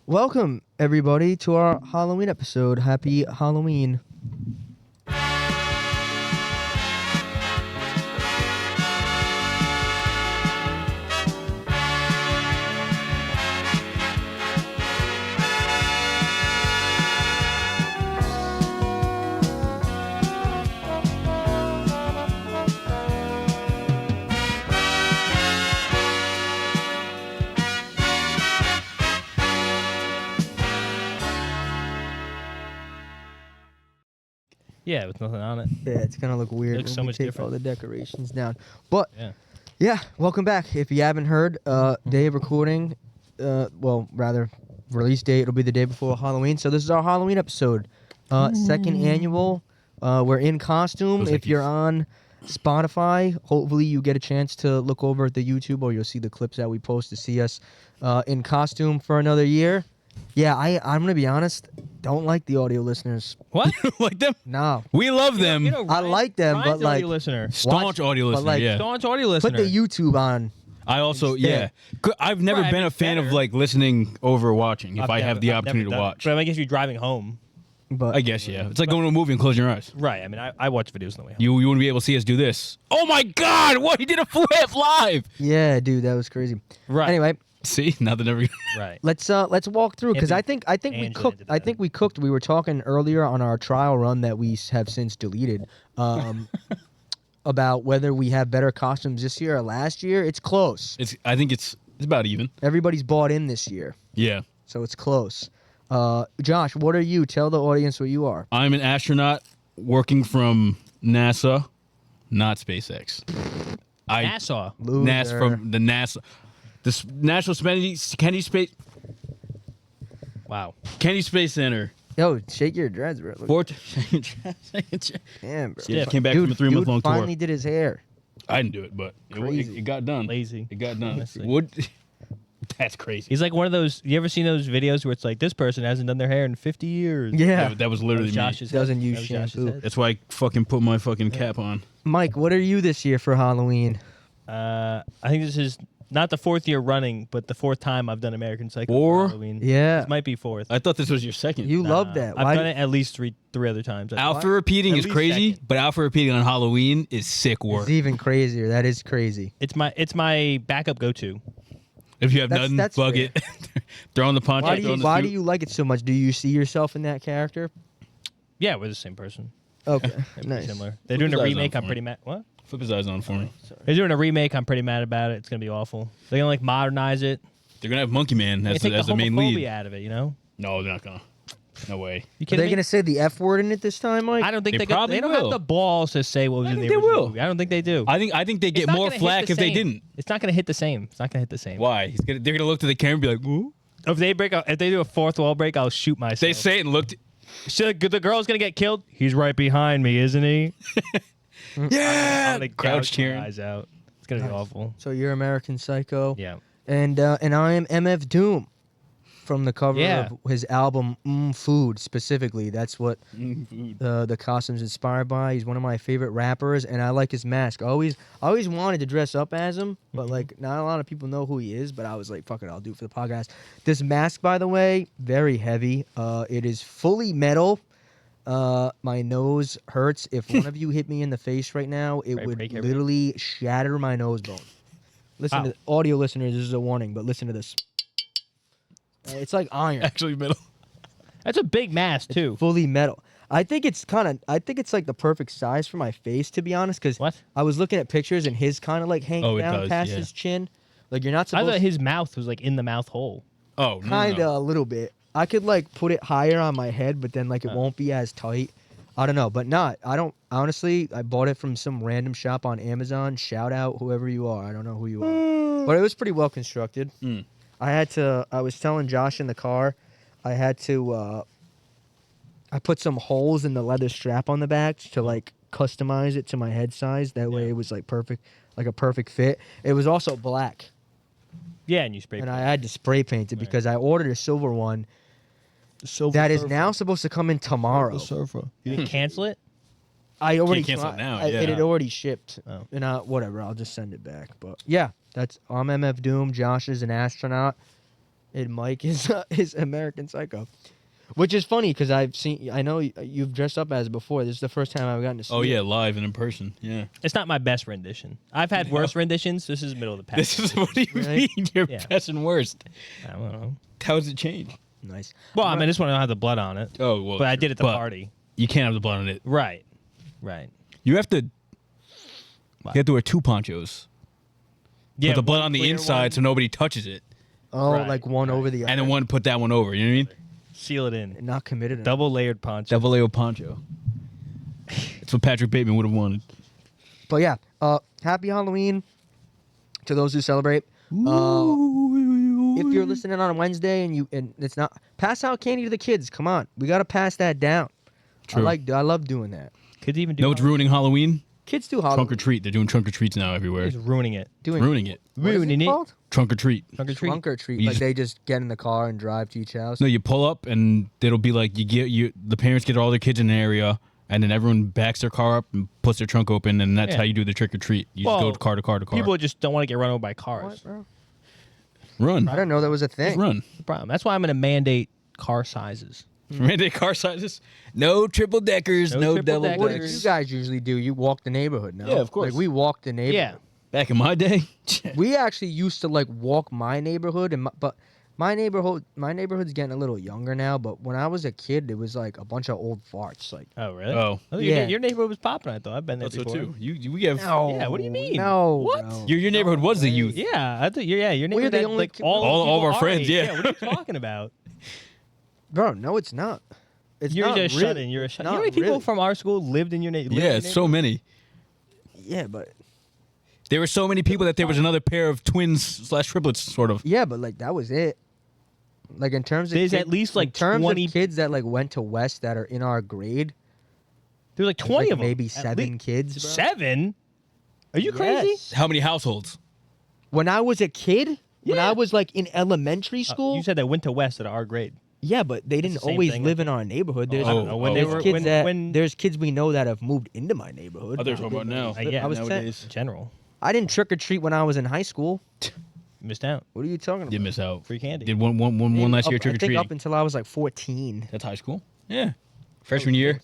Welcome, everybody, to our Halloween episode. Happy Halloween. Yeah, with nothing on it. Yeah, it's going to look weird looks when so we much take different. all the decorations down. But, Yeah. welcome back. If you haven't heard, day of recording, release date, it'll be the day before Halloween. So this is our Halloween episode. Second annual. We're in costume. If you're on Spotify, hopefully you get a chance to look over at the YouTube, or you'll see the clips that we post to see us in costume for another year. Yeah, I'm going to be honest. Don't like the audio listeners. What? Like them? No. We love them. I like them, Ryan's but like... audio listener. Staunch audio but listener, like- yeah. Staunch audio listener. Put the YouTube on. I also, Yeah. I've never Right, I been mean, a fan better. of like listening over watching if I have the I've never opportunity to done it. watch. But I guess you're driving home. But I guess, yeah. It's like going to a movie and closing your eyes. Right. I mean, I watch videos on the way home. You wouldn't be able to see us do this. Oh my God! What? He did a flip live! yeah, dude, that was crazy. Right. Anyway, See? Now they're never Right. let's walk through because Anthony- I think we Angelo cooked. did I that. think we cooked. We were talking earlier on our trial run that we have since deleted. About whether we have better costumes this year or last year. It's close. I think it's about even. Everybody's bought in this year, Yeah. so it's close. Josh, what are you? Tell the audience what you are. I'm an astronaut working from NASA, not SpaceX. NASA. Loser. NASA from the NASA. National Kennedy Space Center. Yo, shake your dreads, bro. Look, Fort- damn, bro. Yeah, came back dude, from a 3-month-long dude tour. finally did his hair. I didn't do it, but Crazy. it got done. Lazy. It got done. Honestly. That's crazy. He's like one of those. You ever seen those videos where it's like this person hasn't done their hair in 50 years? Yeah. That was literally me. Josh's Doesn't head. use That was Josh's shampoo. head. That's why I fucking put my fucking cap on. Mike, what are you this year for Halloween? I think this is not the 4th year running, but the 4th time I've done American Psycho Or- for Halloween. Yeah. This might be 4th. I thought this was your second. You love that. I've Why? done it at least three other times. Alpha repeating At is least crazy, second. but alpha repeating on Halloween is sick work. It's even crazier. That is crazy. It's my backup go-to. If you have That's- nothing, that's fuck fair. it. Throw on the poncho, Why do throw you on the Why suit. do you like it so much? Do you see yourself in that character? Yeah, we're the same person. Okay, Pretty nice. Similar. They're Flip doing a his eyes remake. on I'm for pretty me. mad. What? Flip his eyes on for me. They're doing a remake. I'm pretty mad about it. It's gonna be awful. They're gonna like modernize it. They're gonna have Monkey Man They as take the the main homophobia lead. out of it. You know? No, they're not gonna. No way. You Are kidding they me? gonna say the F word in it this time, Mike? I don't think They they probably don't will. have the balls to say what was I in the think they original will. movie. I don't think they do. I think they It's get not more gonna hit flack the if they same. didn't. It's not gonna hit the same. It's not gonna hit the same. Why? They're gonna look to the camera and be like, "Ooh." If they do a fourth wall break, I'll shoot myself. They say it and looked. The girl's gonna get killed. He's right behind me, isn't he? Yeah. I'm gonna Crowd gouge my cheering. eyes out. It's gonna be awful. So you're American Psycho. Yeah. And I am MF Doom, from the cover Yeah. of his album Food specifically. That's what the costume's inspired by. He's one of my favorite rappers, and I like his mask. I always wanted to dress up as him, but like not a lot of people know who he is. But I was like, fuck it, I'll do it for the podcast. This mask, by the way, very heavy. It is fully metal. My nose hurts. If one of you hit me in the face right now, it Right, would break everything. literally shatter my nose bone. Listen Wow. to audio listeners. This is a warning, but listen to this. It's like iron, Actually, middle. That's a big mask too. fully metal. I think it's like the perfect size for my face, to be honest. Because What? I was looking at pictures and his kind of like hanging Oh, it down does, past yeah. his chin. Like you're not I thought supposed. his mouth was like in the mouth hole. Oh, no, Kind of no. a little bit. I could like put it higher on my head, but then like it won't be as tight. I don't know, but not. I don't honestly. I bought it from some random shop on Amazon. Shout out whoever you are. I don't know who you are, but it was pretty well constructed. Mm. I was telling Josh in the car, I had to. I put some holes in the leather strap on the back to like customize it to my head size. That way, Yeah. it was like perfect, like a perfect fit. It was also black. Yeah, and you spray. And I paint. had to spray paint it Right. because I ordered a silver one that is now supposed to come in tomorrow. You didn't cancel it. I already cancel it tried- now, It had yeah. already shipped. Oh. And whatever, I'll just send it back. But yeah, I'm MF Doom. Josh is an astronaut. and Mike is American Psycho, which is funny because I know you've dressed up as before. This is the first time I've gotten to see. Oh it. yeah, live and in person. Yeah. It's not my best rendition. I've had worse renditions. This is middle of the pack. This is what do you Right? mean? You're Yeah. best and worst. I don't know. How does it change? Nice. Well, I mean, this one I don't have the blood on it. Oh well. But I did at the but party. You can't have the blood on it. Right. Right. You have to. What? You have to wear 2 ponchos. Yeah. Put the blood one on the clear inside one, so nobody touches it, Oh, Right, like one over the other. and then one put that one over. You know what I mean? seal it in. Not committed. enough. Double layered poncho. Double layer poncho. That's what Patrick Bateman would have wanted. But yeah, happy Halloween to those who celebrate. If you're listening on a Wednesday and it's not, pass out candy to the kids. Come on, we gotta pass that down. True. I love doing that. Kids even do. No, it's ruining Halloween. Kids do Halloween. Trunk or treat. They're doing trunk or treats now everywhere. It's ruining it. Doing Ruining it. what is Ruining it. called? Trunk or treat. Trunk or treat. Trunk or treat. You Like just- they just get in the car and drive to each house. No, you pull up and it'll be like the parents get all their kids in an area, and then everyone backs their car up and puts their trunk open, and that's Yeah. how you do the trick or treat. You just Well, go car to car to car. People just don't want to get run over by cars. What, bro? Run. I didn't know that was a Just thing. run. The problem. That's why I'm going to mandate car sizes. Mandate car sizes. No triple deckers. No No triple double deckers. What did you deckers. guys usually do? You walk the neighborhood, no? Yeah, of course. Like we walk the neighborhood. Yeah. Back in my day. We actually used to like walk my neighborhood, but my neighborhood's getting a little younger now. But when I was a kid, it was like a bunch of old farts. Like Oh, really? Oh. Yeah. Your neighborhood was popping, I thought. I've been there That's so before. too. We have. Yeah, what do you mean? No, What? bro. Your neighborhood was the youth. Yeah, I thought. Yeah, your We're neighborhood the had, only like kid- all All people of our friends, age. yeah. What are you talking about? Bro, no, it's not. It's You're not just really. shut-in. You're a shut. You know Not how many people really. from our school lived in your neighborhood? Yeah, so many. Yeah, but There were so many people that there was another pair of twins / triplets, sort of. like that was it. Like in terms of There's at least, like, in terms 20 of kids that like went to West that are in our grade. There's like there's, 20 like, of them. maybe at 7 least. kids. Bro. 7? Are you crazy? Yes. How many households? When I was a kid, when Yeah. I was like in elementary school, You said they went to West at our grade. yeah, but they didn't the same always thing, live I in our neighborhood. There's, I don't know, when they there's were- kids when- that when- there's kids we know that have moved into my neighborhood. Oh, they're talking about now. Yeah, I was nowadays. In general. I didn't trick or treat when I was in high school. Missed out. What are you talking about? Did miss out. Free candy. Did one last year I trick or think treating. up until I was like 14. That's high school. Yeah. Freshman year.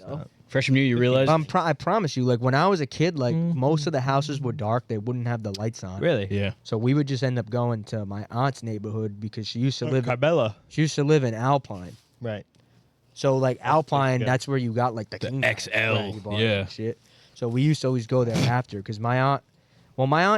Freshman year, you realized. I promise you, like when I was a kid, like most of the houses were dark. They wouldn't have the lights on. Really? Yeah. So we would just end up going to my aunt's neighborhood because she used to live. Carbella. She used to live in Alpine. Right. So like Alpine, good. that's where you got like the king size, XL, where you bought it yeah. and shit. So we used to always go there after because my aunt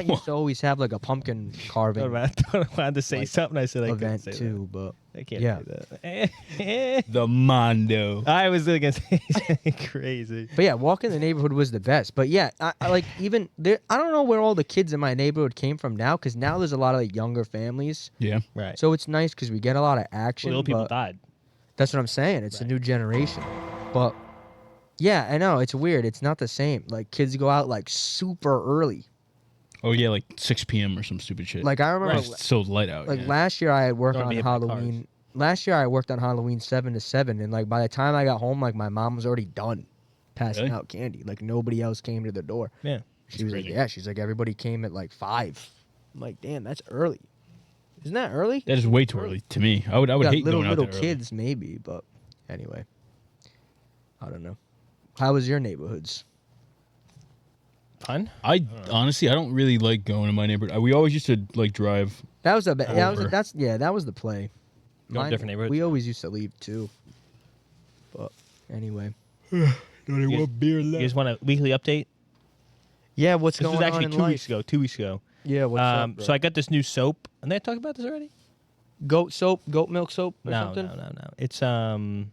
used to always have like a pumpkin carving I thought I wanted to say Like, something. I said I couldn't event say too, but that. I can't yeah. say that. The Mondo. I was going to say something crazy. But yeah, walking the neighborhood was the best. But yeah, I like even there. I don't know where all the kids in my neighborhood came from now because now there's a lot of like younger families. Yeah. Right. So it's nice because we get a lot of action. Well, old people but died. that's what I'm saying. It's a Right. new generation. But yeah, I know it's weird. It's not the same. Like kids go out like super early. Oh yeah, like 6 p.m. or some stupid shit. Like I remember, It's so light out. like yeah. last year I had worked Don't on be hit by Halloween. Last year I worked on Halloween 7 to 7, and like by the time I got home, like my mom was already done passing Really? out candy. Like nobody else came to the door. Yeah. She was like, crazy. yeah. She's like, everybody came at like 5. I'm like, damn, that's early. Isn't that early? That is way too early to me. I would Yeah, hate little going out little there early. kids maybe, but anyway, I don't know. How was your neighborhoods? Fun? I honestly, I don't really like going to my neighborhood. We always used to like drive. That was that was Over. that was the play. Go to different neighborhoods? We always used to leave too. But anyway, You guys want a weekly update? yeah. What's This going was actually on in 2 life? weeks ago. 2 weeks ago. Yeah. What's up, bro? So I got this new soap. And they talked about this already? goat soap, goat milk soap, or No, something. no. It's something.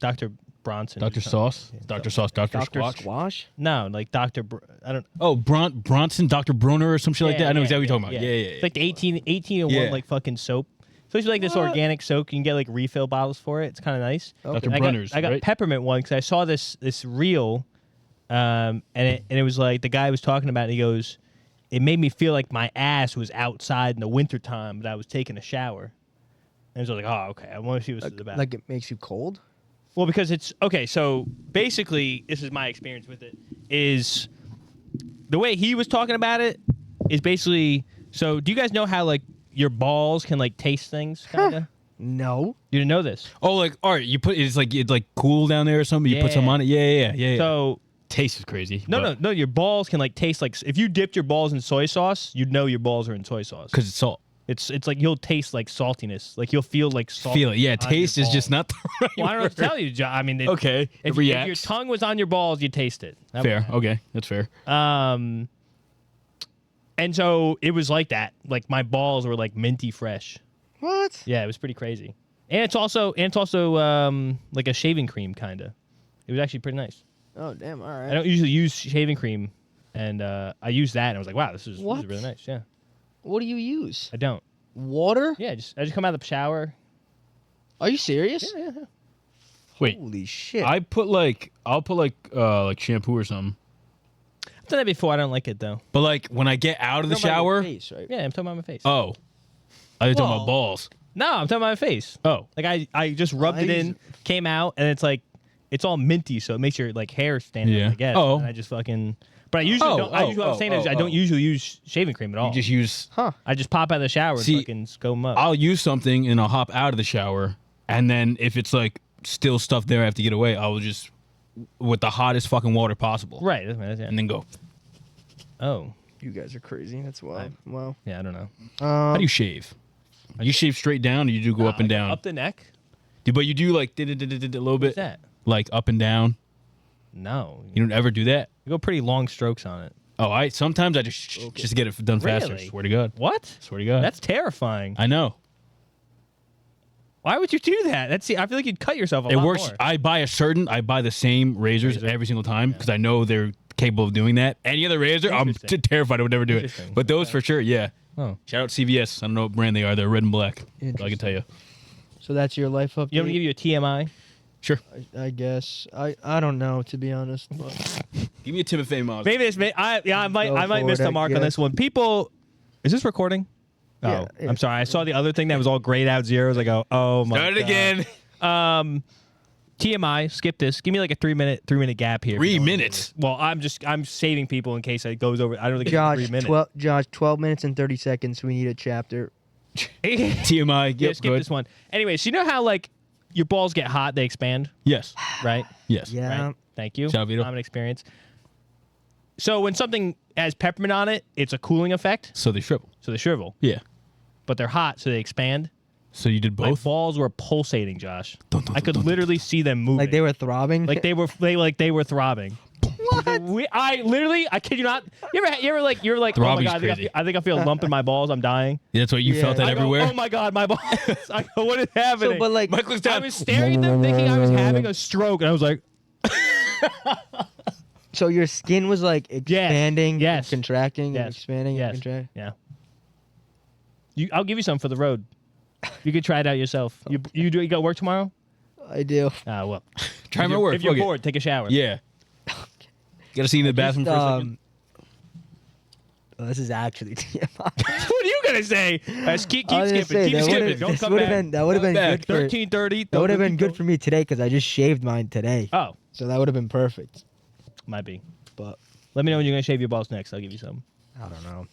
Dr. Bronson. Dr. something. Sauce, Yeah, Dr. Sauce, Dr. Dr. Squatch. Squash. No, like Dr. I don't. Oh, Bronson, Dr. Broner, or some shit like that. I know exactly what you're talking about. Yeah, yeah. It's like the 18 and Yeah. 1 like fucking soap. So it's like this What? organic soap. You can get like refill bottles for it. It's kind of nice. Okay. Dr. And Bronner's, I got right? peppermint one because I saw this reel, and it was like the guy was talking about it. And he goes, it made me feel like my ass was outside in the wintertime, but I was taking a shower. And I was like, oh, okay. I want to see what this is about. Like it makes you cold. Well, because it's okay. So basically, this is my experience with it. Is the way he was talking about it is basically. So do you guys know how like your balls can like taste things, kind of. No. You didn't know this. Oh, like all right, you put it's like cool down there or something. You put some on it. Yeah. So taste is crazy. no. Your balls can like taste like if you dipped your balls in soy sauce, you'd know your balls are in soy sauce. because it's salt. It's like you'll taste like saltiness. Like you'll feel like salt. Feel it. Yeah, on taste your is just balls. not the right Well, I don't know what to word. tell you, John. I mean, Okay, If it your reacts. tongue was on your balls, you taste it. That Fair. was- Okay, that's fair. And so it was like that. Like my balls were like minty fresh. What? Yeah, it was pretty crazy. And it's also like a shaving cream kind of. It was actually pretty nice. Oh, damn. All I right. don't usually use shaving cream, and I used that, and I was like, wow, this is What? really nice. Yeah, What do you use? I don't. Water? Yeah, I just come out of the shower. Are you serious? Yeah. Wait, Holy shit. I'll put like shampoo or something. I've done that before. I don't like it though. But like when I get out of the Talking about your shower, face, right? Yeah, I'm talking about my face. oh, I was talking Whoa. about balls. No, I'm talking about my face. Oh, Like I just rubbed it in, came out, and it's like it's all minty, so it makes your like hair stand Yeah. up. I guess. Oh. And I just fucking. But I usually don't. What I'm saying is I don't usually use shaving cream at all. you just use. Huh. I just pop out of the shower and See, fucking scum them up. I'll use something and I'll hop out of the shower, and then if it's like still stuff there I have to get away, I will just with the hottest fucking water possible, Right. That's yeah. and then go. Oh. You guys are crazy. That's wild. Wow. Yeah, I don't know. How do you shave? You shave straight down, or you do go up and down? Up the neck. But you do like a little bit, What's that? like up and down. No. You don't ever do that. You go pretty long strokes on it. Oh, sometimes I just get it done faster. Really? Swear to God. What? Swear to God. That's terrifying. I know. Why would you do that? I feel like you'd cut yourself a It lot works. more. I buy the same razors every single time because I know they're capable of doing that. Any other razor, I'm Interesting. terrified I would never do it. Interesting. But those for sure, yeah. Oh. Shout out CVS. I don't know what brand they are. They're red and black. So I can tell you. So that's your life update? You want me to give you a TMI? Sure. I guess. I don't know, to be honest. But Give me a Timothée Chalamet. Maybe this. I might Go for miss it, the I mark on guess. this one. People, is this recording? Oh, Yeah, yeah. I'm sorry. I saw the other thing that was all grayed out zeros. I go, oh my Start it God. again. TMI. Skip this. Give me like a 3 minute gap here. 3 minutes. Well, I'm saving people in case it goes over. I don't think Josh, it's 3 minutes. Josh, 12 minutes and 30 seconds. We need a chapter. TMI. Yeah, Yep, skip good. this one. Anyways, you know how like your balls get hot, they expand, Yes. right? Yes. Yeah. Right. Thank you. Shout out, Vito. Common experience. So when something has peppermint on it, it's a cooling effect, So they shrivel. so they shrivel. Yeah. But they're hot, so they expand. So you did My both? balls were pulsating, Josh. Dun, dun, I could dun, dun, literally see them moving. Like they were throbbing? like they were throbbing. What? I kid you not. You ever like you're like, oh my Throbbing's God, crazy. I think I feel a lump in my balls. I'm dying. Yeah, that's what you Yeah. felt that I go, everywhere? oh my God, my balls. I go, what is happening? So, but like, Mike looks I down. was staring at them thinking I was having a stroke, and I was like, so your skin was like expanding, Yes. and contracting, Yes. and expanding, yes, and contracting. yeah. I'll give you some for the road. You could try it out yourself. You got work tomorrow? I do. Ah, well. Try If my you're- work. If you're fuck it. bored, take a shower. Yeah. Got to see you in the bathroom Just, for a second? This is actually TMI. What are you gonna say? Keep I was gonna skipping. say, Keep that skipping. would've- Don't this come would've back. been that would have been back. good for 13:30. that would have been good for me today because I just shaved mine today. Oh, So that would have been perfect. might be. But Let me know when you're gonna shave your balls next. I'll give you some. I don't know.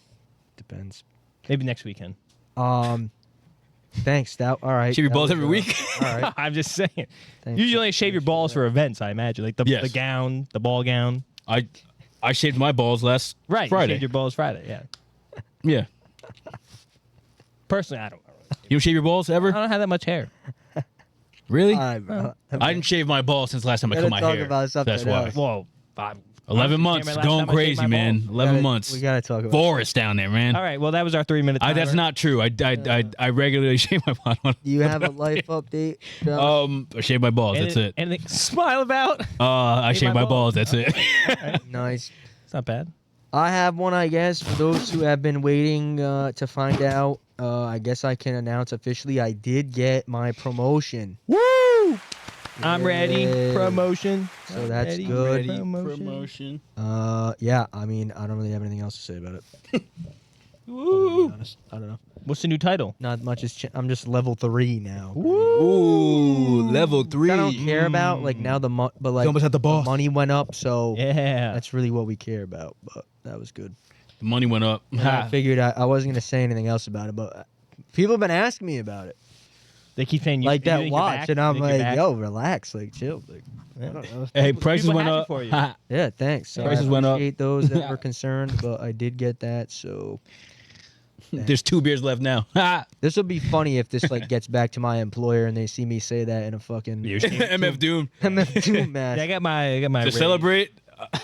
Depends. Maybe next weekend. Thanks. That all right. Shave your that balls was, every week? All right. I'm just saying. Thanks. Usually only shave your balls for events. I imagine, like the Yes. gown, the ball gown. I shaved my balls last Right. You Friday. shaved your balls Friday. Yeah. Yeah. Personally, I don't You don't shave your balls ever? have that much hair. Really? All right, bro. I didn't shave my balls since last time I Gotta cut my talk hair. about something That's why. else. Whoa. 11 months. Last Going time I shaved crazy, my man. balls. 11 months. We gotta talk about. Forest down there, man. All right. Well, that was our 3 minute. That's not true. I regularly shave my balls. Do you have a life update? Josh? I shave my balls. That's it. Anything smile about? I shave my my balls. balls. That's it. Nice. It's not bad. I have one, I guess, for those who have been waiting to find out. I guess I can announce officially I did get my promotion. Woo! I'm ready. Yeah. Promotion. So I'm that's ready. good. Promotion. Yeah, I mean, I don't really have anything else to say about it. Woo! To be honest. I don't know. What's the new title? Not much is. I'm just level 3 now. Ooh, level 3. I don't care about like now the but like almost at the boss. money went up, so Yeah. that's really what we care about. But that was good. The money went up. And I figured I wasn't gonna say anything else about it, but People have been asking me about it. They keep saying you Like you that think you're watch, back? and You I'm think you're like, back? yo, relax, like chill. Like, I don't know. Hey, prices people went happy up. for you. Yeah, thanks. So Prices I went up. appreciate those that were concerned, but I did get that. So There's 2 beers left now. this would be funny if this like gets back to my employer and they see me say that in a fucking You- MF Doom. MF2 mask. Yeah, I got my To raise. celebrate,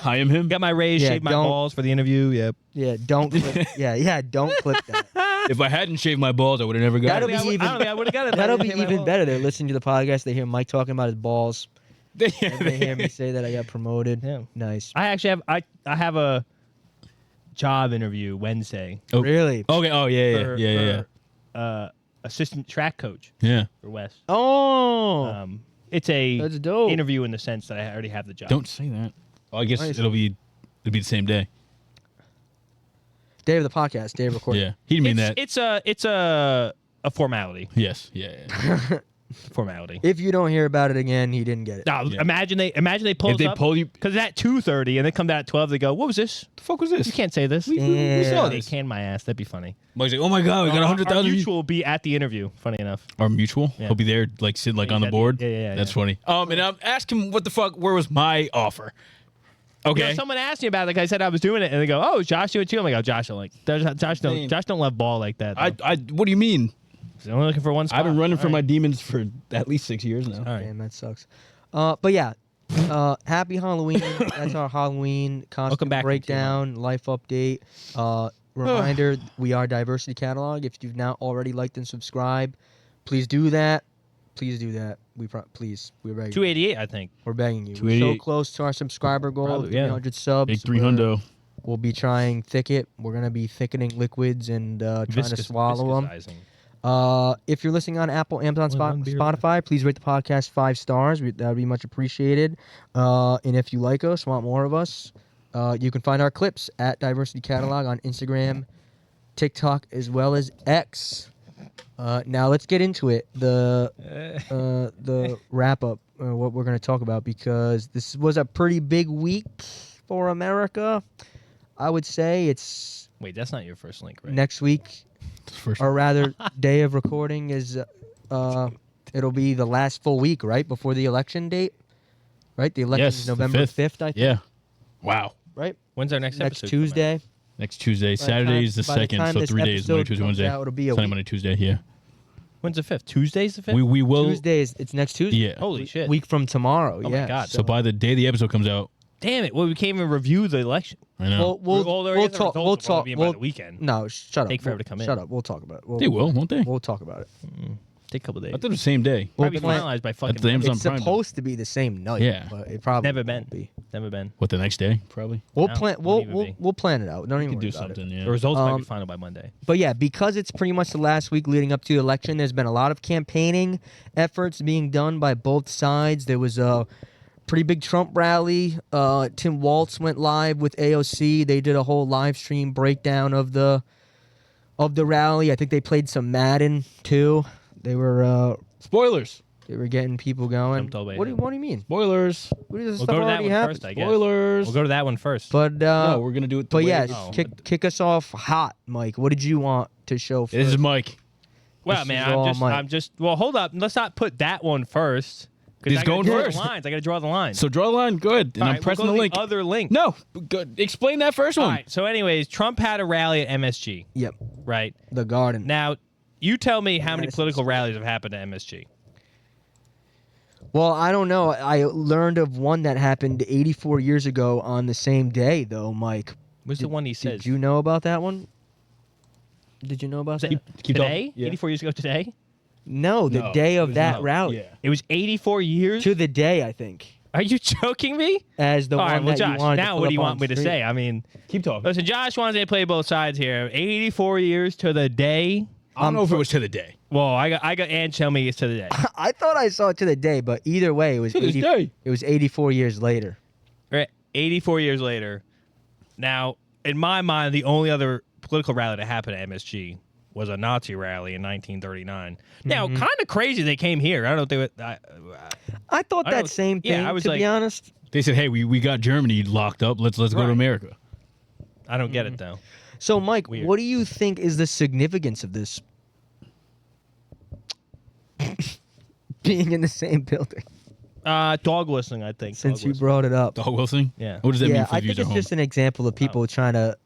I am him. Got my raise, Yeah, shaved my don't- balls for the interview. Yep. Yeah, don't clip. Yeah, don't clip that. If I hadn't shaved my balls, I would have never got That'll it. be I even- don't think I would have got it. if I That'll didn't be shave my even balls. better. They're listening to the podcast. They hear Mike talking about his balls. And they hear me say that I got promoted. Yeah. Nice. I actually have I have a job interview Wednesday. Oh. Really? Okay. Oh yeah, for- yeah. for, assistant track coach Yeah. for West. Oh, It's a that's dope. interview in the sense that I already have the job. Don't say that. Oh, I guess Nice. it'll be the same day. Day of the podcast. Day of recording. Yeah. He didn't mean that. It's a formality. Yes. Yeah. Formality. If you don't hear about it again, he didn't get it. Now, Yeah. imagine they pull If us they up pull you, because it's at 2:30 and they come down at 12. They go, "What was this? the fuck was this? You can't say this." We Yeah. saw They this. can my ass. That'd be funny. Mike's like, oh my god, we got Our 100,000 views. mutual will be at the interview. Funny enough. Our mutual. Yeah. He'll be there, like sitting like Yeah, on he's the at board. yeah, That's yeah. funny. And I'm asking, what the fuck? Where was my offer? You Okay. know, someone asked me about it. Like I said, I was doing it, and they go, "Oh, is Josh doing it too?" I'm like, "Oh, Josh don't like. Josh don't love ball like that. I. What do you mean? I'm only looking for one spot. I've been running All from my right. demons for at least 6 years now. All right. Damn, that sucks. But yeah, happy Halloween. That's our Halloween costume Welcome back, breakdown, life update. Reminder, we are Diversity Catalog. If you've not already liked and subscribed, please do that. Please do that. Please, we're begging. 288, I think. We're begging you. We're so 288. close to our subscriber goal of Probably, yeah. 300 subs. Big 300. We'll be trying Thicket. We're gonna be thickening liquids and trying to swallow them. Viscosizing. If you're listening on Apple, Amazon, Only one beer Spotify, please rate the podcast 5 stars. That would be much appreciated. And if you like us, want more of us, you can find our clips at Diversity Catalog on Instagram, TikTok, as well as X. Now let's get into it. The wrap up, what we're going to talk about, because this was a pretty big week for America. I would say it's Wait, that's not your first link, right? next week. First. Or rather, day of recording is it'll be the last full week, right, before the election date, right? The election Yes, is the November 5th. 5th, I think, Yeah. Wow. right? When's our next Next episode? coming out? Tuesday. Next Tuesday. By the Saturday time- is the by the 2nd, time so this 3 days. Monday, episode Tuesday, comes Wednesday. out, it'll be a Sunday, week. Monday, Tuesday. Yeah. When's the 5th? Tuesday's the 5th? We will. Tuesday it's next Tuesday. Yeah. Holy shit. Week from tomorrow. Oh my yeah. God. So by the day the episode comes out, Damn it. Well, we can't even review the election. I know. we'll Well, talk. We'll We'll talk. talk. By We'll, the weekend. no, shut up. Take forever to come in. Shut up. We'll talk about it. They will, won't they? We'll talk about it. Take a couple days. I thought it was the same day. We'll Probably plan- finalized by fucking the Amazon It's Prime. supposed to be the same night. Yeah. But it probably Never been. won't be. Never been. What, the next day? Probably. We'll No, plan. won't even be. We'll plan it out. Don't We even could worry do about it. something, yeah. The results might be Um, final by Monday. But yeah, because it's pretty much the last week leading up to the election, there's been a lot of campaigning efforts being done by both sides. There was a pretty big Trump rally. Tim Walz went live with AOC. They did a whole live stream breakdown of the rally. I think they played some Madden too. They were Spoilers. getting people going. Jumped all the way What do ahead. you mean? Spoilers. What is this We'll stuff go to that already one happened? first, I guess. Spoilers. We'll go to that one first. But No, we're going to do it the but way yeah, it is. Oh. kick us off hot, Mike. What did you want to show first? This is Mike. Well, This man, is all Mike. I'm just. Well, hold up. Let's not put that one first. 'Cause He's I gotta going draw first. The lines. I got to draw the line. So draw the line. Good. And All I'm right, pressing we'll the go link. to the other link. No. Good. Explain that first All one. right. So, anyways, Trump had a rally at MSG. Yep, Right the Garden. now, you tell me how many Madison political Square. rallies have happened at MSG. Well, I don't know. I learned of one that happened 84 years ago on the same day, though, Mike. What's the one he says? Did you know about that one? Did you know about that? Keep today? talking. Yeah. 84 years ago today? No, the No, day it of was that not. rally. Yeah. It was 84 years. To the day, I think, Are you joking me? as the All one right, well, that you Josh. wanted to Now, put what do up you on want me to screen. say? I mean, Keep talking. listen, Josh wants me to play both sides here. 84 years to the day. I don't know if it was to the day. Well, I got Ann tell me it's to the day. I thought I saw it to the day, but either way, it was To this day. It was 84 years later. Right, 84 years later. Now, in my mind, the only other political rally that happened at MSG was a Nazi rally in 1939. Now, Mm-hmm. kind of crazy they came here. I don't know if they would. I thought I that don't- same thing. yeah, I was to like- be honest. They said, hey, we got Germany locked up. Let's go to Right. America. I don't get Mm-hmm. it though. So, Mike, Weird. what do you think is the significance of this? being in the same building. Dog whistling, I think. Since Dog you whistling. brought it up. Dog whistling? Yeah. What does that mean Yeah, for the I viewers think at it's home? just an example of people trying to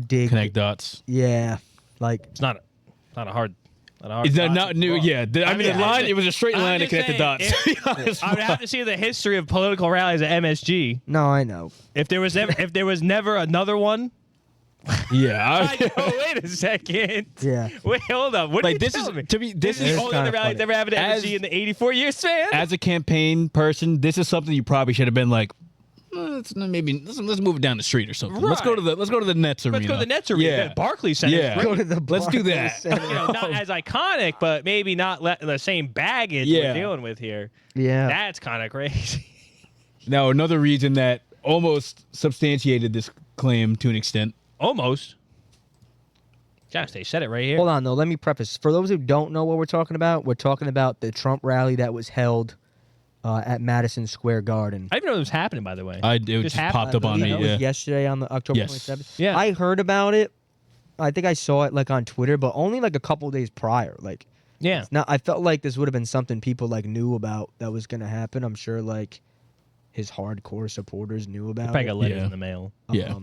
dig. Connect dots. Yeah, like It's not a hard. Is that not new? Yeah. I mean, the line, it was a straight line to just connect the dots. saying, I would have to see the history of political rallies at MSG. no, I know. If there was never another one. Yeah. I know, wait a second. Yeah. Wait, hold up. What Like, are you this is, telling me? to me, this This is is, the only other rally that ever happened at MSG in the 84 years span? as a campaign person, this is something you probably should have been like, let's move it down the street or something. Let's go to the Nets arena. Let's go to the Nets arena. Yeah. Barclays Center. Yeah. Great. Go to the Let's do Barclays that. Center. You know, not as iconic, but maybe not the same baggage Yeah. we're dealing with here. Yeah. That's kind of crazy. Now, another reason that almost substantiated this claim to an extent. Almost. Josh, they said it right here. Hold on, though. Let me preface. For those who don't know what we're talking about the Trump rally that was held at Madison Square Garden. I didn't even know it was happening, by the way. It just happened. popped up on I me. believe it Yeah. was yesterday on the October Yes. 27th. Yeah. I heard about it. I think I saw it like on Twitter, but only like a couple days prior. Like, Yeah. now I felt like this would have been something people like knew about that was gonna happen. I'm sure like his hardcore supporters knew about Probably it. got letters Yeah. in the mail. Yeah.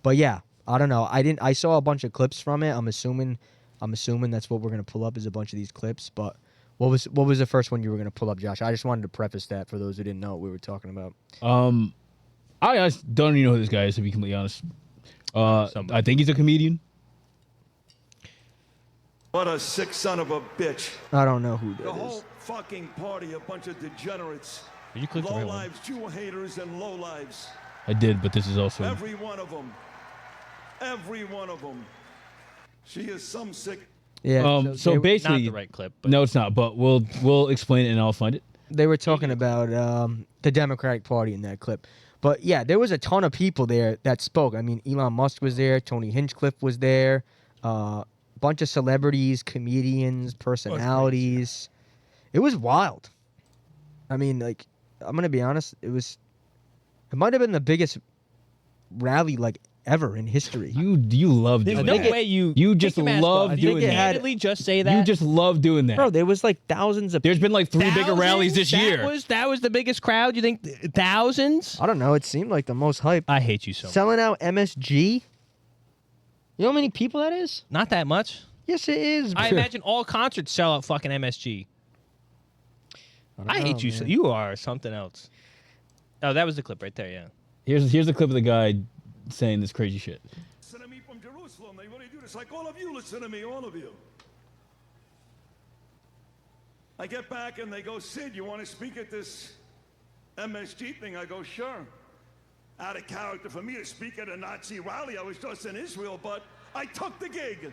But yeah, I don't know. I saw a bunch of clips from it. I'm assuming that's what we're gonna pull up is a bunch of these clips. But what was the first one you were gonna pull up, Josh? I just wanted to preface that for those who didn't know what we were talking about. I don't even know who this guy is, to be completely honest. I think he's a comedian. What a sick son of a bitch. I don't know who The that whole is. fucking party, a bunch of degenerates. Did you click the right one? Low-lives, Jew haters, and low-lives. I did, but this is also. Every one of them. Every one of them. She is some sick. Yeah. So they, basically, Not the right clip. But no, it's not. But we'll explain it and I'll find it. they were talking about the Democratic Party in that clip. But yeah, there was a ton of people there that spoke. I mean, Elon Musk was there, Tony Hinchcliffe was there, bunch of celebrities, comedians, personalities. It was wild. I mean, like, I'm gonna be honest, it might have been the biggest rally like ever in history. You love there's doing no that. way you. You take just your mask love off. doing You that. candidly just say that. You just love doing that. Bro, there was like thousands of. There's been like three bigger Thousands? rallies this year. That was the biggest crowd. You think thousands? I don't know. It seemed like the most hype. I hate you so much. Selling out MSG. You know how many people that is? Not that much. Yes, it is. I imagine all concerts sell out fucking MSG. I hate you. So you are something else. Oh, that was the clip right there. Yeah. Here's the clip of the guy saying this crazy shit. Listen to me from Jerusalem. They really do this like all of you listen to me, all of you. I get back and they go, Sid, you want to speak at this MSG thing? I go, sure. Out of character for me to speak at a Nazi rally. I was just in Israel, but I took the gig.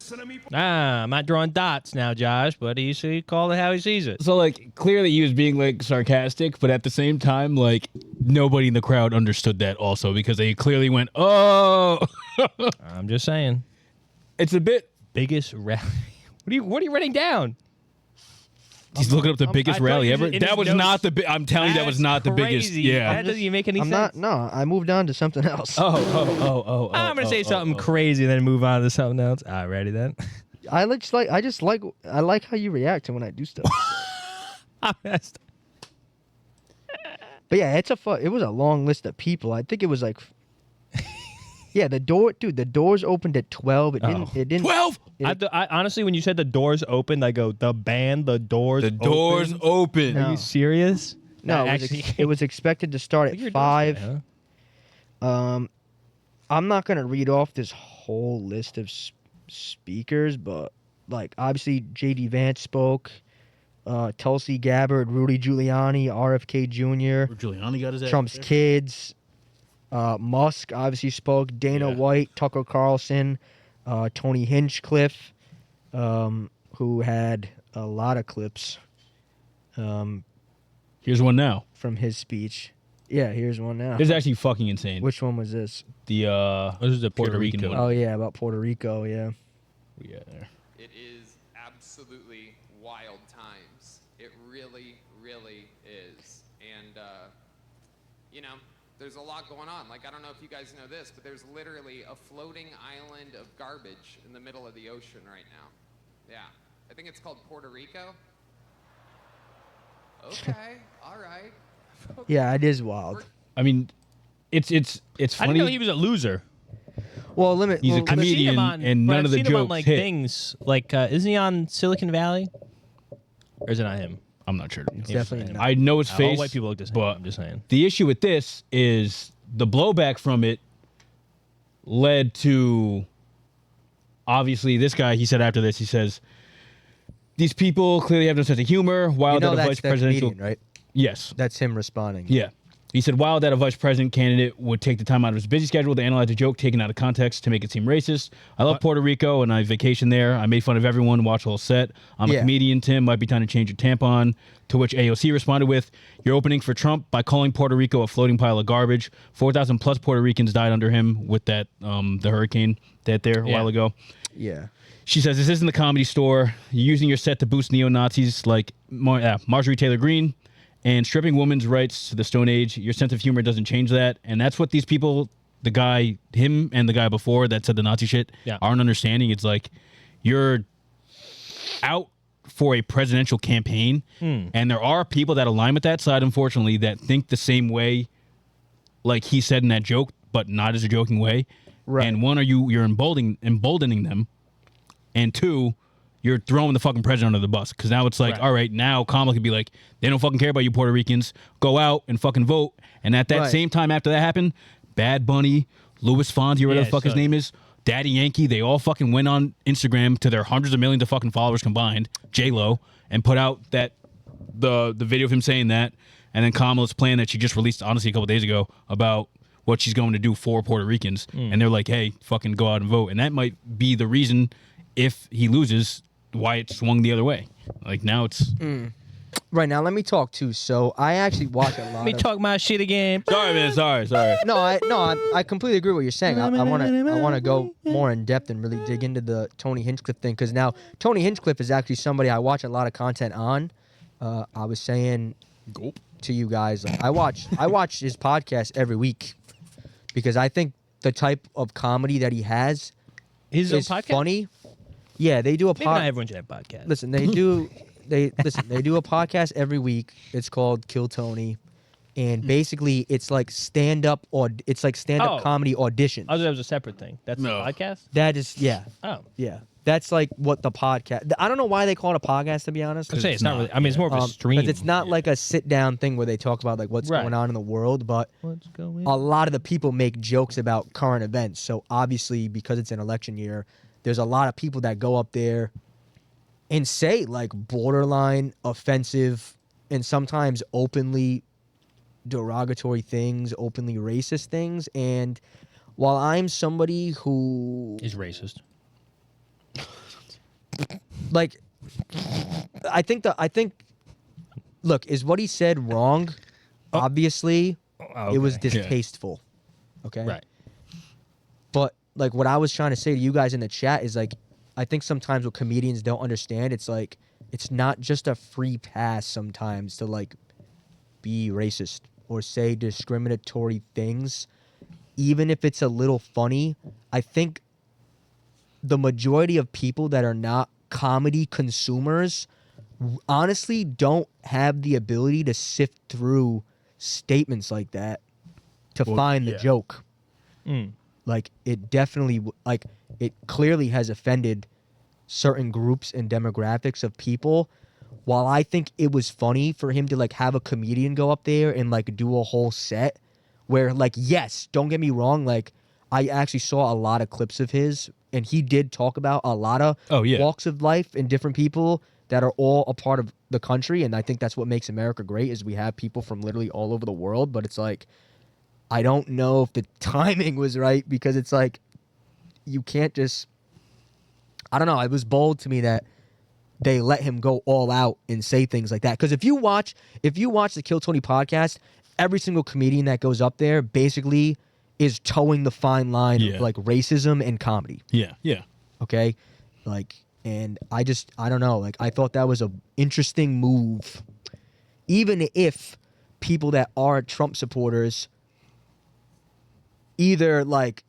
Listen to me from I'm not drawing dots now, Josh, but he called it how he sees it. So like clearly he was being like sarcastic, but at the same time like nobody in the crowd understood that also because they clearly went, "Oh." I'm just saying. It's a bit. Biggest rally. What are you writing down? He's looking up the biggest I thought rally you ever. in That his was notes. not the. I'm telling you, that was That's not the biggest. crazy. Yeah. That doesn't even make any I'm sense. not. No, I moved on to something else. Oh. I'm gonna say something crazy, then move on to something else. All right, ready then? I like how you react to when I do stuff. I messed. But yeah, it was a long list of people. I think it was like, yeah, the doors opened at 12. It didn't. 12. I honestly, when you said the doors opened, I go, the band, the doors. The doors open. Are you serious? No, That it was expected to start Look at your at doors 5. today, huh? I'm not gonna read off this whole list of speakers, but like obviously J.D. Vance spoke, Tulsi Gabbard, Rudy Giuliani, RFK Jr., Giuliani got his ass Trump's there. kids, Musk obviously spoke, Dana Yeah. White, Tucker Carlson, Tony Hinchcliffe, who had a lot of clips Here's one now. from his speech. Yeah, here's one now. This is actually fucking insane. Which one was this? The This is the Puerto Rican one. Oh yeah, about Puerto Rico. Yeah. We got there. It is absolutely wild times. It really, really is. And, you know, there's a lot going on. Like, I don't know if you guys know this, but there's literally a floating island of garbage in the middle of the ocean right now. Yeah. I think it's called Puerto Rico. Okay, all right. Yeah, it is wild. I mean, it's I funny. didn't know he was a loser. Well, limit. He's a well, I've let's- seen comedian, him on, and but none I've of the seen him on jokes like hit. things. Like, isn't he on Silicon Valley? Or is it not him? I'm not sure. It's definitely not. I know his All face. white people look the same. but I'm just saying. the issue with this is the blowback from it led to, obviously, this guy, he said after this, he says, these people clearly have no sense of humor. While You know that a that's vice the presidential, comedian, right? yes, That's him responding. yeah. He said, while that a vice president candidate would take the time out of his busy schedule to analyze a joke taken out of context to make it seem racist. I love Puerto Rico and I vacation there. I made fun of everyone, watch the whole set. I'm a Yeah. comedian, Tim. Might be time to change your tampon. To which AOC responded with, you're opening for Trump by calling Puerto Rico a floating pile of garbage. 4,000 plus Puerto Ricans died under him with that, the hurricane that there a while ago. Yeah. She says, this isn't the Comedy Store. You're using your set to boost neo-Nazis like Marjorie Taylor Greene and stripping women's rights to the Stone Age. Your sense of humor doesn't change that. And that's what these people, the guy, him and the guy before that said the Nazi shit, aren't understanding. It's like you're out for a presidential campaign, and there are people that align with that side, unfortunately, that think the same way like he said in that joke, but not as a joking way. Right. And one, you're emboldening them, and two, you're throwing the fucking president under the bus. Because now it's like, all right, now Kamala could be like, they don't fucking care about you Puerto Ricans. Go out and fucking vote. And at that Right. same time after that happened, Bad Bunny, Louis Fonsi, whatever the fuck his name is, Daddy Yankee, they all fucking went on Instagram to their hundreds of millions of fucking followers combined, J-Lo, and put out that the video of him saying that. And then Kamala's plan that she just released, honestly, a couple days ago about what she's going to do for Puerto Ricans. And they're like, hey, fucking go out and vote. And that might be the reason, if he loses, why it swung the other way. Like now it's Right now, let me talk too. So I actually watch a lot. Let me of, talk my shit again. sorry, man. Sorry. No, I completely agree with what you're saying. I want to go more in depth and really dig into the Tony Hinchcliffe thing, because now Tony Hinchcliffe is actually somebody I watch a lot of content on. I was saying to you guys, like, I watch his podcast every week because I think the type of comedy that he has His own is podcast? funny. Yeah, they do a Maybe not podcast. everyone should have podcast. Listen, they do they do a podcast every week. It's called Kill Tony, and basically it's like stand up comedy auditions. Oh, that was a separate thing. That's No. the podcast? That is yeah. Oh. That's like what the podcast. I don't know why they call it a podcast, to be honest. I'm saying it's not not, really. I mean, it's more of a stream. Because it's not like a sit down thing where they talk about like what's Right. going on in the world, but What's going a lot of the people make jokes about current events. So obviously, because it's an election year, there's a lot of people that go up there and say like borderline offensive and sometimes openly derogatory things, openly racist things. And while I'm somebody who is racist. like, I think look, is what he said wrong? Obviously, it was okay. distasteful. Okay. Right. But like what I was trying to say to you guys in the chat is like, I think sometimes what comedians don't understand, it's like, it's not just a free pass sometimes to like be racist or say discriminatory things, even if it's a little funny. I think the majority of people that are not comedy consumers honestly don't have the ability to sift through statements like that to find the joke. Like it definitely, like it clearly has offended certain groups and demographics of people. While I think it was funny for him to like have a comedian go up there and like do a whole set where like, yes, don't get me wrong. Like I actually saw a lot of clips of his and he did talk about a lot of walks of life and different people that are all a part of the country. And I think that's what makes America great is we have people from literally all over the world, but it's like, I don't know if the timing was right because it's like, you can't just, I don't know. It was bold to me that they let him go all out and say things like that. Because if you watch the Kill Tony podcast, every single comedian that goes up there basically is towing the fine line of like racism and comedy. Yeah. Okay? Like, and I don't know. Like, I thought that was a interesting move. Even if people that are Trump supporters either like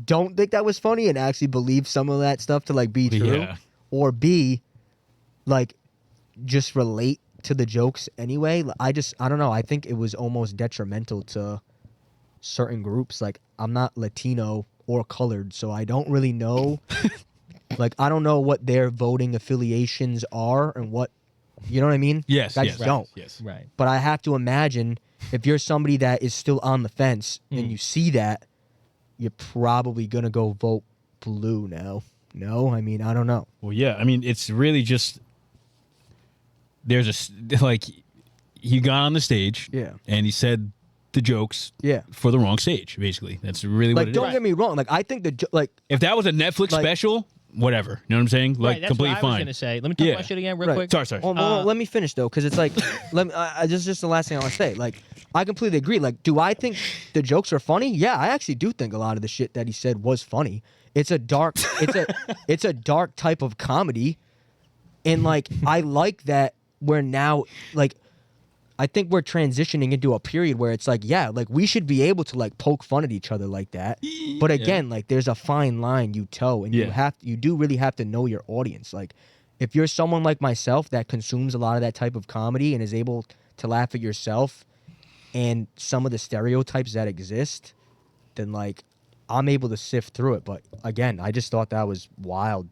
don't think that was funny and actually believe some of that stuff to like be true, or B, like just relate to the jokes anyway. I don't know. I think it was almost detrimental to certain groups. Like, I'm not Latino or colored, so I don't really know. Like, I don't know what their voting affiliations are and what, you know what I mean? Yes, I yes, just don't. Yes. Right. But I have to imagine if you're somebody that is still on the fence and you see that, you're probably going to go vote blue now. No? I mean, I don't know. Well, yeah. I mean, it's really just there's like he got on the stage, Yeah. and he said the jokes, Yeah. for the wrong stage. Basically, that's really what Like, it don't is. get me wrong. Like, I think like, If that was a Netflix Like- special, whatever. You know what I'm saying? Like, right, that's completely what I was fine. gonna say. Let me talk Yeah. about shit again real Right. quick. Sorry. well, let me finish though, because it's like, this is just the last thing I want to say. Like, I completely agree. Like, do I think the jokes are funny? Yeah, I actually do think a lot of the shit that he said was funny. It's a dark, it's a dark type of comedy, and like, I like that we're now like, I think we're transitioning into a period where it's like, yeah, like we should be able to like poke fun at each other like that. But again, like there's a fine line you toe, and you do really have to know your audience. Like, if you're someone like myself that consumes a lot of that type of comedy and is able to laugh at yourself and some of the stereotypes that exist, then like I'm able to sift through it. But again, I just thought that was wild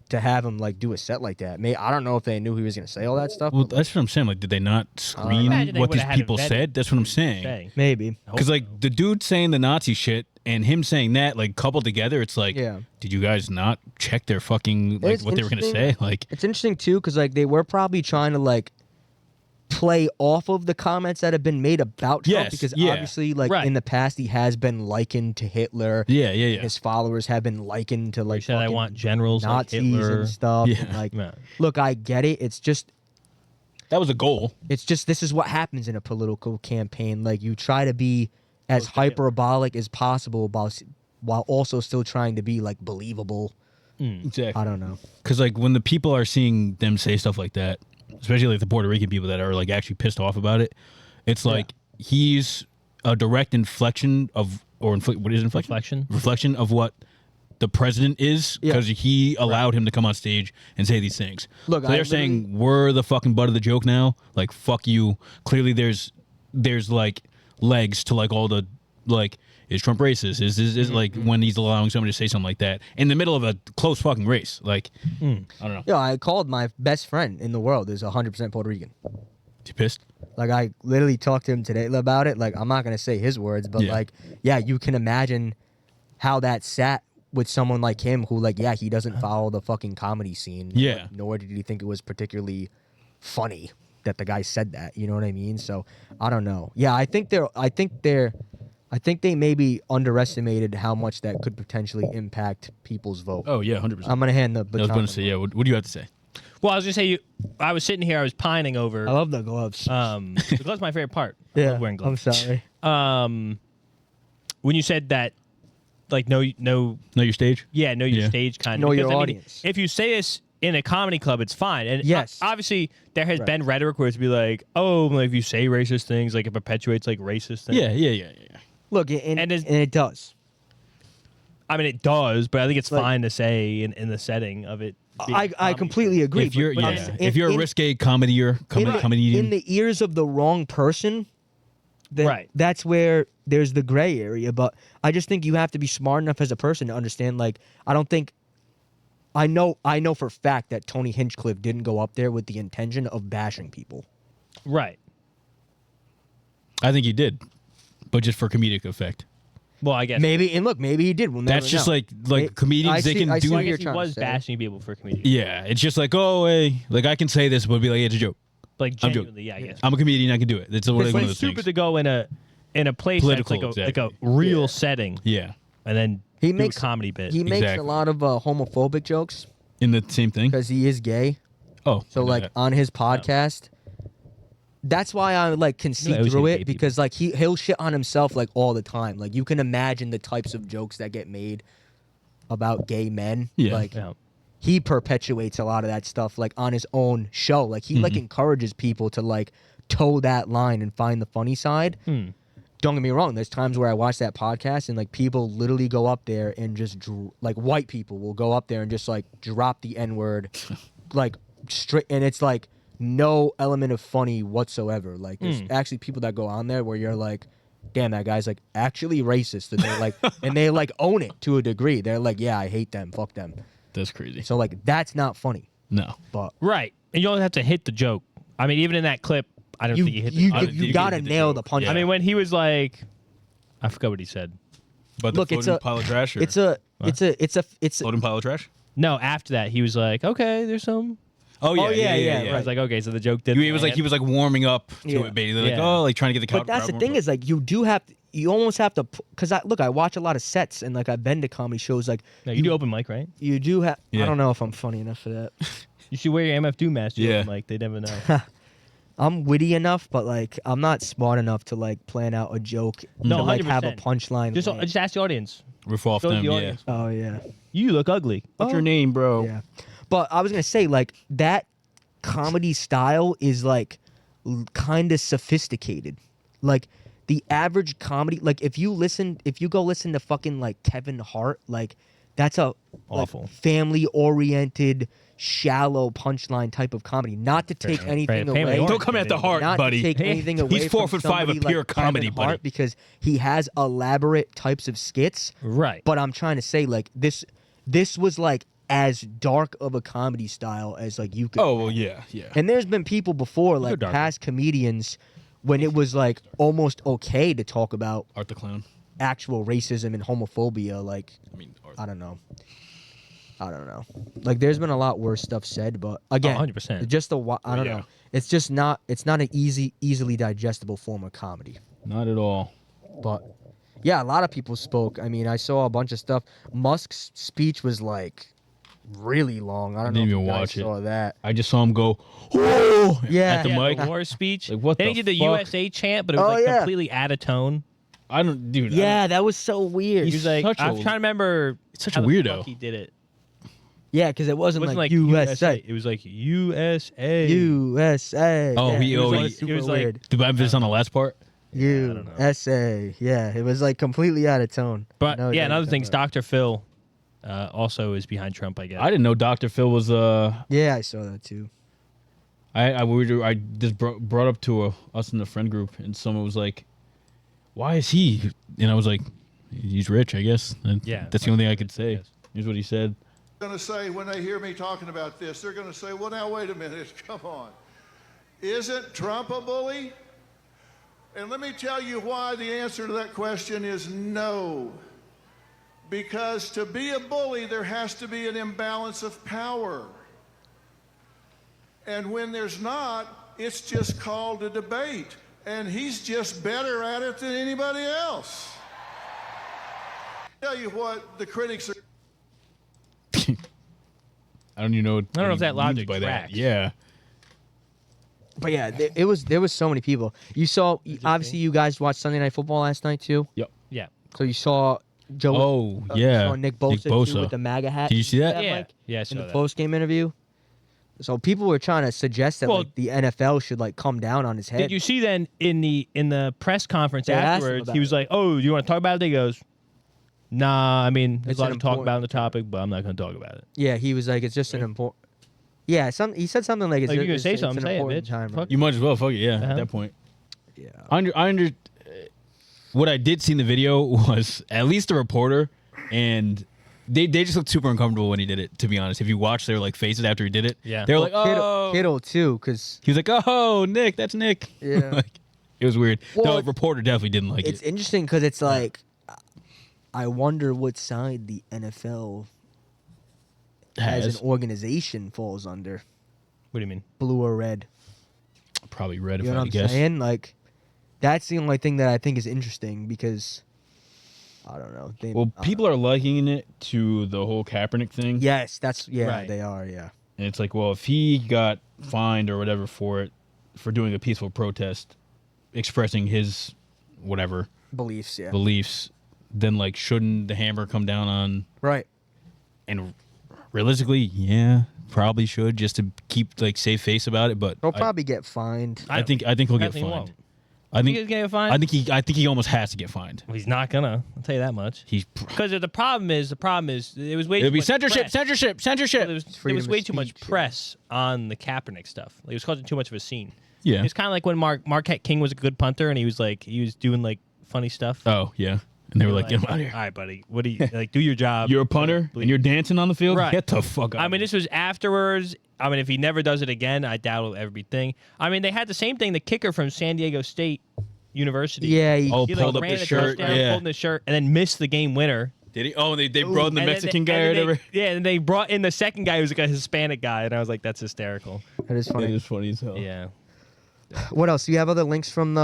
to have him like do a set like that. I don't know if they knew he was gonna say all that stuff. Well, but, that's what I'm saying. Like, did they not screen Imagine they what these would've had it people vetted. said? That's what I'm saying. Say. maybe. Because like the dude saying the Nazi shit and him saying that, like coupled together, it's like, Yeah. did you guys not check their fucking like It's what they were gonna interesting. say? Like, It's interesting too, because like they were probably trying to like play off of the comments that have been made about Trump, Yes, because yeah. obviously like Right. in the past he has been likened to Hitler. yeah. His followers have been likened to He like said I fucking want generals like Nazis Hitler. and stuff. Yeah. And, like, Yeah. look, I get it. It's just That was a goal. this is what happens in a political campaign. Like, you try to be as hyperbolic as possible while also still trying to be like believable. Exactly. I don't know. Because like when the people are seeing them say stuff like that, especially like the Puerto Rican people that are like actually pissed off about it, it's like he's a direct inflection of what is inflection? Reflection of what the president is, because he allowed him to come on stage and say these things. Look, so they're saying we're the fucking butt of the joke now. Like, fuck you. Clearly, there's like legs to like all the like. Is Trump racist? Is like when he's allowing somebody to say something like that in the middle of a close fucking race? Like, I don't know. Yeah, I called my best friend in the world is 100% Puerto Rican. You pissed? Like, I literally talked to him today about it. Like, I'm not gonna say his words, but Yeah. like, yeah, you can imagine how that sat with someone like him, who like, yeah, he doesn't follow the fucking comedy scene. Yeah. Nor did he think it was particularly funny that the guy said that. You know what I mean? So I don't know. Yeah, I think they maybe underestimated how much that could potentially impact people's vote. Oh yeah, 100%. I'm gonna hand the I baton. was going to say, yeah. What do you have to say? Well, I was gonna say I was sitting here. I was pining over. I love the gloves. The gloves are my favorite part. I yeah, love wearing I'm gloves. sorry. When you said that, like no, Know your stage? yeah, know your Yeah. stage kind of. Know your Because, I mean, audience. if you say this in a comedy club, it's fine. And Yes. obviously there has Right. been rhetoric where it's be like, oh, like, if you say racist things, like it perpetuates like racist things. Yeah. Look, and And it does. I mean, it does, but I think it's Like- fine to say in the setting of it. being I comedy. completely agree. If you're but I'm yeah, saying if you're a in- risque comedian, in the ears of the wrong person, then Right. that's where there's the gray area. But I just think you have to be smart enough as a person to understand. Like, I don't think. I know for a fact that Tony Hinchcliffe didn't go up there with the intention of bashing people. Right. I think he did, but just for comedic effect. Well, I guess Maybe he did. We'll That's never just know. like comedians. I They see- can I see do. what I you're guess he trying to was say. bashing people for comedians. Yeah, it's just like, oh, hey, like I can say this, but be like, yeah, it's a joke. Like I'm joking. genuinely, yeah, I guess. I'm a comedian. I can do it. It's one of But those it's stupid things. to go in a place Political, that's like a exactly. real setting, Yeah, and then He do makes a comedy bit. He makes a Exactly. lot of homophobic jokes in the same thing. because he is gay. Oh, So I know like that. on his podcast, that's why I like can see I always through hate it, gay because like he'll shit on himself like all the time. Like, you can imagine the types of jokes that get made about gay men. Yeah. Like, Yeah. he perpetuates a lot of that stuff like on his own show. Like, he like encourages people to like toe that line and find the funny side. Don't get me wrong. There's times where I watch that podcast and like people literally go up there and just like white people will go up there and just like drop the N-word like straight, and it's like no element of funny whatsoever. Like there's actually people that go on there where you're like, damn, that guy's like actually racist, and they're like, and they like own it to a degree. They're like, yeah, I hate them, fuck them. That's crazy. So like that's not funny. No. But Right. And you don't have to hit the joke. I mean, even in that clip, I don't think he hit the joke. you gotta nail the punchline. I mean, when he was like, I forgot what he said. But the floating pile of trash? Or? it's Floating pile of trash? No, after that, he was like, okay, there's some. Oh, yeah. I was like, okay, so the joke did. He was like warming up to Yeah. it, basically. Like, Yeah. oh, like trying to get the crowd. But that's the thing is like you almost have to, because I watch a lot of sets and like I've been to comedy shows. Like No, you do open mic, right? you do have. Yeah. I don't know if I'm funny enough for that. You should wear your MF Doom mask. Yeah. Like they never know. I'm witty enough, but like I'm not smart enough to like plan out a joke No, to like have a 100%. punchline. Just ask the audience. Riff off Show them, the yeah. audience. Oh yeah. You look ugly. What's your name, bro? Yeah. But I was gonna say like that comedy style is like kind of sophisticated. Like the average comedy, like if you go listen to fucking like Kevin Hart, like that's a Awful. family oriented, shallow punchline type of comedy. Not to take anything away. family-oriented. Don't come at the heart, Not buddy. to take anything away. He's from 4'5" of somebody pure like comedy, Kevin Hart, buddy. because he has elaborate types of skits. Right. But I'm trying to say like this was like as dark of a comedy style as like you could. Oh, well, yeah. And there's been people before, like darker. past comedians, when it was like almost okay to talk about Art the Clown. actual racism and homophobia. Like I mean, Art. I don't know. Like there's been a lot worse stuff said, but again, 100%. just the I don't yeah. know. It's just not. It's not an easily digestible form of comedy. Not at all. But yeah, a lot of people spoke. I mean, I saw a bunch of stuff. Musk's speech was like really long. I don't know Didn't if even you guys watch it. saw that. I just saw him go, whoa! Yeah. At the Yeah, mic. the war speech. Like, what then the he did the fuck? USA chant, but it was Oh, like yeah. completely out of tone. I don't, dude. Yeah, that was so weird. He was like, such a- I'm trying to remember. such how a the weirdo. fuck he did it. Yeah, because it It wasn't, wasn't like like USA. It was like USA. USA. Oh, yeah, he- it was, oh, like, he- super he was like- weird. Did I emphasis on the last part? don't know. USA. Yeah, it was like completely out of tone. But No, yeah, that- another that thing is part. Dr. Phil also is behind Trump, I guess. I didn't know Dr. Phil was Yeah, I saw that too. I just brought up to us in the friend group, and someone was like, "Why is he?" And I was like, "He's rich, I guess." And Yeah, that's the only thing I could say. Yes. Here's what he said. Going to say when they hear me talking about this, they're going to say, well, now, wait a minute, come on. Isn't Trump a bully? And let me tell you why the answer to that question is no. Because to be a bully, there has to be an imbalance of power. And when there's not, it's just called a debate. And he's just better at it than anybody else. Tell you what, the critics are... I don't even know. I don't know if that what he means logic by that. tracks. Yeah. But yeah, there was so many people. You saw, obviously, you guys watched Sunday Night Football last night too. Yep. Yeah. So you saw Joe. Oh, you yeah. saw Nick Bosa, too, with the MAGA hat. Did you see that? Yeah. Mike? Yeah, I In saw the that. post game interview. So people were trying to suggest that Well, like the NFL should like come down on his head. Did you see then in the press conference They asked him afterwards, about he was it. like, "Oh, you want to talk about it?" He goes, "Nah, I mean, there's It's a lot an to talk about on important- the topic, but I'm not going to talk about it." Yeah, he was like, it's just an important. Yeah, he said something like, it's, Like, you gonna say it's something, an say it, important bitch. time. Fuck right You might as well. Fuck it. Yeah. Uh-huh. At that point. now. Yeah. I under. What I did see in the video was at least the reporter, and they just looked super uncomfortable when he did it. To be honest, if you watch their like faces after he did it, Yeah. they were like, Kittle, "Oh." Kittle too, because He was like, "Oh, Nick, that's Nick." Yeah. Like, it was weird. Well, the reporter definitely didn't like it's it. interesting because it's like, I wonder what side the NFL as Has an organization falls under, What do you mean? blue or red. probably read if You know I what had to I'm guess. saying? Like, that's the only thing that I think is interesting because, I don't know. Well, people are liking it to the whole Kaepernick thing. Yes, yeah, Right. they are. Yeah. And it's like, well, if he got fined or whatever for it, for doing a peaceful protest, expressing his whatever Beliefs. Yeah. beliefs, then like, shouldn't the hammer come down on? Right. And realistically, yeah, probably should, just to keep like safe face about it. But He'll probably get fined. I think he'll get Definitely fined. won't. I think he's gonna get fined. I think he almost has to get fined. Well, he's not gonna. I'll tell you that much. He's Because the problem is it was way it'll too be much censorship, press. censorship, Well, censorship. there was freedom way of too much speech, yeah. press on the Kaepernick stuff. Like, it was causing too much of a scene. Yeah. It's kind of like when Marquette King was a good punter and he was doing like funny stuff. Oh yeah, and they were like, "Get him out of All here! right, buddy. What do you like? Do your job. You're a punter and you're dancing on the field. Right. Get the fuck out!" I mean, this was afterwards. I mean, if he never does it again, I doubt it'll ever be thing. I mean, they had the same thing. The kicker from San Diego State University. Yeah, Oh, He pulled up ran his a shirt. touchdown, Yeah. pulled in the shirt, and then missed the game winner. Did he? Oh, they brought in the And then Mexican they- guy or and then whatever. Yeah, and they brought in the second guy who was like a Hispanic guy, and I was like, that's hysterical. that is funny. It is funny as hell. Yeah. What else? Do you have other links from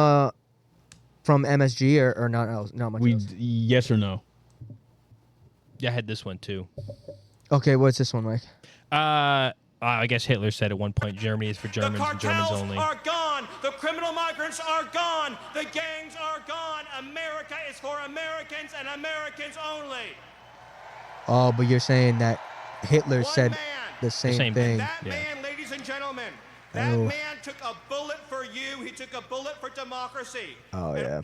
MSG or not? Not much. Else? Yes or no? Yeah, I had this one too. Okay, what's this one, Mike? I guess Hitler said at one point Germany is for The Germans and Germans cartels only. are gone. The criminal migrants are gone. The gangs are gone. America is for Americans and Americans only. Oh, but you're saying that Hitler One said man. the same same thing. That Yeah. man, ladies and gentlemen, that Oh. man took a bullet for you. He took a bullet for democracy. Oh yeah.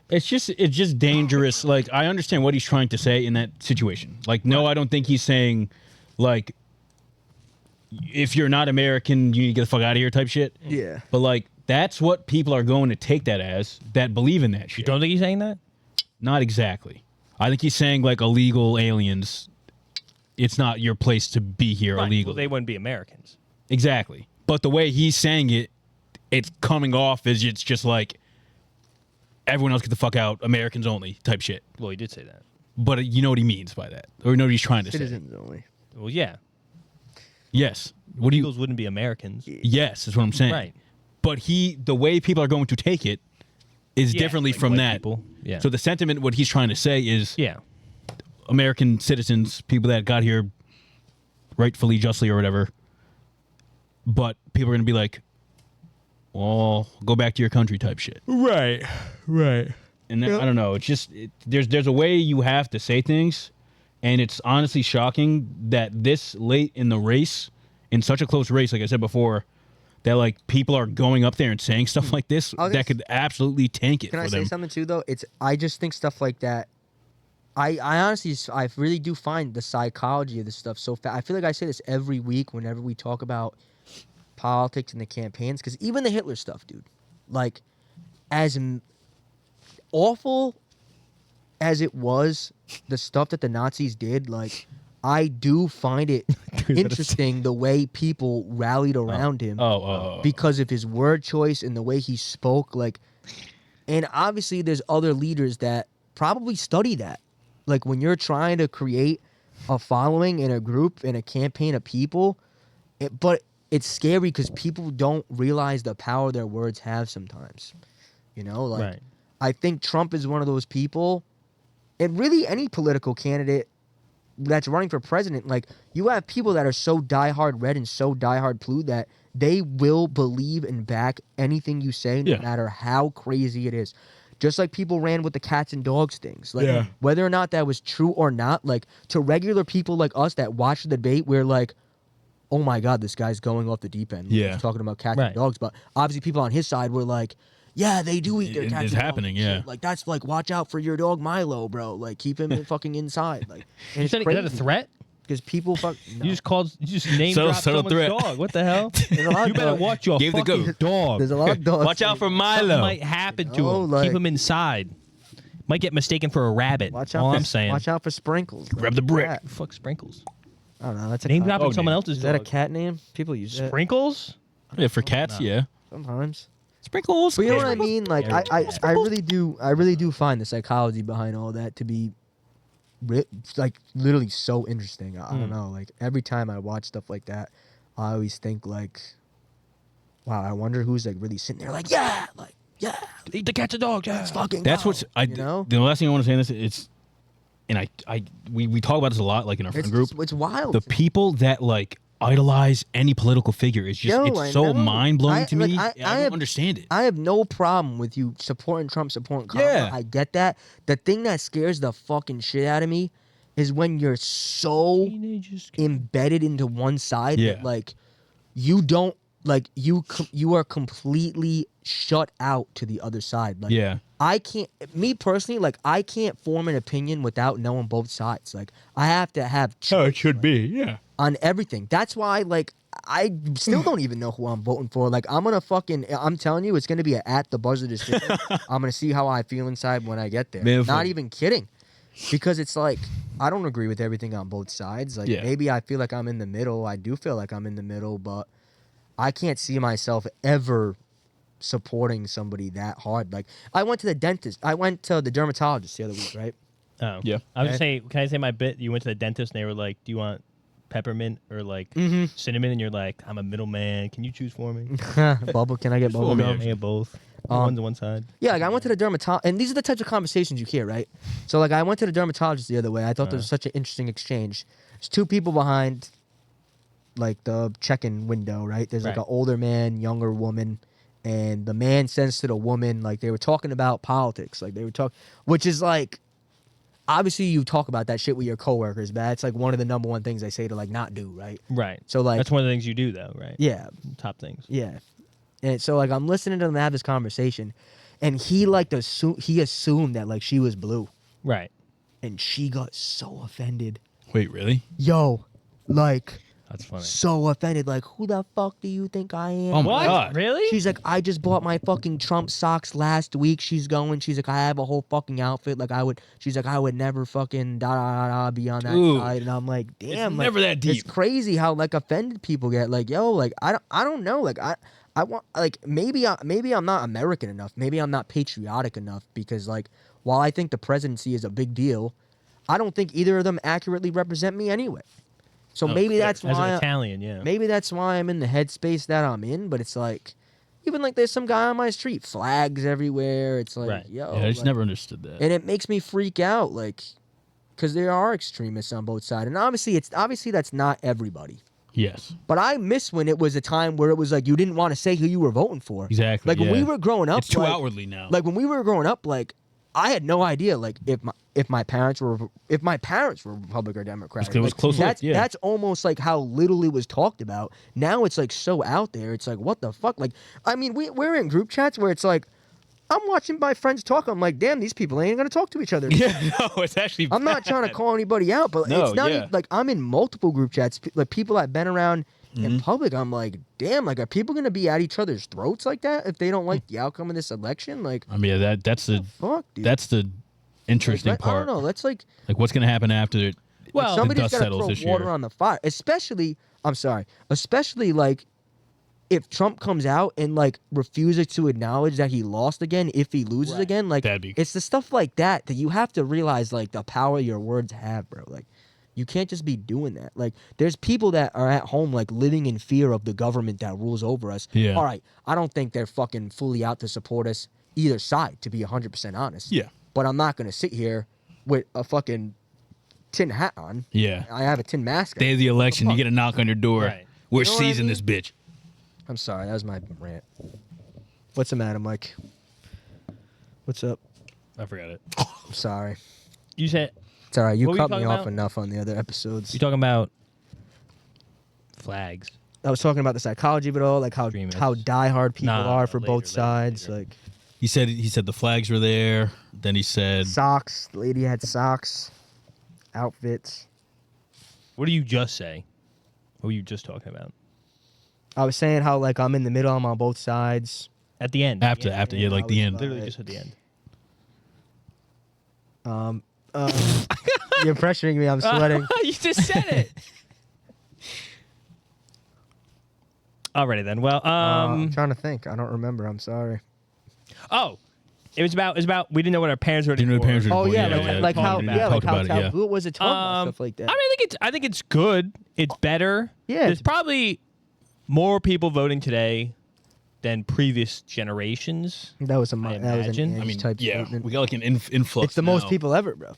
It's just dangerous. Like, I understand what he's trying to say in that situation. Like, no, I don't think he's saying, like, if you're not American, you need to get the fuck out of here type shit. Yeah. But, like, that's what people are going to take that as, that believe in that shit. You don't think he's saying that? Not exactly. I think he's saying, like, illegal aliens, it's not your place to be here Right. illegally. Well, they wouldn't be Americans. Exactly. But the way he's saying it, it's coming off as it's just like, everyone else get the fuck out, Americans only type shit. Well, he did say that. But you know what he means by that, or you know what he's trying to say. Citizens only. Well, yeah. Yes. What do you? Eagles wouldn't be Americans. Yes, that's what I'm saying. Right. But the way people are going to take it is Yeah, differently like from white that. people. Yeah. So the sentiment, what he's trying to say is, Yeah. American citizens, people that got here rightfully, justly, or whatever. But people are going to be like, well, go back to your country type shit. Right. Right. And then, I don't know. It's just there's a way you have to say things, and it's honestly shocking that this late in the race, in such a close race, like I said before, that like people are going up there and saying stuff like this I'll that just- could absolutely tank it Can for I them. say something too though? I just think stuff like that. I honestly I really do find the psychology of this stuff so I feel like I say this every week whenever we talk about politics and the campaigns, because even the Hitler stuff, dude, like as awful as it was, the stuff that the Nazis did, like I do find it interesting the way people rallied around him because of his word choice and the way he spoke. Like, and obviously there's other leaders that probably study that. Like when you're trying to create a following in a group, in a campaign of people, but it's scary because people don't realize the power their words have sometimes. You know, like Right. I think Trump is one of those people, and really any political candidate that's running for president, like you have people that are so diehard red and so diehard blue that they will believe and back anything you say, no Yeah. matter how crazy it is. Just like people ran with the cats and dogs things. Like whether or not that was true or not, like to regular people like us that watch the debate, we're like, oh my God, this guy's going off the deep end. Yeah. He's talking about cats Right. and dogs. But obviously people on his side were like, yeah, they do eat their cats. It's and happening, dogs and yeah. shit. Like that's like, watch out for your dog Milo, bro. Like keep him fucking inside. Like, and Is that a threat? Because people fuck. No. You just name Subtle drop someone's threat. dog. What the hell? There's a lot You of better dogs. watch your Give the fucking goat. dog. There's a lot of dogs. Watch out for Something Milo. might happen to No, him. like- Keep him inside. Might get mistaken for a rabbit. Watch out All for, I'm saying. Watch out for Sprinkles. Grab the brick. Cat. Fuck Sprinkles. I don't know. That's a Name cat. dropping Oh, someone name. else's Is that a dog. cat name? People use that Sprinkles? Yeah, for cats, yeah. sometimes. Sprinkles. But you know what I mean? Like Yeah, I really do find the psychology behind all that to be like literally so interesting. I don't know. Like every time I watch stuff like that, I always think like, wow, I wonder who's like really sitting there like, yeah, Eat the cats and dogs. Yeah. let's fucking That's go. what's you know? the last thing I want to say in this, it's, and we talk about this a lot, like in our friend It's group. it's wild. The people that like idolize any political figure is just Yo, I it's so know. mind blowing I- to like, me. I don't have- understand it. I have no problem with you supporting Trump, supporting Kamala. Yeah. I get that. The thing that scares the fucking shit out of me is when you're so embedded into one side Yeah. that like you don't like you are completely shut out to the other side. Like, Yeah. I can't, me personally, like, I can't form an opinion without knowing both sides. Like, I have to have Oh, it should be. Yeah. on everything. That's why, like, I still don't even know who I'm voting for. Like, I'm telling you, it's gonna be at the buzzer decision. I'm gonna see how I feel inside when I get there. Man, Not even kidding, because it's like I don't agree with everything on both sides. Like, Yeah. maybe I feel like I'm in the middle. I do feel like I'm in the middle, but I can't see myself ever supporting somebody that hard. Like, I went to the dermatologist the other week, right? Oh. Yeah. I was Okay. saying, can I say my bit? You went to the dentist and they were like, "Do you want peppermint or like cinnamon?" And you're like, "I'm a middleman. Can you choose for me?" Bubble, can I get bubble for me, gum? I get both. Um, One's on one side. Yeah, like I went to the dermatologist, and these are the types of conversations you hear, right? So, like, I went to the dermatologist the other way. I thought there was such an interesting exchange. There's two people behind, like, the check-in window, right? There's like Right. an older man, younger woman, and the man says to the woman, like, they were talking about politics, like they were talking, which is like, obviously you talk about that shit with your coworkers, but that's like one of the number one things they say to like not do, right? Right. So, like, That's one of the things you do, though, right? yeah, Top things. yeah. And so, like, I'm listening to them have this conversation, and he like he assumed that like she was blue, Right. and she got so offended. Wait, really? Yo, like, That's funny. so offended. Like, who the fuck do you think I am? Oh my What? God. Really? She's like, I just bought my fucking Trump socks last week. She's like, I have a whole fucking outfit. Like, she's like, I would never fucking be on that Ooh. side. And I'm like, damn, like, never that deep. It's crazy how like offended people get. Like, yo, like, I don't know. Like, I want, like, maybe I'm not American enough. Maybe I'm not patriotic enough, because like, while I think the presidency is a big deal, I don't think either of them accurately represent me anyway. So maybe fair. that's As why an Italian, yeah. maybe that's why I'm in the headspace that I'm in. But it's like, even like there's some guy on my street, flags everywhere. It's like, Right. yo, Yeah, I just like- never understood that. and it makes me freak out, like, because there are extremists on both sides, and obviously that's not everybody. Yes. But I miss when it was a time where it was like you didn't want to say who you were voting for. Exactly. Like when we yeah. were growing up, It's too like, outwardly now. Like when we were growing up, like I had no idea, like if my parents were Republican or Democrat. It was Like, close look, yeah. That's almost like how little it was talked about. Now it's like so out there. It's like, what the fuck? Like, I mean, we're in group chats where it's like, I'm watching my friends talk. I'm like, damn, these people ain't gonna talk to each other. yeah, no, it's actually. I'm not trying to call anybody out, but No, it's not yeah. even, like I'm in multiple group chats, like people I've been around in public. I'm like, damn, like are people gonna be at each other's throats like that if they don't like the outcome of this election? Like, I mean, that's the fuck, dude. the interesting Like, I part. don't know. Let's like Like, what's gonna happen after? Well, the somebody's dust got to settles throw this water year. on the fire. Especially like if Trump comes out and like refuses to acknowledge that he lost again, if he loses again, like That'd be- it's the stuff like that you have to realize, like the power your words have, bro. Like you can't just be doing that. Like there's people that are at home like living in fear of the government that rules over us. Yeah. All right, I don't think they're fucking fully out to support us either side, to be 100% honest. Yeah. But I'm not gonna sit here with a fucking tin hat on. Yeah. I have a tin mask on. Day of the election, you get a knock on your door. Right. We're You know what I seizing mean? this bitch. I'm sorry, that was my rant. What's the matter, Mike? What's up? I forgot it. I'm sorry. You said It's all right. You What were you cut me talking off about? enough on the other episodes. you're talking about flags. I was talking about the psychology of it all, like how Extremists. diehard people Nah, are for later, both later, sides. later. Like He said the flags were there. Then he said, socks. The lady had socks, outfits. What did you just say? What were you just talking about? I was saying how like I'm in the middle. I'm on both sides. At the end. after, Yeah, yeah, like I the was end. like- Literally just at the end. You're pressuring me. I'm sweating. You just said it. Alrighty then. Well, I'm trying to think. I don't remember. I'm sorry. oh, it was about we didn't know what our parents were. Didn't know what parents were Oh Well, yeah, yeah, like yeah, how talk yeah, like how about it, yeah. taboo was it talking about stuff like that. I mean, I think it's good. It's better. Yeah, There's it's- probably more people voting today than previous generations. that was an imagine. Ange I I mean, type yeah, statement. we got like an influx. It's the most now. people ever, bro.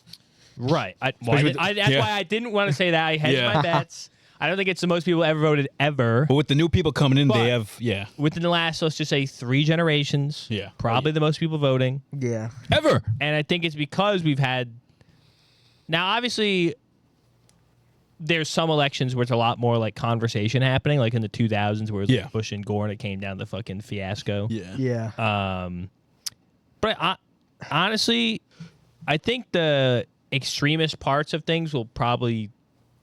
Right. That's with- why yeah. I didn't want to say that. I hedged Yeah. my bets. I don't think it's the most people ever voted ever. But with the new people coming in, But- they have Within the last, let's just say 3 generations. Yeah. Probably the most people voting. Yeah. ever. And I think it's because we've had. Now, obviously, there's some elections where it's a lot more like conversation happening, like in the 2000s where it was Yeah. like Bush and Gore and it came down to fucking fiasco. Yeah. Yeah. But honestly, I think the extremist parts of things will probably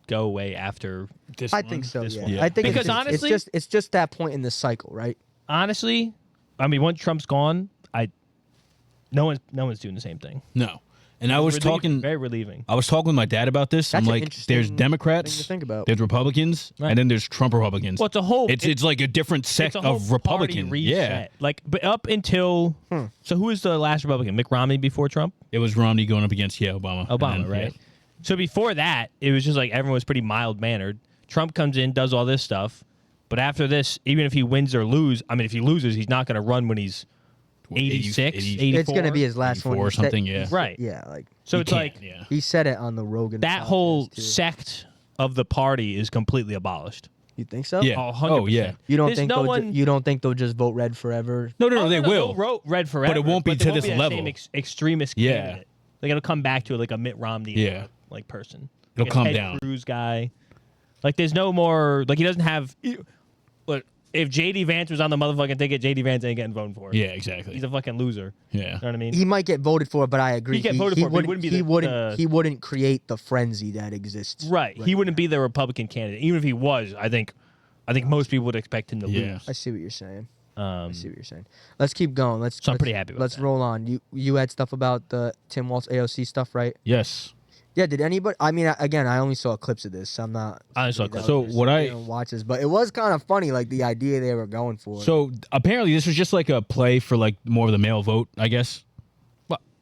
go away after. I think so. this Yeah. one. I think Because honestly- it's just that point in the cycle, right? Honestly, I mean, once Trump's gone, no one's doing the same thing. No. And I was Relieving, very relieving. I was talking with my dad about this. That's I'm an like, interesting there's thing Democrats, to think about. there's Republicans, Right. and then there's Trump Republicans. Well, it's a whole. It's like a different sect it's a whole of party Republican. reset. Yeah. Like, but up until so, who was the last Republican? Mitt Romney before Trump? It was Romney going up against Obama. Obama, And then, right? yeah. So before that, it was just like everyone was pretty mild mannered. Trump comes in, does all this stuff, but after this, even if he wins or lose, I mean, if he loses, he's not going to run when he's 86, 84. It's gonna be his last one. 84 or He said- something, yeah. Right. Yeah, like So You it's can't, like yeah. he said it on the Rogan. that podcast, whole too. sect of the party is completely abolished. You think so? Yeah. Oh, 100%. Oh, yeah. You don't There's think no they'll one. you don't think they'll just vote red forever? No, Oh, they will. They'll vote red forever, But it won't be there to this that level. Same extremist Yeah. candidate. Like it'll come back to like a Mitt Romney, Yeah. like person. It'll Like a come Ted down. Cruz guy. Like there's no more. Like he doesn't have. Look, if JD Vance was on the motherfucking ticket, JD Vance ain't getting voted for. Yeah, exactly. He's a fucking loser. yeah. You know what I mean? He might get voted for, but I agree. He'd get voted for, but he wouldn't be he wouldn't create the frenzy that exists. Right. He wouldn't be the Republican candidate. Even if he was, I think most people would expect him to Yeah. lose. I see what you're saying. I Um, see what you're saying. Let's keep going. So I'm pretty happy with Let's that. roll on. You had stuff about the Tim Walz AOC stuff, right? Yes. Yeah. Did anybody? I mean, again, I only saw clips of this. So I'm not. I only saw somebody clips. that So was what just I- sitting and watches, but it was kind of funny, like the idea they were going for. So apparently this was just like a play for like more of the male vote, I guess.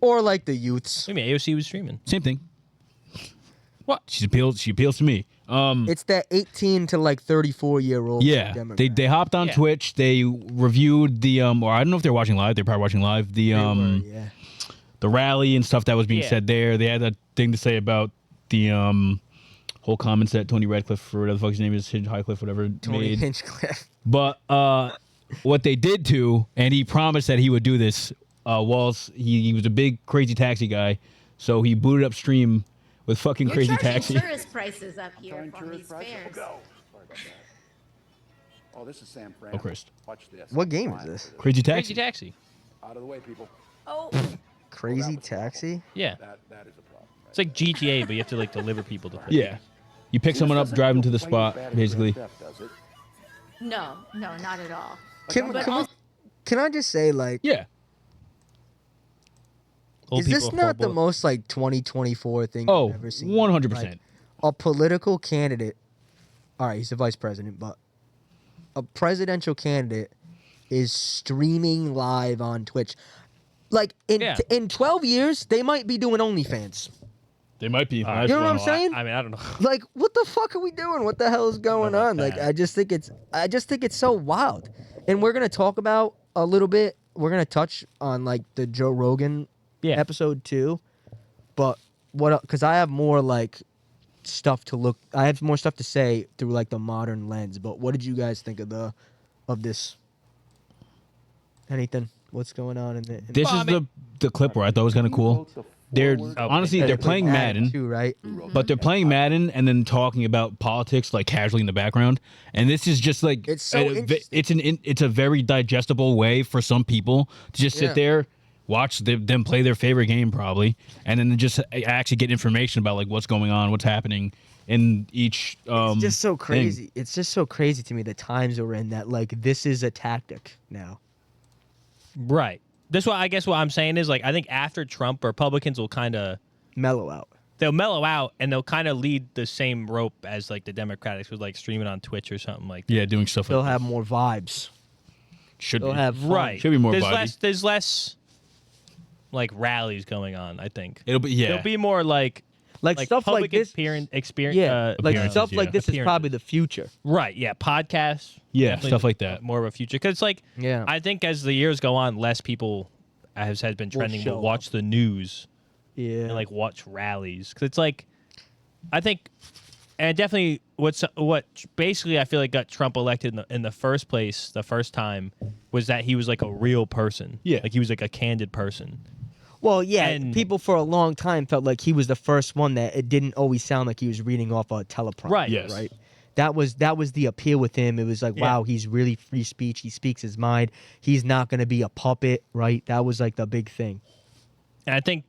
or like the youths. I mean, AOC was streaming. Same thing. What? She appeals to me. It's that 18 to like 34-year-old. Yeah. They hopped on Yeah. Twitch, they reviewed the or I don't know if they're watching live, they're probably watching live, the yeah. the rally and stuff that was being Yeah. said there. They had a thing to say about the whole comments that Tony Redcliffe or whatever the fuck his name is, Highcliffe, whatever, Tony made. Hinchcliffe. But what they did too, and he promised that he would do this. Walz, he was a big Crazy Taxi guy, so he booted up stream with fucking You're Crazy charging Taxi. tourist prices up here from these fairs. Oh, this is Sam Fran. Oh, Christ. Watch this. What game is this? Crazy Crazy Taxi. Taxi. Out of the way, people. Oh, Crazy Taxi? Yeah. That is a problem. Right? It's like GTA, but you have to like deliver people to places. Yeah, you pick someone up, drive them to the spot, basically. no, not at all. Can I just say, like, Yeah, Old is this people not the horrible. most like 2024 thing Oh, you've ever seen? 100%. Like, a political candidate. All right, he's the vice president, but a presidential candidate is streaming live on Twitch. Like Yeah. in 12 years, they might be doing OnlyFans. they might be. You know what I'm saying? I mean, I don't know. Like, what the fuck are we doing? What the hell is going about on? Like, that? I just think it's so wild. And we're gonna talk about a little bit. We're gonna touch on like the Joe Rogan Yeah. episode 2. But what? Because I have more like stuff to look. I have more stuff to say through like the modern lens. But what did you guys think of this? Anything? What's going on in the? This Well, I is mean- the clip where I thought was kind of cool. They're honestly they're Like playing Madden, too, right? but they're playing Madden and then talking about politics like casually in the background. And this is just like It's so interesting. it's a very digestible way for some people to just Yeah. sit there, watch them play their favorite game probably, and then just actually get information about like what's going on, what's happening in each. It's just so thing. crazy. It's just so crazy to me the times we're in that like this is a tactic now. Right. That's why I guess what I'm saying is like I think after Trump, Republicans will kind of Mellow out. they'll mellow out and they'll kind of lead the same rope as like the Democrats with like streaming on Twitch or something like that. Yeah, doing stuff They'll like have more vibes. should They'll be. have fun. Right. Should be more there's vibey. there's less like rallies going on, I think. It'll be There'll be more like Like stuff like public this. experience. Yeah, like appearances, stuff like yeah. this is probably the future. Right. Yeah. Podcasts. Yeah, definitely stuff like that. More of a future because it's like Yeah. I think as the years go on, less people has been trending show will watch the news Yeah. and like watch rallies because it's like I think and definitely what basically I feel like got Trump elected in the first place the first time was that he was like a real person. Yeah. Like he was like a candid person. Well, yeah, And- people for a long time felt like he was the first one that it didn't always sound like he was reading off a teleprompter, Right. Yes. right? That was the appeal with him. It was like, Yeah. wow, he's really free speech. He speaks his mind. He's not going to be a puppet, right? That was like the big thing. And I think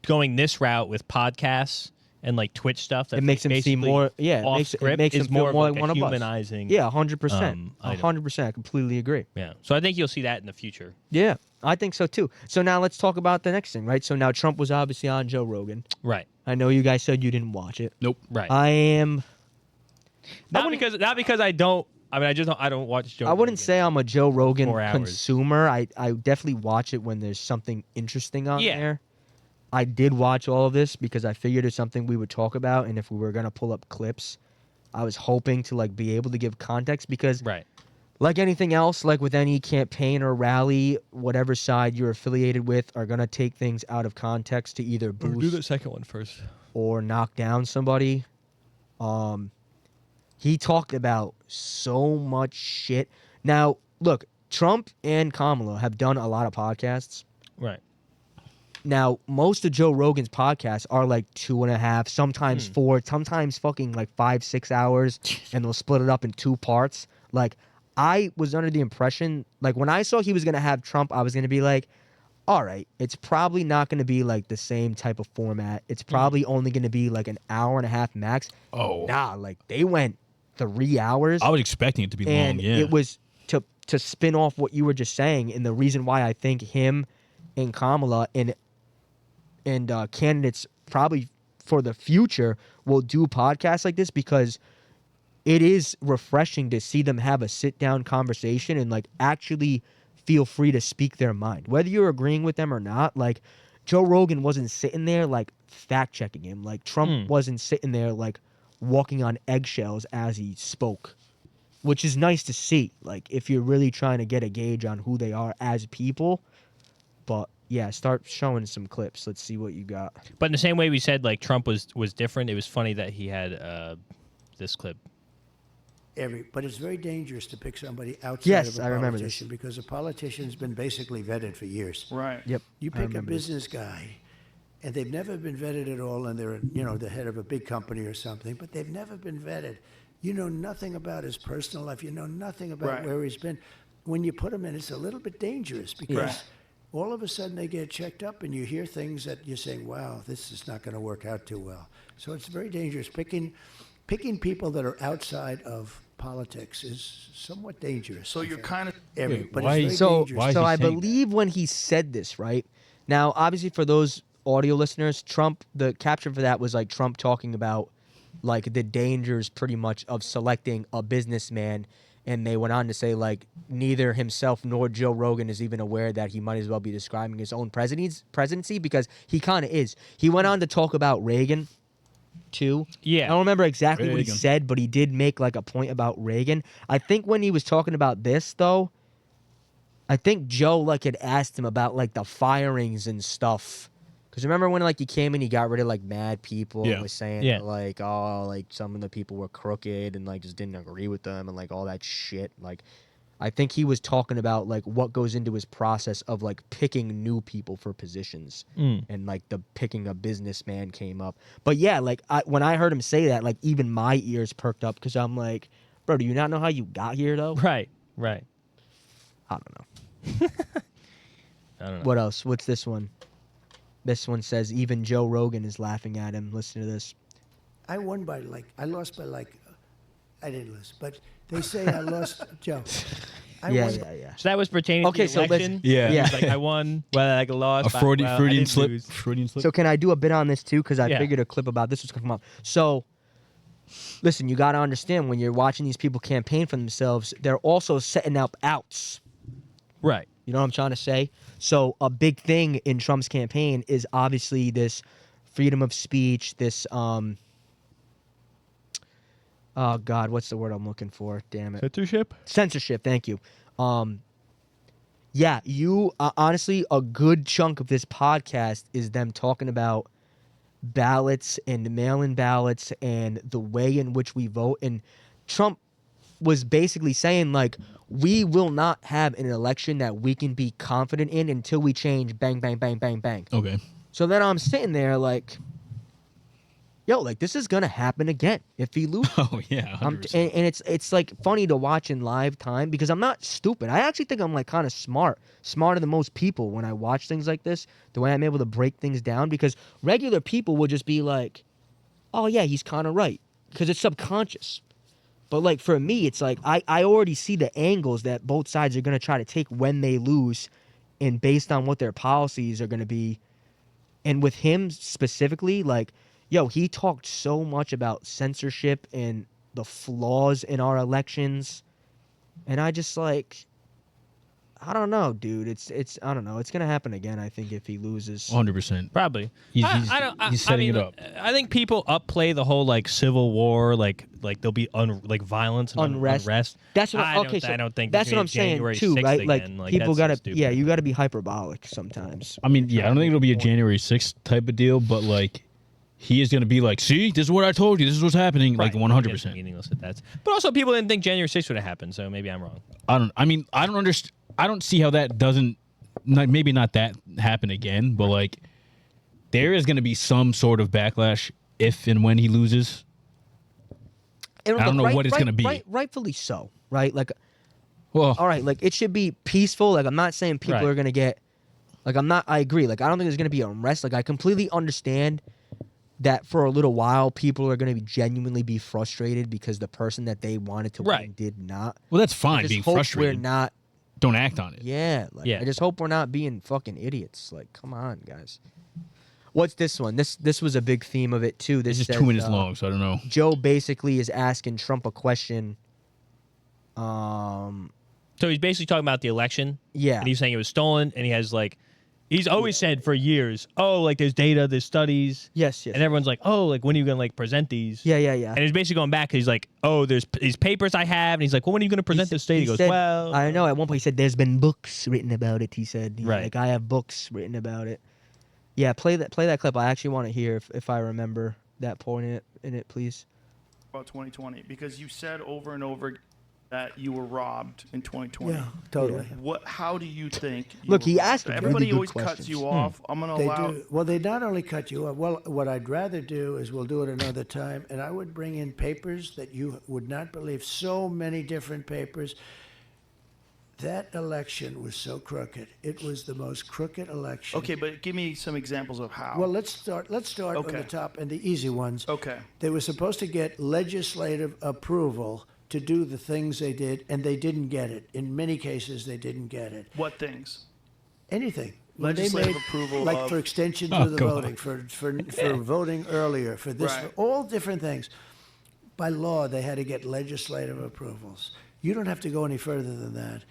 going this route with podcasts and like Twitch stuff, that's It makes him seem basically more, yeah, off it script makes is him feel more more of like like one a of us. humanizing. Yeah, 100%. item. 100%. I completely agree. Yeah. So I think you'll see that in the future. Yeah, I think so too. So now let's talk about the next thing, right? So now Trump was obviously on Joe Rogan. Right. I know you guys said you didn't watch it. Nope. Right. I am. not because I don't. I mean, I don't watch Joe. I wouldn't Rogan. say I'm a Joe Rogan 4 hours. consumer. I definitely watch it when there's something interesting on Yeah. there. I did watch all of this because I figured it's something we would talk about, and if we were gonna pull up clips, I was hoping to like be able to give context because, Right. like anything else, like with any campaign or rally, whatever side you're affiliated with are gonna take things out of context to either Do boost the second one first. or knock down somebody. He talked about so much shit. Now, look, Trump and Kamala have done a lot of podcasts. Right. Now, most of Joe Rogan's podcasts are like 2.5, sometimes 4, sometimes fucking like 5-6 hours, and they'll split it up in 2 parts. Like, I was under the impression, like when I saw he was gonna have Trump, I was gonna be like, all right, it's probably not gonna be like the same type of format. It's probably only gonna be like an hour and a half max. Oh. Nah, like they went 3 hours. I was expecting it to be And long. Yeah. it was to spin off what you were just saying, and the reason why I think him and Kamala and candidates probably for the future will do podcasts like this because it is refreshing to see them have a sit down conversation and like actually feel free to speak their mind, whether you're agreeing with them or not. Like Joe Rogan wasn't sitting there like fact checking him, like Trump wasn't sitting there like walking on eggshells as he spoke, which is nice to see, like if you're really trying to get a gauge on who they are as people. But yeah, start showing some clips. Let's see what you got. But in the same way we said like Trump was different, it was funny that he had this clip. But it's very dangerous to pick somebody outside Yes, of a I remember this. politician because a politician's been basically vetted for years. Right. Yep. You I pick a remember this. business guy, and they've never been vetted at all, and they're the head of a big company or something, but they've never been vetted. You know nothing about his personal life. You know nothing about Right. where he's been. When you put him in, it's a little bit dangerous because Right. all of a sudden they get checked up, and you hear things that you're saying, "Wow, this is not going to work out too well." So it's very dangerous. Picking people that are outside of politics is somewhat dangerous. So you're kind of but why- it's very So, dangerous. why is so he I saying believe when he said this, right? Now, obviously, for those audio listeners, Trump, the caption for that was like Trump talking about like the dangers pretty much of selecting a businessman. And they went on to say like neither himself nor Joe Rogan is even aware that he might as well be describing his own presidency because he kind of is. He went on to talk about Reagan too. Yeah. I don't remember exactly what he Reagan. said, but he did make like a point about Reagan. I think when he was talking about this though, I think Joe like had asked him about like the firings and stuff. Because remember when like he came and he got rid of like mad people Yeah. and was saying Yeah. that, like, oh, like some of the people were crooked and like just didn't agree with them and like all that shit. Like I think he was talking about like what goes into his process of like picking new people for positions and like the picking a businessman came up. But yeah, like when I heard him say that, like even my ears perked up because I'm like, bro, do you not know how you got here though? Right. Right. I don't know. I don't know. What else? What's this one? This one says even Joe Rogan is laughing at him. Listen to this. I lost by I didn't lose, but they say I lost, Joe. I Yeah. So that was pertaining Okay, to so the let's- election. Yeah. He was like I won, well, like I lost. a but, Freudian, well, I Freudian didn't slip. lose. Freudian slip. So can I do a bit on this too? Because I Yeah. figured a clip about this was going to come up. So listen, you got to understand when you're watching these people campaign for themselves, they're also setting up outs. Right. You know what I'm trying to say? So a big thing in Trump's campaign is obviously this freedom of speech, this oh God, what's the word I'm looking for? Damn it. Censorship. Censorship, thank you. Yeah, you honestly, a good chunk of this podcast is them talking about ballots and mail-in ballots and the way in which we vote. And Trump was basically saying like, we will not have an election that we can be confident in until we change bang, bang, bang, bang, bang. Okay. So then I'm sitting there like, yo, like this is gonna happen again if he loses. Oh yeah. And 100%. it's like funny to watch in live time because I'm not stupid. I actually think I'm like kind of smarter than most people when I watch things like this. The way I'm able to break things down because regular people will just be like, oh yeah, he's kind of right because it's subconscious. But like for me, it's like I already see the angles that both sides are gonna try to take when they lose, and based on what their policies are gonna be. And with him specifically, like, yo, he talked so much about censorship and the flaws in our elections. And I just like, I don't know, dude. It's I don't know. It's gonna happen again. I think if he loses. 100%. Probably. He's setting I mean, it up. I think people upplay the whole like civil war, like there'll be violence and unrest. That's what. I Okay, don't, I don't think that's there's what I'm gonna be January saying too, 6th right? Like again. people that's gotta, so stupid. yeah, you gotta be hyperbolic sometimes. I mean, yeah, I don't think it'll be a January 6th type of deal, but like, he is going to be like, see, this is what I told you. This is what's happening. Right. Like 100%. Meaningless at that. But also, people didn't think January 6th would have happened, so maybe I'm wrong. I don't understand. I don't see how that doesn't, maybe not that happen again, but like, there is going to be some sort of backlash if and when he loses. And I don't know what it's gonna be. Rightfully so, right? Like, Well, all right, like it should be peaceful. Like I'm not saying people Right. are gonna get, like I agree. Like I don't think there's gonna be unrest. Like I completely understand that for a little while people are gonna genuinely be frustrated because the person that they wanted to win Right. did not. well, that's I fine just being hope frustrated. We're not. Don't act on it. Yeah, like, Yeah. I just hope we're not being fucking idiots. Like, come on, guys. What's this one? This was a big theme of it too. This It's just says, 2 minutes long, so I don't know. Joe basically is asking Trump a question. So he's basically talking about the election. Yeah. And he's saying it was stolen, and he has like, he's always said for years, oh, like there's data, there's studies. Yes. And everyone's like, oh, like when are you gonna like present these? Yeah. And he's basically going back. He's like, oh, there's these papers I have, and he's like, well, when are you gonna present this state? He goes, said, well, I know. At one point, he said, "There's been books written about it." He said, Right. Like I have books written about it. Yeah, play that clip. I actually want to hear if I remember that point in it, please. About 2020, because you said over and over that you were robbed in 2020. Yeah, totally. How do you think? Look, he were asked robbed? really Everybody good always questions. cuts you off. I'm gonna They allow. do. Well, they not only cut you off. Well, what I'd rather do is we'll do it another time, and I would bring in papers that you would not believe. So many different papers. That election was so crooked. It was the most crooked election. Okay, but give me some examples of how. Well, let's start on Okay. the top and the easy ones. Okay. They were supposed to get legislative approval to do the things they did, and they didn't get it. In many cases, they didn't get it. What things? Anything. When they Legislative made, approval like of- for extensions Oh, of the go voting, for voting earlier, for this, Right. for all different things. By law, they had to get legislative approvals. You don't have to go any further than that.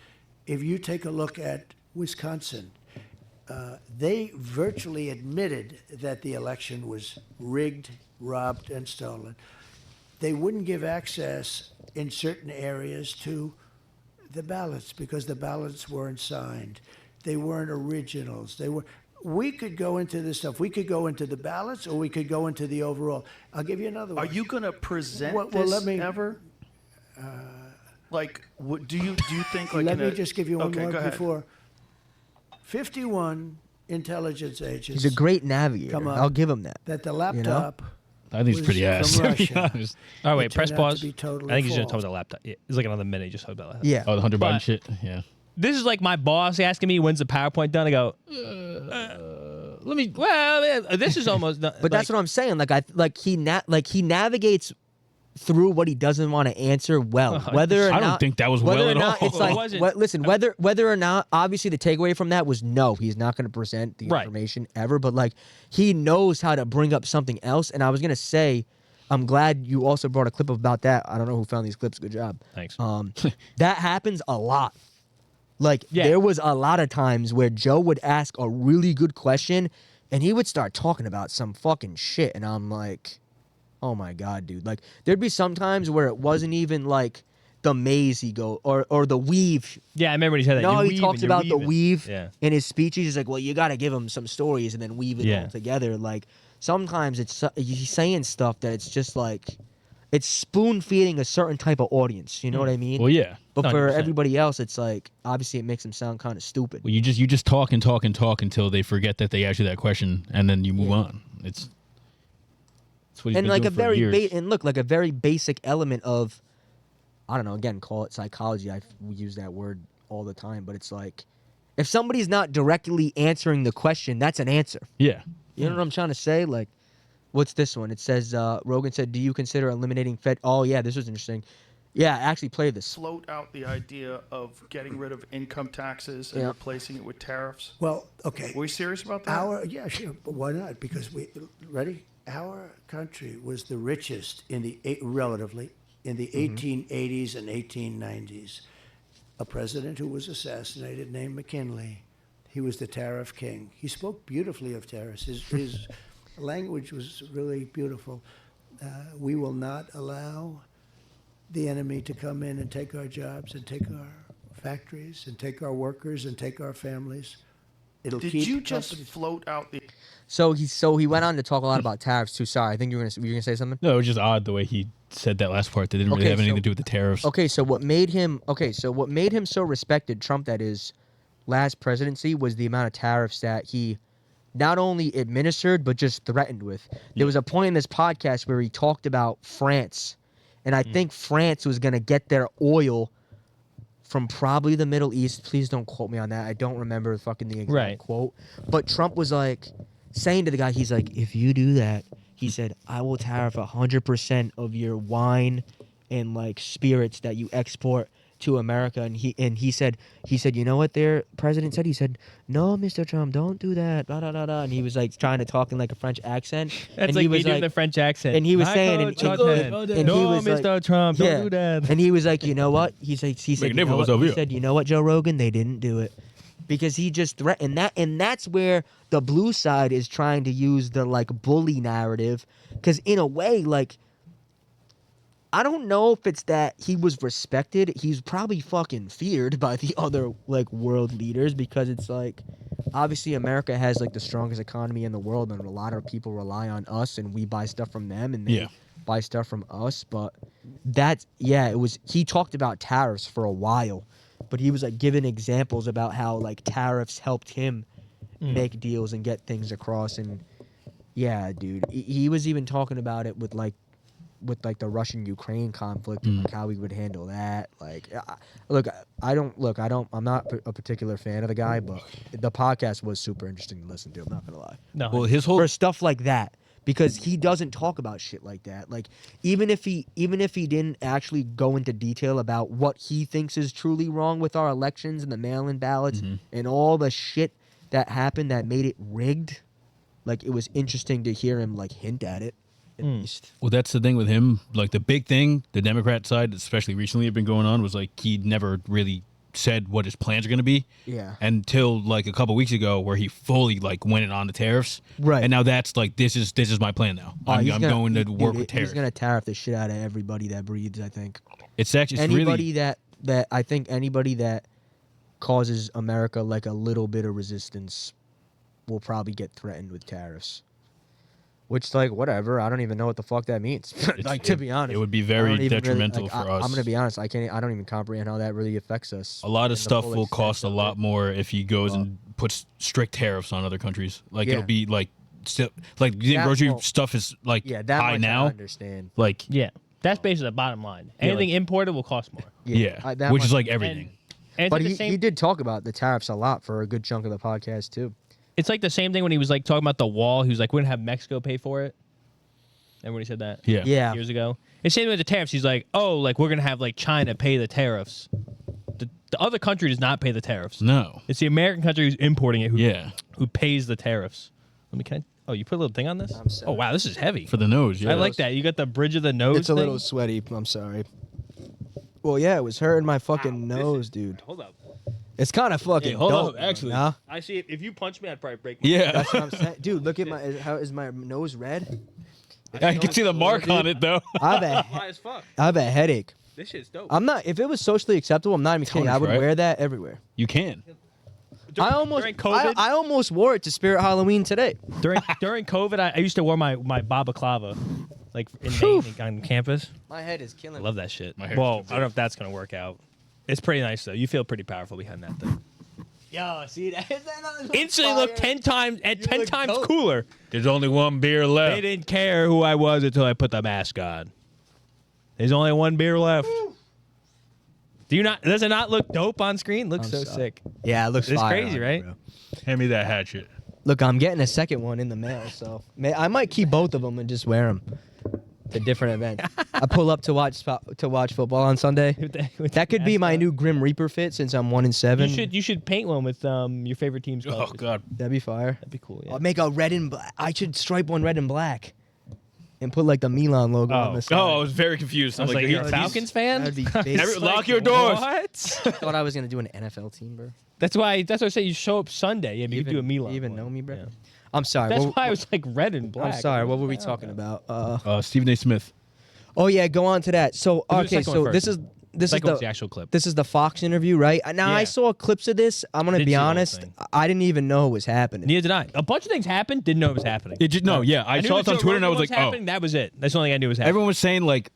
If you take a look at Wisconsin, they virtually admitted that the election was rigged, robbed, and stolen. They wouldn't give access in certain areas to the ballots because the ballots weren't signed. They weren't originals. We could go into this stuff. We could go into the ballots, or we could go into the overall. I'll give you another one. Are you gonna present Well, this let me- ever? Like, do you think like? Let in me a- just give you one okay, more go ahead. before. 51 intelligence agents. He's a great navigator. Come on. I'll give him that. That the laptop. I think it's was pretty ass. from to be Russia. honest. oh wait, It press turned out to pause. be totally I think he's just false. talking about the laptop. Yeah, it's like another minute. Just talking about that. Yeah. Oh, the Hunter Biden But- shit. Yeah. This is like my boss asking me when's the PowerPoint done. I go, let me. Well, this is almost done. But that's what I'm saying. He navigates through what he doesn't want to answer well. Whether or I not, don't think that was whether well or at not all. it's It like wasn't. listen, whether or not obviously the takeaway from that was no, he's not going to present the Right. information ever. But like he knows how to bring up something else. And I was gonna say, I'm glad you also brought a clip about that. I don't know who found these clips. Good job. Thanks. That happens a lot. Like Yeah. there was a lot of times where Joe would ask a really good question and he would start talking about some fucking shit and I'm like, oh my God, dude. Like there'd be some times where it wasn't even like the maze he go or the weave. Yeah, I remember when he said that. No, You're he weaving, talks you're about the weaving. weave Yeah. in his speeches. He's like, well, you got to give him some stories and then weave it Yeah. all together. Like sometimes he's saying stuff that it's just like, it's spoon feeding a certain type of audience. You know what I mean? Well, yeah. But for 100%. everybody else, it's like obviously it makes them sound kind of stupid. Well, you just talk and talk and talk until they forget that they asked you that question, and then you move on. It's what he's And been like doing a for very years. and look, like a very basic element of, I don't know. Again, call it psychology. We use that word all the time, but it's like if somebody's not directly answering the question, that's an answer. Yeah. You know what I'm trying to say? Like, what's this one? It says, Rogan said, do you consider eliminating Fed? Oh, yeah, this was interesting. Yeah, I actually played this. Float out the idea of getting rid of income taxes and Yeah. replacing it with tariffs. Well, okay. Were we serious about that? Yeah, sure, but why not? Because ready? Our country was the richest relatively in the 1880s and 1890s. A president who was assassinated named McKinley. He was the tariff king. He spoke beautifully of tariffs. His language was really beautiful. We will not allow the enemy to come in and take our jobs and take our factories and take our workers and take our families. It'll Did keep you just companies- float out the... So he went on to talk a lot about tariffs too. Sorry, I think you were gonna say something. No, it was just odd the way he said that last part. That didn't really Okay, have anything so- to do with the tariffs. Okay, so what made him so respected, Trump that is, last presidency was the amount of tariffs that he not only administered but just threatened with. There was a point in this podcast where he talked about France, and I think France was gonna get their oil from probably the Middle East. Please don't quote me on that. I don't remember the exact Right. quote. But Trump was like saying to the guy, he's like, if you do that, he said, I will tariff 100% of your wine and like spirits that you export to America. And he said, you know what their president said? He said, no, Mr. Trump, don't do that. Blah, blah, blah, blah. And he was like trying to talk in like a French accent. That's and like he me was doing like, the French accent. and he was saying, Michael and Jordan, he no, was Mr. like, Trump, yeah. don't do that. And he was like, you know what? He said, you name know for what? myself He here. said, you know what, Joe Rogan? They didn't do it. Because he just threatened that, and that's where the blue side is trying to use the like bully narrative. Because in a way, like, I don't know if it's that he was respected. He's probably fucking feared by the other like world leaders, because it's like, obviously America has like the strongest economy in the world, and a lot of people rely on us, and we buy stuff from them, and they Yeah. buy stuff from us. But he talked about tariffs for a while, but he was like giving examples about how like tariffs helped him make deals and get things across. And yeah, dude, he was even talking about it with the Russian-Ukraine conflict and like how he would handle that. Like, I'm not a particular fan of the guy, but the podcast was super interesting to listen to. I'm not gonna lie. No, Well, his whole For stuff like that, because he doesn't talk about shit like that. Like, even if he didn't actually go into detail about what he thinks is truly wrong with our elections and the mail-in ballots and all the shit that happened that made it rigged, like, it was interesting to hear him like hint at it. At least. Well, that's the thing with him. Like, the big thing, the Democrat side, especially recently, have been going on was like he never really said what his plans are going to be. Yeah. Until like a couple weeks ago, where he fully like went in on the tariffs. Right. And now that's like this is my plan now. I'm going to work with tariffs. He's gonna tariff the shit out of everybody that breathes. I think It's actually anybody really, that I think anybody that causes America like a little bit of resistance will probably get threatened with tariffs. Which, like, whatever. I don't even know what the fuck that means. Like, to be honest, it would be I don't very even detrimental really, for like, us. I'm gonna be honest. I don't even comprehend how that really affects us. A lot in of the stuff full will extent cost a of lot it. more if he goes and puts strict tariffs on other countries. Like Yeah. it'll be like, still, like you think That grocery won't- stuff is like Yeah, that high much now. I understand. Like yeah, that's basically the bottom line. Anything imported will cost more. yeah, that which is much- like everything. And it's But like he, the same. he did talk about the tariffs a lot for a good chunk of the podcast too. It's like the same thing when he was like talking about the wall. He was like, "We're gonna have Mexico pay for it." Remember when he said that? Yeah. Yeah. Years ago. It's same with the tariffs. He's like, "Oh, like we're gonna have like China pay the tariffs." The other country does not pay the tariffs. No. It's the American country who's importing it who pays the tariffs. Oh, you put a little thing on this? Oh wow, this is heavy. For the nose, yeah. I like that. You got the bridge of the nose. It's a little thing? sweaty. I'm sorry. Well, yeah, it was hurting my fucking nose, dude. Hold up. It's kind of fucking hold dope, up, actually. Nah? I see. If you punch me, I'd probably break. My Yeah. That's what I'm saying. Dude, look at how is my nose red? I can see the mark on it though. I have a, High as fuck. I have a headache. This shit's dope. I'm not. If it was socially acceptable, I'm not even kidding. Tons, I would right? wear that everywhere. You can. I almost, during COVID, I almost wore it to Spirit Halloween today. during COVID, I used to wear my balaclava. like in Maine, on campus. My head is killing I me. love that shit. My hair's Well, too I don't know if that's gonna work out. It's pretty nice though. You feel pretty powerful behind that thing. Yo, see that? Instantly look 10 times dope. cooler. There's only one beer left. They didn't care who I was until I put the mask on. There's only one beer left. Does it not look dope on screen? Looks so sick. Yeah, it looks It's fire crazy, on it, right? bro. Hand me that hatchet. Look, I'm getting a second one in the mail, so I might keep both of them and just wear them to different events. I pull up to watch football on Sunday. With That could be mask my on. new Grim Reaper fit since I'm 1-7. You should paint one with your favorite team's colors. Oh God. That'd be fire. That'd be cool. Yeah. I'll make a red and black. I should stripe one red and black, and put like the Milan logo on the side. Oh, I was very confused. I was like, you're a he's- Falcons fan? That'd be basic. Lock your doors. What? Thought I was gonna do an NFL team, bro. That's why I say you show up Sunday. Yeah, you could do a Milan. You even one. know me, bro? Yeah. I'm sorry. That's what, why I was like red and black. I'm sorry. What were we talking about? Stephen A. Smith. Oh yeah, go on to that. So do the okay, second one so this first. is this is Second one's the the actual clip. This is the Fox interview, right? Now I Yeah. saw clips of this. I'm gonna Didn't be see the whole honest. thing. I didn't even know it was happening. Neither did I. A bunch of things happened. Didn't know it was happening. I knew saw it the on Joe Twitter and I Rogan was like, happening. That was it. That's the only thing I knew was happening. Everyone was saying like,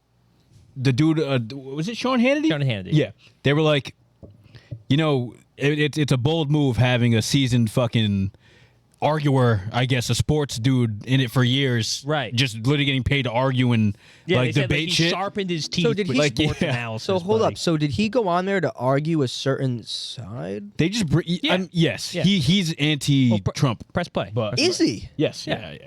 the dude was it Sean Hannity? Sean Hannity. Yeah, they were like, it's a bold move having a seasoned fucking arguer, I guess, a sports dude in it for years, Right. Just literally getting paid to argue and Yeah, like they said, debate he shit. sharpened his teeth. So did with he- sports yeah. analysis, So hold buddy. up. So did he go on there to argue a certain side? They just yes, Yeah. he's anti-Trump. Press play. But Is he? yes, Yeah. yeah.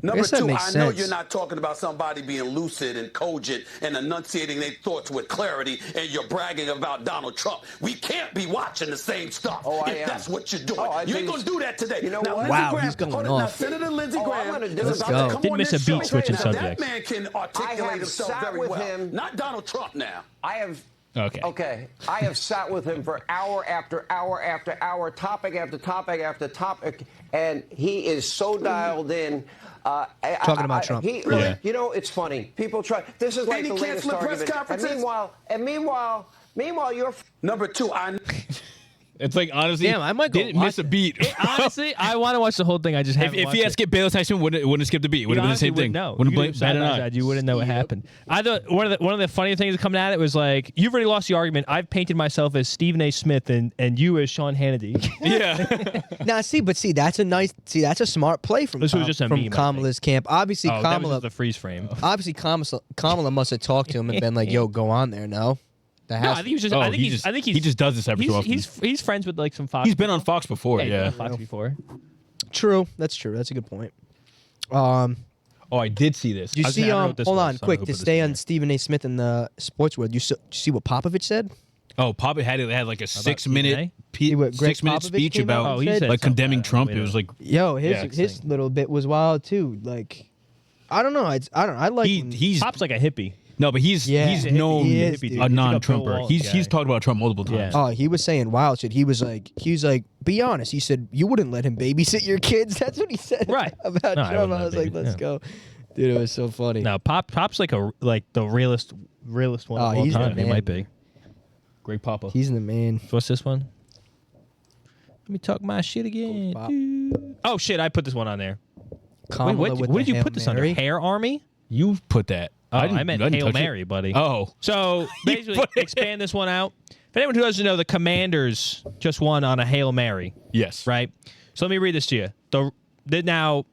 Number guess that two, makes I know sense. you're not talking about somebody being lucid and cogent and enunciating their thoughts with clarity, and you're bragging about Donald Trump. We can't be watching the same stuff if that's what you're doing. You ain't gonna do that today. You know now, what? Lindsey Wow, Graham, he's going hold it, off. Now, Senator Lindsey Graham I'm gonna do is it. about Let's to come go. Didn't on miss this a beat show. switching Now, subjects. That man can articulate himself sat very with well. him. Not Donald Trump now. I have. Okay. Okay. I have sat with him for hour after hour after hour, topic after topic after topic, and he is so dialed in. Talking about Trump. He, Yeah. You know, it's funny. People try. This is like he the latest canceled press argument. conferences? Meanwhile, you're. Number two, It's like honestly, Damn, I might go didn't miss a watch beat. Honestly, I want to watch the whole thing. I just haven't if watched he had it. skipped Bayless Tyson, wouldn't have skipped the beat. Would have been the same thing. No, Wouldn't you blame bat an eye. You wouldn't know what happened. I thought one of the funny things coming at it was like, you've already lost the argument. I've painted myself as Stephen A. Smith and you as Sean Hannity. Yeah. Now, that's a smart play from This was just a from meme, I Kamala's camp. Obviously, Oh, that was Kamala just the freeze frame. obviously Kamala must have talked to him and been like, "Yo, go on there." No, that No, has I think he was just. Oh, I think he he's. just- I think he just does this every so often. He's friends with like some Fox. He's been on Fox before. he's been Yeah. on Fox before. true. That's true. That's a good point. Oh, I did see this. You I was see, gonna- I don't know what this hold was, on, so I don't quick know to what this stay is. on Stephen A. Smith in the sports world. You see what Popovich said? Oh, Papa had like a 6-minute See what Greg 6-minute Popovich speech came out about and said? like condemning something. Trump. Wait It a was like Yo, Yeah, his little bit was wild too. Like, I don't know. I like when- he's Pop's like a hippie. no, but he's Yeah, he's he known is, dude. a He's like a non-Trumper. Bill He's Walz guy. talked about Trump multiple times. Yeah. Oh, he was saying wild shit. He was like, be honest. He said you wouldn't let him babysit your kids. That's what he said Right. about No, I Trump. wouldn't I let was like, baby- let's yeah. go, dude. It was so funny. No, Pop's like the realest one Oh, of all he's the time. He man. might be. Great Papa. He's the man. So what's this one? Let me talk my shit again. Pop. dude. Oh shit! I put this one on there. Kamala Wait, with what the did you Hail put this Mary. under? Hair Army? You put that. Oh, didn't- I meant didn't Hail touch it. Mary, buddy. Oh, So basically, expand this one out. If anyone who doesn't know, the Commanders just won on a Hail Mary, yes. right? So let me read this to you. Now,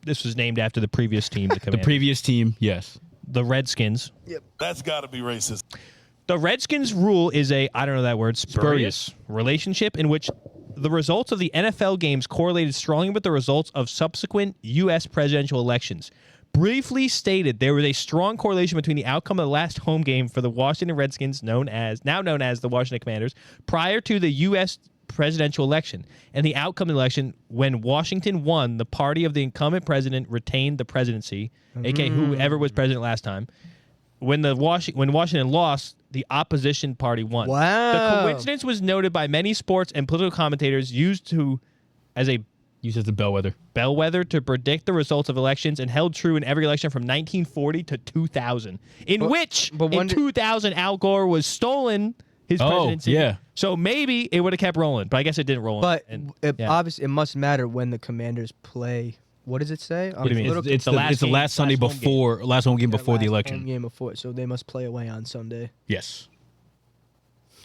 this was named after the previous team, the The Commanders. previous team, yes. The Redskins. That's got to be racist. The Redskins rule is a, I don't know that word, spurious relationship in which the results of the NFL games correlated strongly with the results of subsequent U.S. presidential elections. Briefly stated, there was a strong correlation between the outcome of the last home game for the Washington Redskins, now known as the Washington Commanders, prior to the U.S. presidential election, and the outcome of the election. When Washington won, the party of the incumbent president retained the presidency, aka whoever was president last time. When Washington lost, the opposition party won. Wow. The coincidence was noted by many sports and political commentators used as a Used as the bellwether to predict the results of elections, and held true in every election from 1940 to 2000, in which in 2000 Al Gore was stolen his presidency. yeah. So maybe it would have kept rolling, but I guess it didn't roll. But and, obviously, it must matter when the Commanders play What does it say? What do you mean? It's the last Sunday before, last home game before the election. Home game before, so they must play away on Sunday. Yes.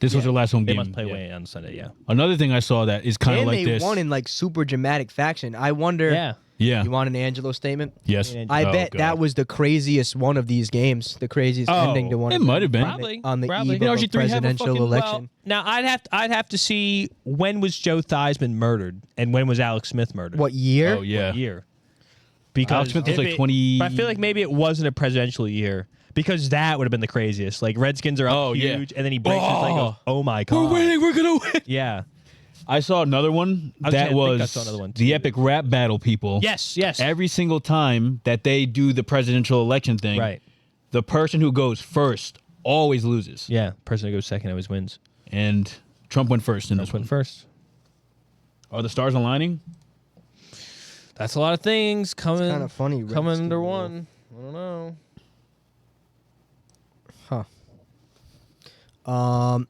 This was their last home They game. must play away on Sunday. Yeah. Another thing I saw that is kind of like they this. won in like super dramatic fashion. I wonder. Yeah. Yeah. You want an Angelo statement? Yes. I Oh, bet God. that was the craziest one of these games. The craziest ending to one. it of them might have been. Probably. on the Probably. eve You know, of a RG3 have a presidential fucking- election. Well, now I'd have to see when was Joe Theismann murdered and when was Alex Smith murdered. What year? Oh, yeah. What year? Because Alex Smith was if like it- 20. But I feel like maybe it wasn't a presidential year because that would have been the craziest. Like Redskins are up Oh, yeah. huge, and then he breaks his leg. And goes, oh my god! We're winning. We're going to win. Yeah. I saw another one I was that gonna think I was saw another one, the too. epic rap battle people. Yes. Yes. Every single time that they do the presidential election thing, Right. the person who goes first always loses. Yeah. Person who goes second always wins. And Trump went first in this Trump one. went first. Are the stars aligning? That's a lot of things coming. kinda funny, Coming Redskins under rule. one. I don't know.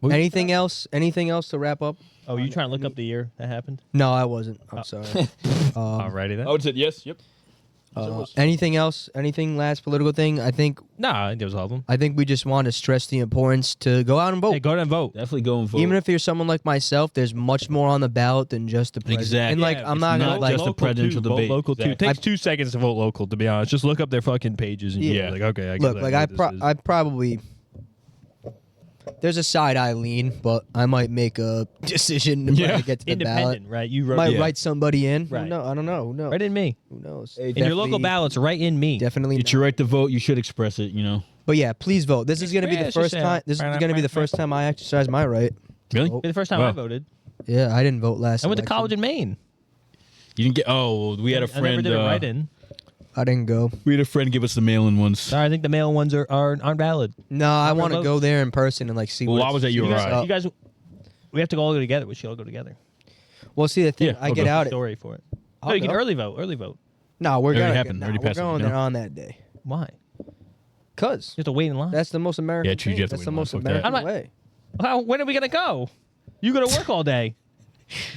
Anything else? Anything else to wrap up? Oh, you trying to look up the year that happened? No, I wasn't. I'm sorry. Alrighty then. Oh, it said yes. Yep. Anything else? Anything last political thing? I think No, I think it was all of them. I think we just want to stress the importance to go out and vote. Hey, go ahead and vote. Definitely go and vote. Even if you're someone like myself, there's much more on the ballot than just the president. Exactly. And like, Yeah, I'm it's not gonna not like. just a presidential Vote debate. local too. Exactly. Takes 2 seconds to vote local. To be honest, just look up their fucking pages and Yeah. you'll be like, okay, I Look, get like what this is. I probably. There's a side I lean, but I might make a decision when I get to the ballot. Independent, right? You wrote Might it. write somebody in. Right. No, I don't know. Who knows? Right in me. Who knows? And your local Definitely- ballot's right in me. Definitely. It's not. your right to vote. You should express it, you know. But yeah, please vote. This is gonna be the Express first yourself. time. This is gonna be the first time I exercise my right. Really? Oh. Be the first time Wow. I voted. Yeah, I didn't vote last. I went to election. college in Maine. You didn't get. Oh, we had a I never friend. did a write-in. I didn't go. We had a friend give us the mail-in ones. Sorry, I think the mail ones aren't valid. No, I Number want to votes. go there in person and like see. Well, what why was that see you what's were right? up. You guys, we have to all go together. We should all go together. Well, see the thing. Yeah, I I'll get go. out at. Story for it. I'll No, you can go. early vote. Early vote. No, we're It already gonna happened. Get, Already we're passed it, going you know? there on that day. Why? Cause You have to wait in line. that's the most American. Yeah, true, you thing. have to That's wait the in line. most Fuck that. American I'm not- way. When are we gonna go? You gonna work all day.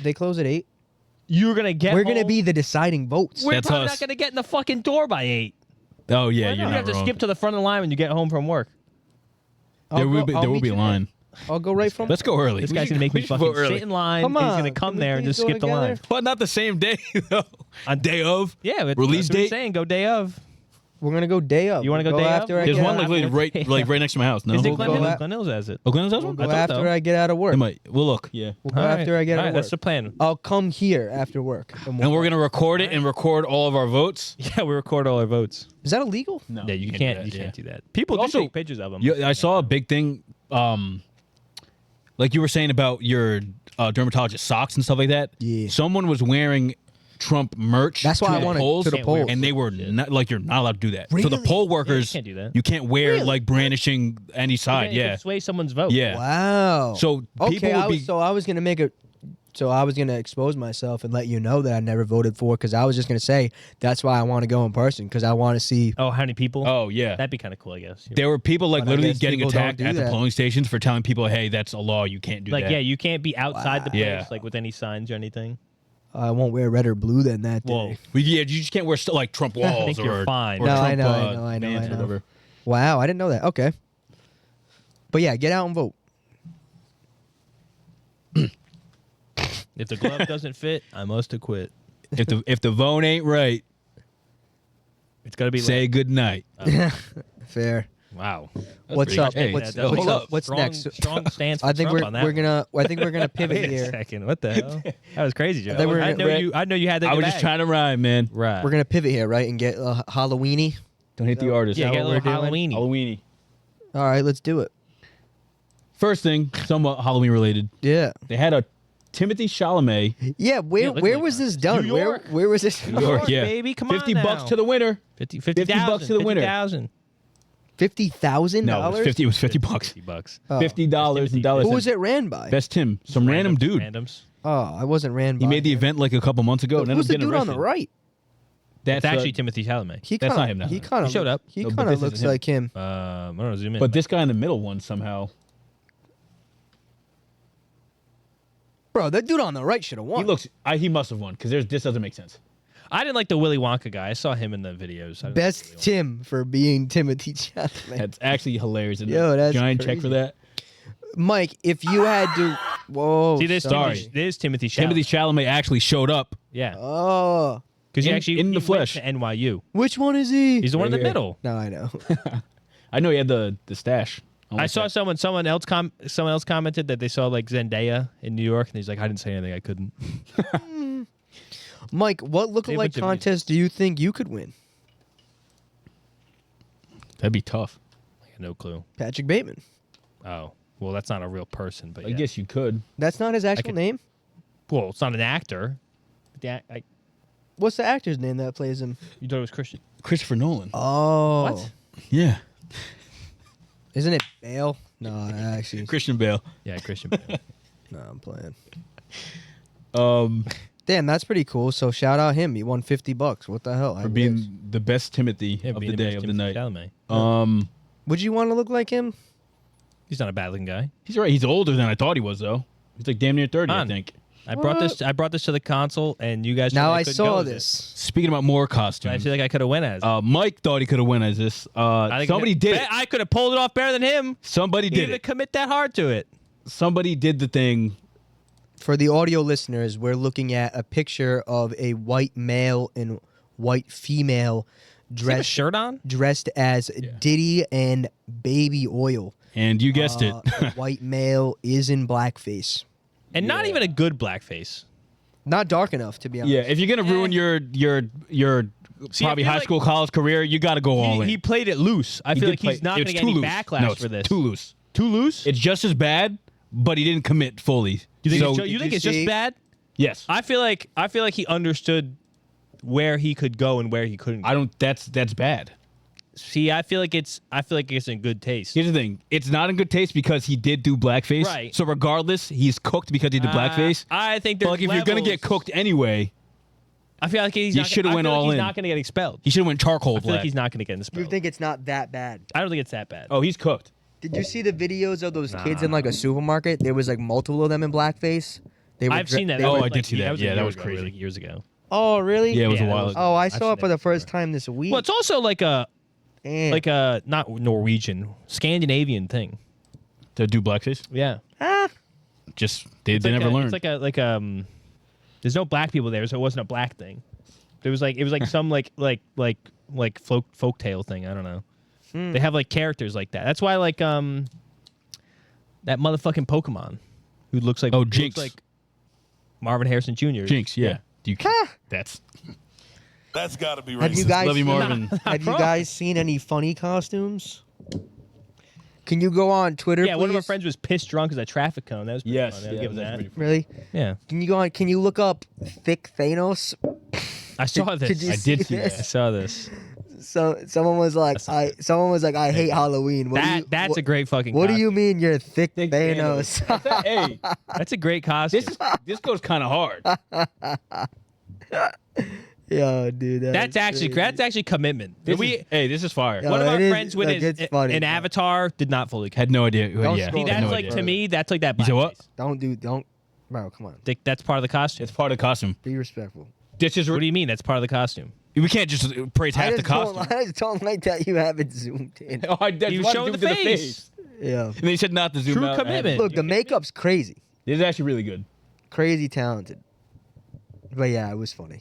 They close at 8. You're gonna get. We're gonna home- be the deciding votes. We're That's probably us. not gonna get in the fucking door by 8. Oh yeah, You you're have not to wrong. skip to the front of the line when you get home from work. There will be, I'll there will meet be a you line. there. I'll go right from. Let's go early. This We guy's should- gonna make we me should fucking vote early. sit in line. Come He's on, gonna can come we there and please just go skip the line. together? What? Not the same day though. On day of. Yeah, but Release that's what I'm date? saying. Go day of. We're gonna go day up. You wanna go We'll day up? after I There's get one out. like right next to my house. No. Is it We'll Glen go Hills? at- Glen Hills has it. Oh, Glen Hills has one? We'll go I thought after so. I get out of work. It might. We'll look. Yeah. We'll go All right. after I get All out right, of that's work. the plan. I'll come here after work. And we're gonna record it and record all of our votes. Yeah, we record all our votes. Is that illegal? No. Yeah, you do can't. that, You yeah. can't do that. People Also, do take pictures of them. I saw a big thing, like you were saying about your dermatologist socks and stuff like that. Yeah. Someone was wearing Trump merch. That's why to I the wanted polls, to the Can't wear polls. and they were not like you're not allowed to do that. So the Really? poll Yeah, workers, you can't do that. you can't wear like brandishing any side. You Yeah, can sway someone's vote. yeah. Wow. So okay, people would be. so I was gonna make a. So I was gonna expose myself and let you know that I never voted for because I was just gonna say that's why I want to go in person because I want to see. Oh, how many people? Oh yeah. That'd be kind of cool, I guess. There were people like But I literally guess getting people don't attacked do at the that. polling stations for telling people, "Hey, that's a law. You can't do Like, that." yeah, you can't be outside the place, Yeah. like with any signs or anything. I won't wear red or blue then that day. Whoa. You just can't wear like Trump walls think or you're fine. or No, Trump, I know, I know, bands I or know. whatever. Wow, I didn't know that. Okay. But yeah, get out and vote. If the glove doesn't fit, I must have quit. If the vote ain't right, It's got to be say good night. Fair. Wow. What's pretty up? good. Hey, What's, That- what's hold up? up. What's strong, next? Strong stance. I think Trump on that we're one. gonna. I think we're gonna pivot Wait a here. second. What the hell? That was crazy, Joe. I think we're I gonna- know you had that. I was just trying to rhyme, man. Right. We're gonna pivot here, right, and get Halloweeny. Don't hate the artist. Yeah, that get a what little we're doing? Halloweeny. Halloweeny. All right, let's do it. First thing, somewhat Halloween related. Yeah. They had a Timothée Chalamet. Yeah. Where look where like was that. this done? New Where York. where was this? New York, yeah. baby, come on 50 now. bucks to the winner. 50 bucks to the winner. 50,000. $50,000. No, it was 50. It was 50 bucks. 50 bucks. Oh. $50 in dollars. Who was it ran by? Best Tim, some random dude. Randoms. Oh, I wasn't ran by. He made the him. event like a couple months ago. and ended Who's up the getting dude on the arrested. right? That's actually Timothée Chalamet. He That's kinda, not him now. He kind He of showed up. He No, but kind this of looks isn't him. like him. I don't know. Zoom in. But this guy in the middle one somehow. Bro, that dude on the right should have won. He looks. He must have won because this doesn't make sense. I didn't like the Willy Wonka guy. I saw him in the videos. I didn't Best like Willy Tim for being Timothée Chalamet. That's actually hilarious. Isn't Yo, it? that's Giant check crazy. for that. Mike, if you had to, whoa, Wonka. See, there's sorry. Timothée Chalamet. Timothy Chalamet actually showed up. Yeah. Oh, Because In- actually in the he went flesh. to NYU. which one is he? He's the one in the Right here. middle. No, I know. I know he had the stash. I saw someone else commented that they saw like Zendaya in New York, and he's like, I didn't say anything, I couldn't. Mike, what lookalike bunch of contest do you think you could win? That'd be tough. I got no clue. Patrick Bateman. Oh, well, that's not a real person, but I yeah. guess you could. That's not his actual could- name. Well, it's not an actor. What's the actor's name that plays him? You thought it was Christian. Christopher Nolan. Oh, What? Yeah. Isn't it Bale? No, actually, Christian Bale. Yeah, Christian Bale. no, I'm playing. Um, Damn, that's pretty cool. So shout out him. He won $50. What the hell? for being the best Timothy Yeah, of being the the day, best of the Timothée night. Chalamet. Would you want to look like him? He's not a bad looking guy. He's right. He's older than I thought he was, though. He's like damn near 30, I Man. think. I brought this to the console, and you guys. Now said I couldn't saw go with this. Speaking about more it. I costumes, feel like I could have went as. Mike thought he could have won as this. I think Somebody did it. I could have pulled it off better than him. Somebody He did didn't it. commit that hard to it. Somebody did the thing. For the audio listeners, we're looking at a picture of a white male and white female Does he have a dressed shirt on? dressed as Diddy and Baby Oil. And you guessed it. The white male is in blackface. And not even a good blackface. Not dark enough, to be honest. Yeah, if you're gonna ruin your See, I probably feel high like school, college career, you got to go all in. He played it loose. I He feel did like he's play- not going it's to get too any loose. backlash No, it's for this. Too loose. Too loose? It's just as bad, but he didn't commit fully. You think, So- you think you it's just see- bad? Yes. I feel like he understood where he could go and where he couldn't. I don't. That's bad. See, I feel like it's in good taste. Here's the thing: it's not in good taste because he did do blackface. Right. So regardless, he's cooked because he did blackface. I think But there's like, if you're gonna levels. get cooked anyway, I feel like he's You not shoulda gonna- went I feel like all he's in. not going to get expelled. he should have went charcoal I feel black. like he's not going to get You expelled. think it's not that bad? I don't think it's that bad. Oh, he's cooked. Did you see the videos of those kids in like a supermarket? There was like multiple of them in blackface. They were I've seen that. they Oh, were- I did see that. Was a Yeah, that year was ago, crazy. like years ago. Oh, really? Yeah, it was Yeah, a that while was- ago. Oh, I I've saw seen it for that the first before. time this week. Well, it's also like a Damn. not Norwegian, Scandinavian thing. To do blackface, Yeah. just they It's never learned. It's there's no black people there, so it wasn't a black thing. It was like some like folk tale thing. I don't know. They have like characters like that. That's why like that motherfucking Pokemon who looks like Oh, who looks Jinx. like Marvin Harrison Jr. Jinx, yeah. You that's That's got to be Have you racist. guys Love you, seen- Marvin. Have you guys seen any funny costumes? Can you go on Twitter? Yeah, one of our please? friends was pissed drunk as a traffic cone. That was pretty yes. funny. I'll Yeah, give him that's that. pretty Really? Yeah, Can you go on? Can you look up thick Thanos? I saw this. Could you I did see I this? saw this. So someone was like, I hate Halloween. What do you- That's what- a great fucking. What do you costume. mean you're thick Thanos? Hey, That's a great costume. this goes kind of hard. Yo, dude. That's actually commitment. This We is fire. Yeah. one of it our is- friends with like, his it's funny, an but- avatar did not fully commit. Had no idea. Don't Yeah, scroll See, had that's no like idea. to me. That's like that. You said what? Don't, bro. Come on. That's part of the costume. It's part of the costume. Be respectful. This is What do you mean? That's part of the costume. we can't just praise half the costume. I just don't like that you have it zoomed in. Oh, that's He was what showing to the do to face. Yeah. And they said not to zoom True out. commitment. Look, the makeup's crazy. This is actually really good. Crazy talented. But yeah, it was funny.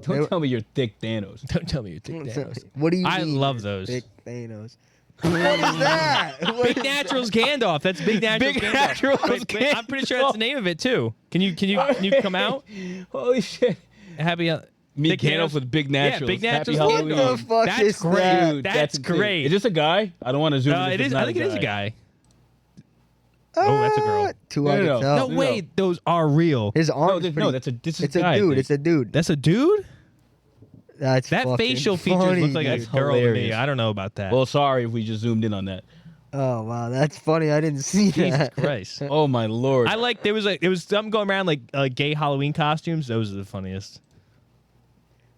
Don't tell me you're thick Thanos. Don't tell me you think Thanos. What do you I mean love you're those. thick Thanos? What is that? What Big is Naturals Gandalf. That's Big Naturals Big Gandalf. Naturals Wait, I'm pretty sure that's the name of it too. Can you come out? Holy shit. Happy. Me Big Gandalf Naturals- with Big Naturals. Yeah, Big Happy Naturals. Halloween. What the fuck That's is great. that? Dude, That's insane. great. Is this a guy? I don't want to zoom in. It if is. it's I not think it is a guy. Oh, that's a girl. Too hard to No. tell. No, wait. Those are real. His arms. No, pretty- this is It's a guy. a I dude. think. It's a dude. That's a dude. That's That fucking facial features funny, look like a dude. girl to me. hilarious. I don't know about that. Well, sorry if we just zoomed in on that. Oh wow, that's funny. I didn't see Jesus that. Christ. Oh my lord. I like there was something going around like gay Halloween costumes. Those are the funniest.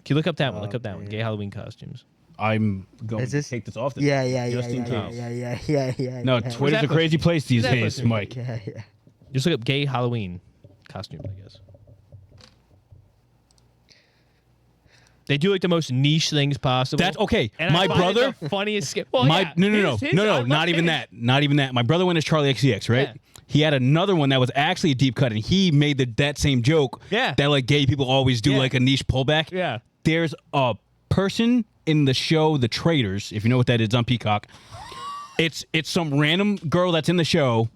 Can you look up that one? Look up that one. Gay Halloween costumes. I'm going Is to this- take this off. Yeah. Just in case. Yeah. No, yeah. Twitter's that a crazy place these that days, supposed to be? Mike. Yeah. Just look up gay Halloween costumes, I guess. They do like the most niche things possible. That's okay. And My I find it brother, the funniest. Well, no, not even his. that. Not even that. My brother went as Charlie XCX, right? Yeah. He had another one that was actually a deep cut, and he made that same joke. Yeah. That like gay people always do, like a niche pullback. Yeah. There's a person in the show The Traitors, if you know what that is, on Peacock. It's some random girl that's in the show,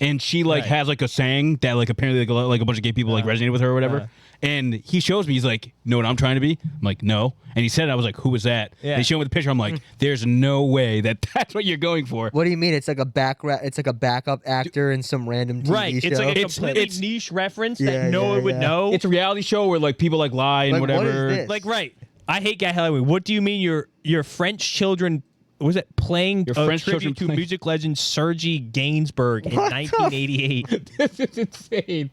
and she has like a saying that like apparently like a bunch of gay people like resonated with her or whatever. And he shows me, he's like, know what I'm trying to be? I'm like, no. And he said it, I was like, who was that? Yeah. And he showed me the picture. I'm like, there's no way that's what you're going for. What do you mean? It's like a backup actor in some random TV Right. show. It's like a completely niche reference that Yeah, no yeah, one would yeah. know. It's a reality show where like people like lie and Like, what whatever. is this? Like, right. I hate Guy Halloween. What do you mean your French children, was it playing Your a French tribute children to playing- music legend Serge Gainsbourg in 1988? This is insane.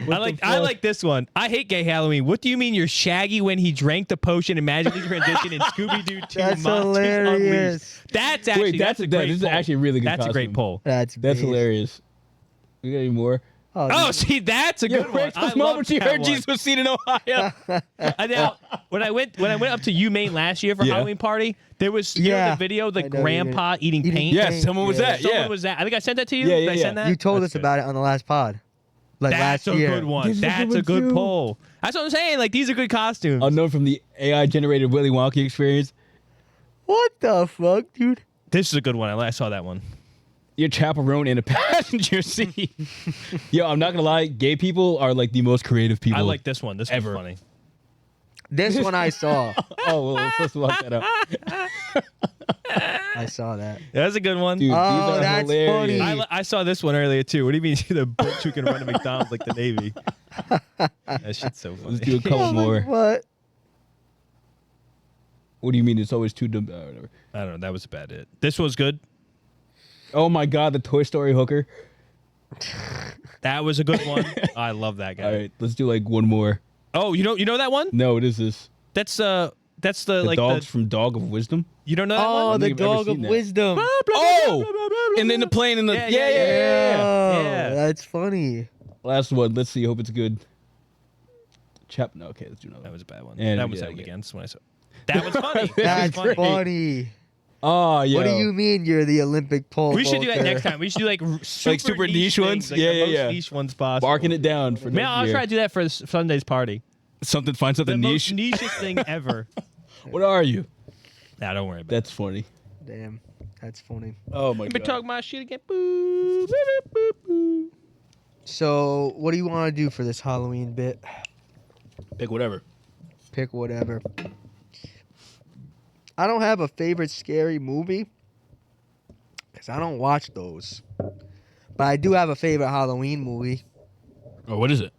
I like this one. I hate Gay Halloween. What do you mean you're Shaggy when he drank the potion and magically transitioned in Scooby-Doo 2 That's Monsters hilarious. Unleashed? That's actually Wait, that's a great this is poll. actually a really good That's a great costume. poll. That's That's beast. hilarious. We got any more? Oh, see, that's a good one. I Rachel's love mom when she that heard one. Jesus was seen in Ohio. And now, when I went up to UMaine last year for Yeah. Halloween party, there was you know Yeah. the video, the I know you grandpa eating paint. Yes, someone was that. Someone Yeah. was that. I think I sent that to you. Yeah, Did yeah, I yeah. send that? You told That's us good. about it on the last pod. Like That's last a year. good one. This is a That's good a good too. poll. That's what I'm saying. Like, these are good costumes. Unknown from the AI generated Willy Wonka experience. What the fuck, dude? This is a good one. I saw that one. Your chaperone in a passenger seat. Yo, I'm not gonna lie, gay people are like the most creative people. I like this one. This one's ever. funny. This one I saw. Oh, well, let's supposed to lock that up. I saw that. That's a good one. Dude, Oh, these are that's hilarious. funny. I saw this one earlier too. What do you mean the bitch who can run a McDonald's like the Navy? That shit's so funny. Let's do a couple more. What? What do you mean it's always too dumb? Whatever. I don't know. That was about it. This was good. Oh my god, the Toy Story hooker. That was a good one. I love that guy. All right, let's do like one more. Oh, you know that one? No, what is this? That's the The like dogs the, from Dog of Wisdom. you don't know that Oh, one? the think I've ever dog of seen that. wisdom. Oh, and then the plane and the Yeah, yeah. Oh, Yeah. that's funny. Last one. Let's see. Hope it's good. No, okay, let's do another. That was a bad one. Yeah, that was yeah, out okay. against when I saw. That was funny. That's funny. funny. Oh, yeah. What do you mean you're the Olympic pole We should do that vaulter? next time. We should do like super niche ones? things, like Yeah, the yeah, most yeah. niche ones possible. Barking it down for Man, next I'll year. try to do that for Sunday's party. Find The something most niche. nichest thing ever. What are you? Nah, don't worry about That's funny. Damn, that's funny. Oh my it. Been god. talking my shit again. Boo, boo, boo, boo, boo. So, what do you want to do for this Halloween bit? Pick whatever. Pick whatever. I don't have a favorite scary movie because I don't watch those. But I do have a favorite Halloween movie. Oh, what is it?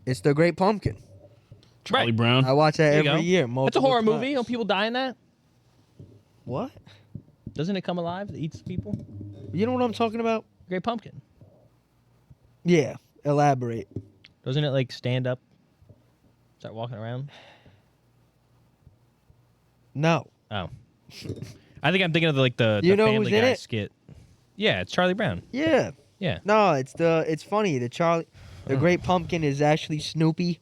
It's The Great Pumpkin. Charlie Right. Brown. I watch that There you every go. year. That's a multiple horror movie. times. Don't people die in that? What? Doesn't it come alive? It eats people? You know what I'm talking about? Great Pumpkin. Yeah. Elaborate. Doesn't it like stand up? Start walking around? No. Oh. I think I'm thinking of the You know Family who's in Guy it? skit. Yeah, it's Charlie Brown. Yeah. Yeah. No, it's funny. The Great Pumpkin is actually Snoopy.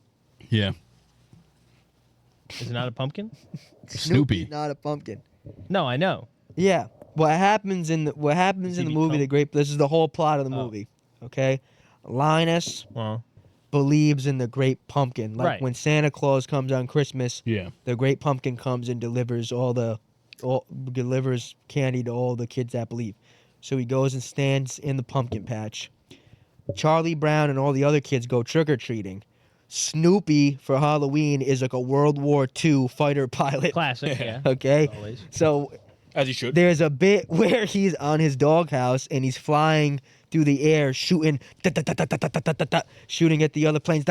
Yeah. Is it not a pumpkin? Snoopy. Not a pumpkin. No, I know. Yeah. What happens in the movie The Great This is the whole plot of the Oh. movie. Okay? Linus Well, believes in the Great Pumpkin. Like Right. when Santa Claus comes on Christmas, Yeah. the Great Pumpkin comes and delivers delivers candy to all the kids that believe. So he goes and stands in the pumpkin patch. Charlie Brown and all the other kids go trick-or-treating. Snoopy for Halloween is like a World War II fighter pilot. classic, yeah. Okay? Always. So As you should. there's a bit where he's on his doghouse and he's flying through the air, shooting, shooting at the other planes,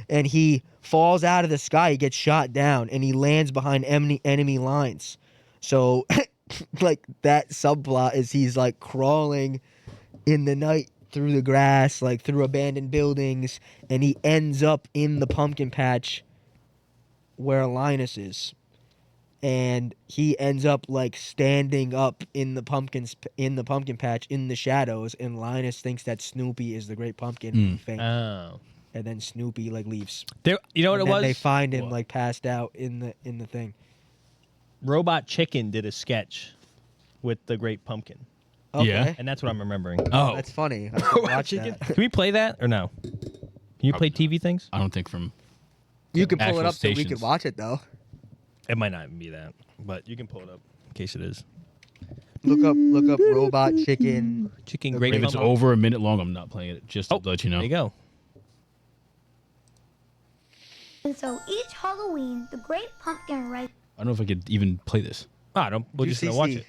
and he falls out of the sky. He gets shot down, and he lands behind enemy lines. So, like that subplot is he's like crawling in the night through the grass, like through abandoned buildings, and he ends up in the pumpkin patch where Linus is. And he ends up like standing up in the pumpkin patch in the shadows, and Linus thinks that Snoopy is the Great Pumpkin. He faints. Oh. and then Snoopy like leaves. There, you know what And it then was? They find him like passed out in the thing. Robot Chicken did a sketch with the Great Pumpkin. Okay. Yeah. And that's what I'm remembering. Oh, That's funny. I should watch that. Can we play that or no? Can you play TV things? I don't think from. You can pull Actual it up so we stations. could watch it though. It might not even be that, but you can pull it up in case it is. Look up Robot Chicken. Chicken The Great If it's Pumpkin. over a minute long, I'm not playing it. Just to let you know. There you go. And so each Halloween, the Great Pumpkin rides. I don't know if I could even play this. I don't. We're Do just gonna CC. watch it.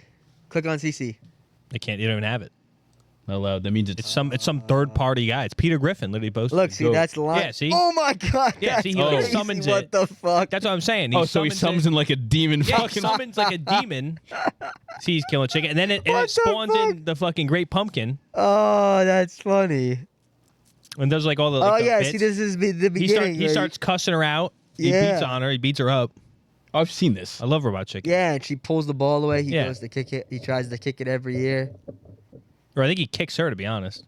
Click on CC. They can't. You don't even have it. Not allowed. That means It's some third party guy. It's Peter Griffin. Literally posted. Look, it. see, that's the line. Yeah. See. Oh my God. Yeah. that's See, he like crazy. summons What it. the fuck? That's what I'm saying. Oh, so he summons in like a demon. Yeah, he Fucking. summons like a demon. See, he's killing chicken, and then it What the spawns fuck? in the fucking Great Pumpkin, Oh, that's funny. and does like all the. Oh Like, the yeah, bits. see, this is the beginning. He where starts cussing her out. He Yeah. beats on her. He beats her up. I've seen this. I love Robot Chicken. Yeah, and she pulls the ball away. He Yeah. goes to kick it. He tries to kick it every year. Or I think he kicks her. To be honest.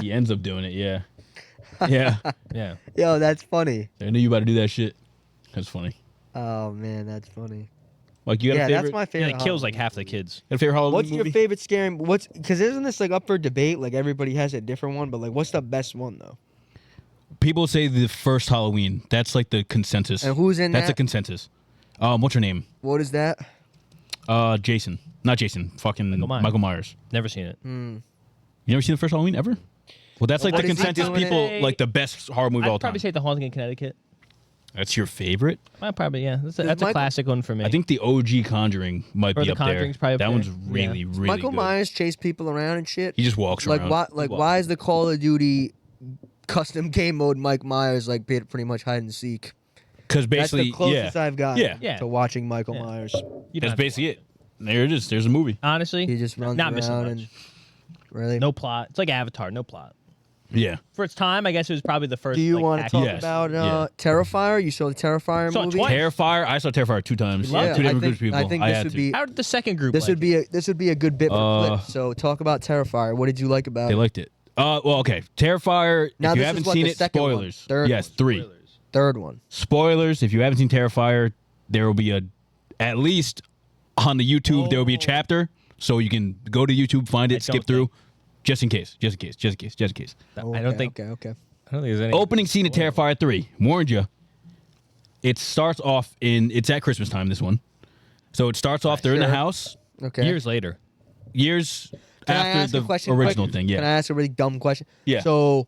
He ends up doing it. Yeah. Yeah. Yeah. Yo, that's funny. I knew you about to do that shit. That's funny. Oh man, that's funny. Like you got Yeah, a favorite? that's my Yeah, favorite. it kills like Halloween half the movie. kids. Got a favorite Halloween What's movie? your favorite scary? What's because isn't this like up for debate? Like everybody has a different one, but like what's the best one though? People say the first Halloween. That's like the consensus. And who's in That's that? a consensus. What's her name? What is that? Jason. Not Jason. Fucking Michael Myers. Never seen it. You never seen the first Halloween ever? Well, that's like What the is he consensus. doing People it? like the best horror movie of all I'd time. probably say The Haunting in Connecticut. That's your favorite? Probably yeah. That's a Michael- classic one for me. I think the OG Conjuring might Or be The up there. Conjuring's probably up That there. one's Yeah. really, really Michael good. Myers chase people around and shit. He just walks like around. why? Like why is the Call of Duty custom game mode Mike Myers like pretty much hide and seek? Because That's basically, the closest yeah, I've got Yeah. to watching Michael Myers. You don't that's have to basically watch it. There it is. There's a movie. Honestly, He just runs not missing around much. and really. No plot. It's like Avatar. No plot. Yeah. For its time, I guess it was probably the first. Do you like, want to action- talk Yes. about Yeah. Terrifier? You saw the Terrifier Saw it movie? twice. Terrifier. I saw Terrifier 2 times. Yeah, Two different I groups of people. I think I this had would to. be How did the second group? this like would be a good bit for the clip. Uh, So talk about Terrifier. What did you like about They it? liked it. Well, okay. Terrifier. Now if you this is haven't what, seen the it, second one? spoilers. Third Yes, one? 3. Third one. Spoilers. If you haven't seen Terrifier, there will be at least on the YouTube there will be a chapter, so you can go to YouTube, find it, skip through, just in case. I don't think. Okay. I don't think there's any. Opening scene of Terrifier 3. Warned you. It starts off it's at Christmas time, this one. So it starts off, they're in the Sure. house. Okay. Years later. Years Can I after ask a the question original quick? thing, Can I yeah. ask a really dumb question? Yeah. So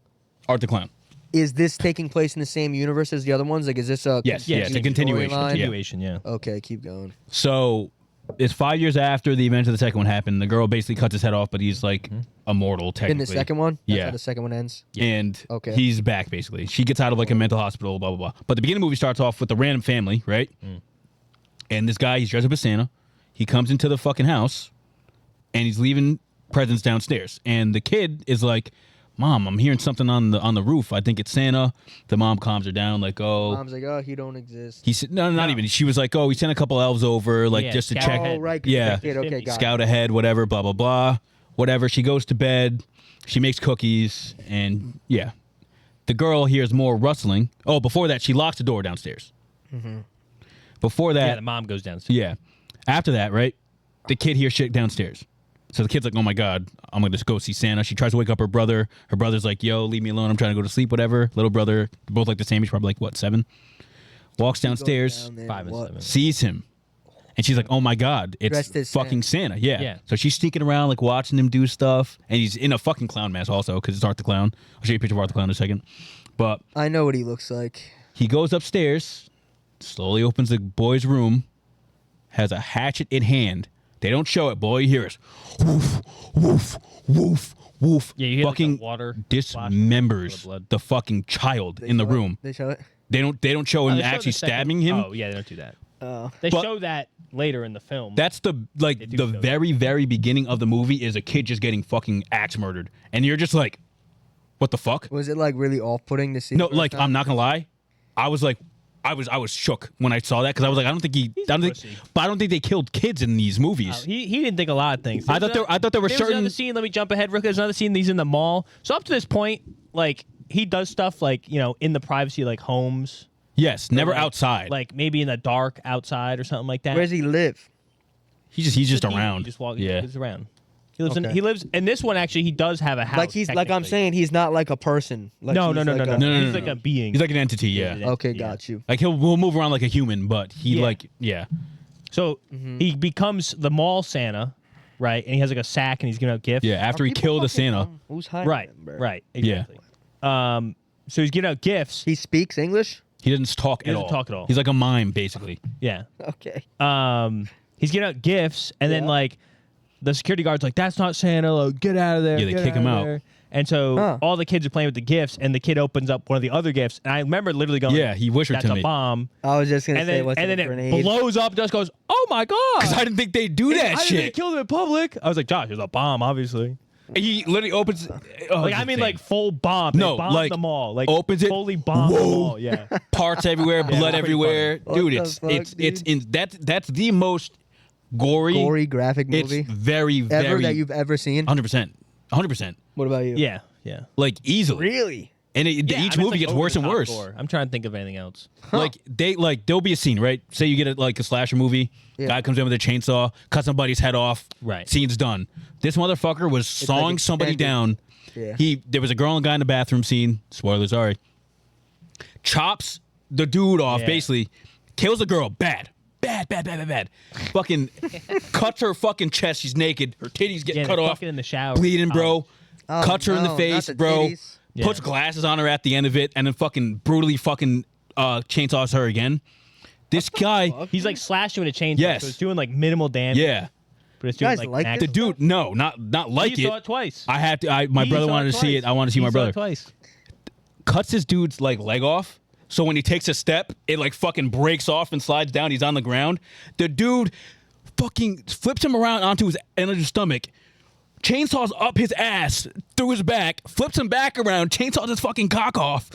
Art the Clown. is this taking place in the same universe as the other ones? Like, is this a Yes, yeah, it's a continuation. storyline? Continuation. Yeah. Okay, keep going. So it's 5 years after the events of the second one happened. The girl basically cuts his head off, but he's like immortal, technically. In the second one? That's Yeah. how the second one ends? And Okay. he's back, basically. She gets out of like a mental hospital, blah, blah, blah. But the beginning of the movie starts off with a random family, right? And this guy, he's dressed up as Santa. He comes into the fucking house, and he's leaving presents downstairs. And the kid is like, Mom, I'm hearing something on the roof. I think it's Santa. The mom calms her down, like, oh. Mom's like, oh, he don't exist. He said, no, not even. She was like, oh, we sent a couple elves over, like, Yeah, just to scout check. ahead. Oh, right. 'cause Yeah. he's a kid. Okay, got Scout ahead, whatever, blah, blah, blah. Whatever. She goes to bed. She makes cookies. And, yeah. The girl hears more rustling. Oh, before that, she locks the door downstairs. Before that. Yeah. The mom goes downstairs. Yeah. After that, right, the kid hears shit downstairs. So the kid's like, oh, my God, I'm going to just go see Santa. She tries to wake up her brother. Her brother's like, yo, leave me alone. I'm trying to go to sleep, whatever. Little brother, both like the same age, probably like, what, 7? Walks downstairs, down there, 5 and what? 7. sees him. And she's like, oh, my God, Dressed it's as fucking Santa. Yeah. Yeah. So she's sneaking around, like, watching him do stuff. And he's in a fucking clown mask also because it's Art the Clown. I'll show you a picture of Art the Clown in a second. But I know what he looks like. he goes upstairs, slowly opens the boy's room, has a hatchet in hand. They don't show it, but all you hear is woof, woof, woof, woof. Yeah, you hear, like, fucking the water dismembers blood. the fucking child They in the show it? room. They show it? They don't show him They show actually the second- stabbing him. Oh yeah, they don't do that. Oh. They But- show that later in the film. That's the They do the show that. very very beginning of the movie is a kid just getting fucking axe murdered, and you're just like, what the fuck? Was it like really off-putting to see? No, the first like time? I'm not gonna lie, I was like, I was shook when I saw that because I was like, I don't think they killed kids in these movies. He didn't think a lot of things. I thought there were There's certain. another scene. Let me jump ahead real quick. There's another scene. He's in the mall. So up to this point, like he does stuff like in the privacy of, like homes. Yes, never like, outside. Like maybe in the dark outside or something like that. Where does he live? He's just around. He just walks. Yeah. He's around. He lives Okay. in. He lives in this one. Actually, he does have a house. Like he's like I'm technically. saying, he's not like a person. Like No. he's like a- He's like a being. He's like an entity. Yeah. Okay, got you. Like we'll move around like a human, but he So he becomes the mall Santa, right? And he has like a sack and he's giving out gifts. Yeah, after Are he people killed a fucking Santa. dumb? Who's hiding Right. them, bro? Right. Exactly. So he's giving out gifts. He speaks English. He doesn't talk He doesn't talk at all. He's like a mime, basically. Yeah. Okay. He's giving out gifts, and then like the security guard's like, "That's not Santa. Like, get out of there." Yeah, they get kick him of out. there." And so all the kids are playing with the gifts, and the kid opens up one of the other gifts, and I remember literally going, Yeah, he whispered "That's to a me." bomb." I was just gonna And say, then, what's and a then it grenade? blows up. Just goes, "Oh my god!" Because I didn't think they'd do that I didn't shit. think they killed him in public. I was like, "Josh, there's a bomb, obviously." He literally opens. Like I mean, like full bomb. No, They bombed like, them all. Like opens it. fully bombed them all. Yeah. Parts everywhere, blood pretty everywhere, funny. dude. What It's the fuck, it's in that's the most gory graphic movie It's very ever very that you've ever seen. 100%. What about you? Yeah. Like easily. Really? And Yeah, each I mean, it's, movie like, gets over worse the and top worse. gore. I'm trying to think of anything else. Like there'll be a scene, right? Say you get a slasher movie, Yeah. guy comes in with a chainsaw, cuts somebody's head off, Right. Scene's done. This motherfucker was sawing somebody extended. down. Yeah. There was a girl and guy in the bathroom scene. Spoiler, sorry. Chops the dude off, Yeah. basically kills the girl. Bad. Fucking cuts her fucking chest. She's naked. Her titties get Yeah, cut they're off. fucking in the shower. Bleeding, bro. Oh, Cuts her in the no, face, not the bro. titties. Puts Yeah. glasses on her at the end of it, and then fucking brutally fucking chainsaws her again. This guy, He's like slashing with a chainsaw. Yes. So it's doing like minimal damage. yeah, But it's You doing guys like, like max- this? the dude, no, not like He it. saw it twice. I had to. My He brother saw wanted to see twice. it. I want to see He my saw brother. it twice. Cuts his dude's like leg off. So when he takes a step, it like fucking breaks off and slides down. He's on the ground. The dude fucking flips him around onto his stomach, chainsaws up his ass through his back, flips him back around, chainsaws his fucking cock off,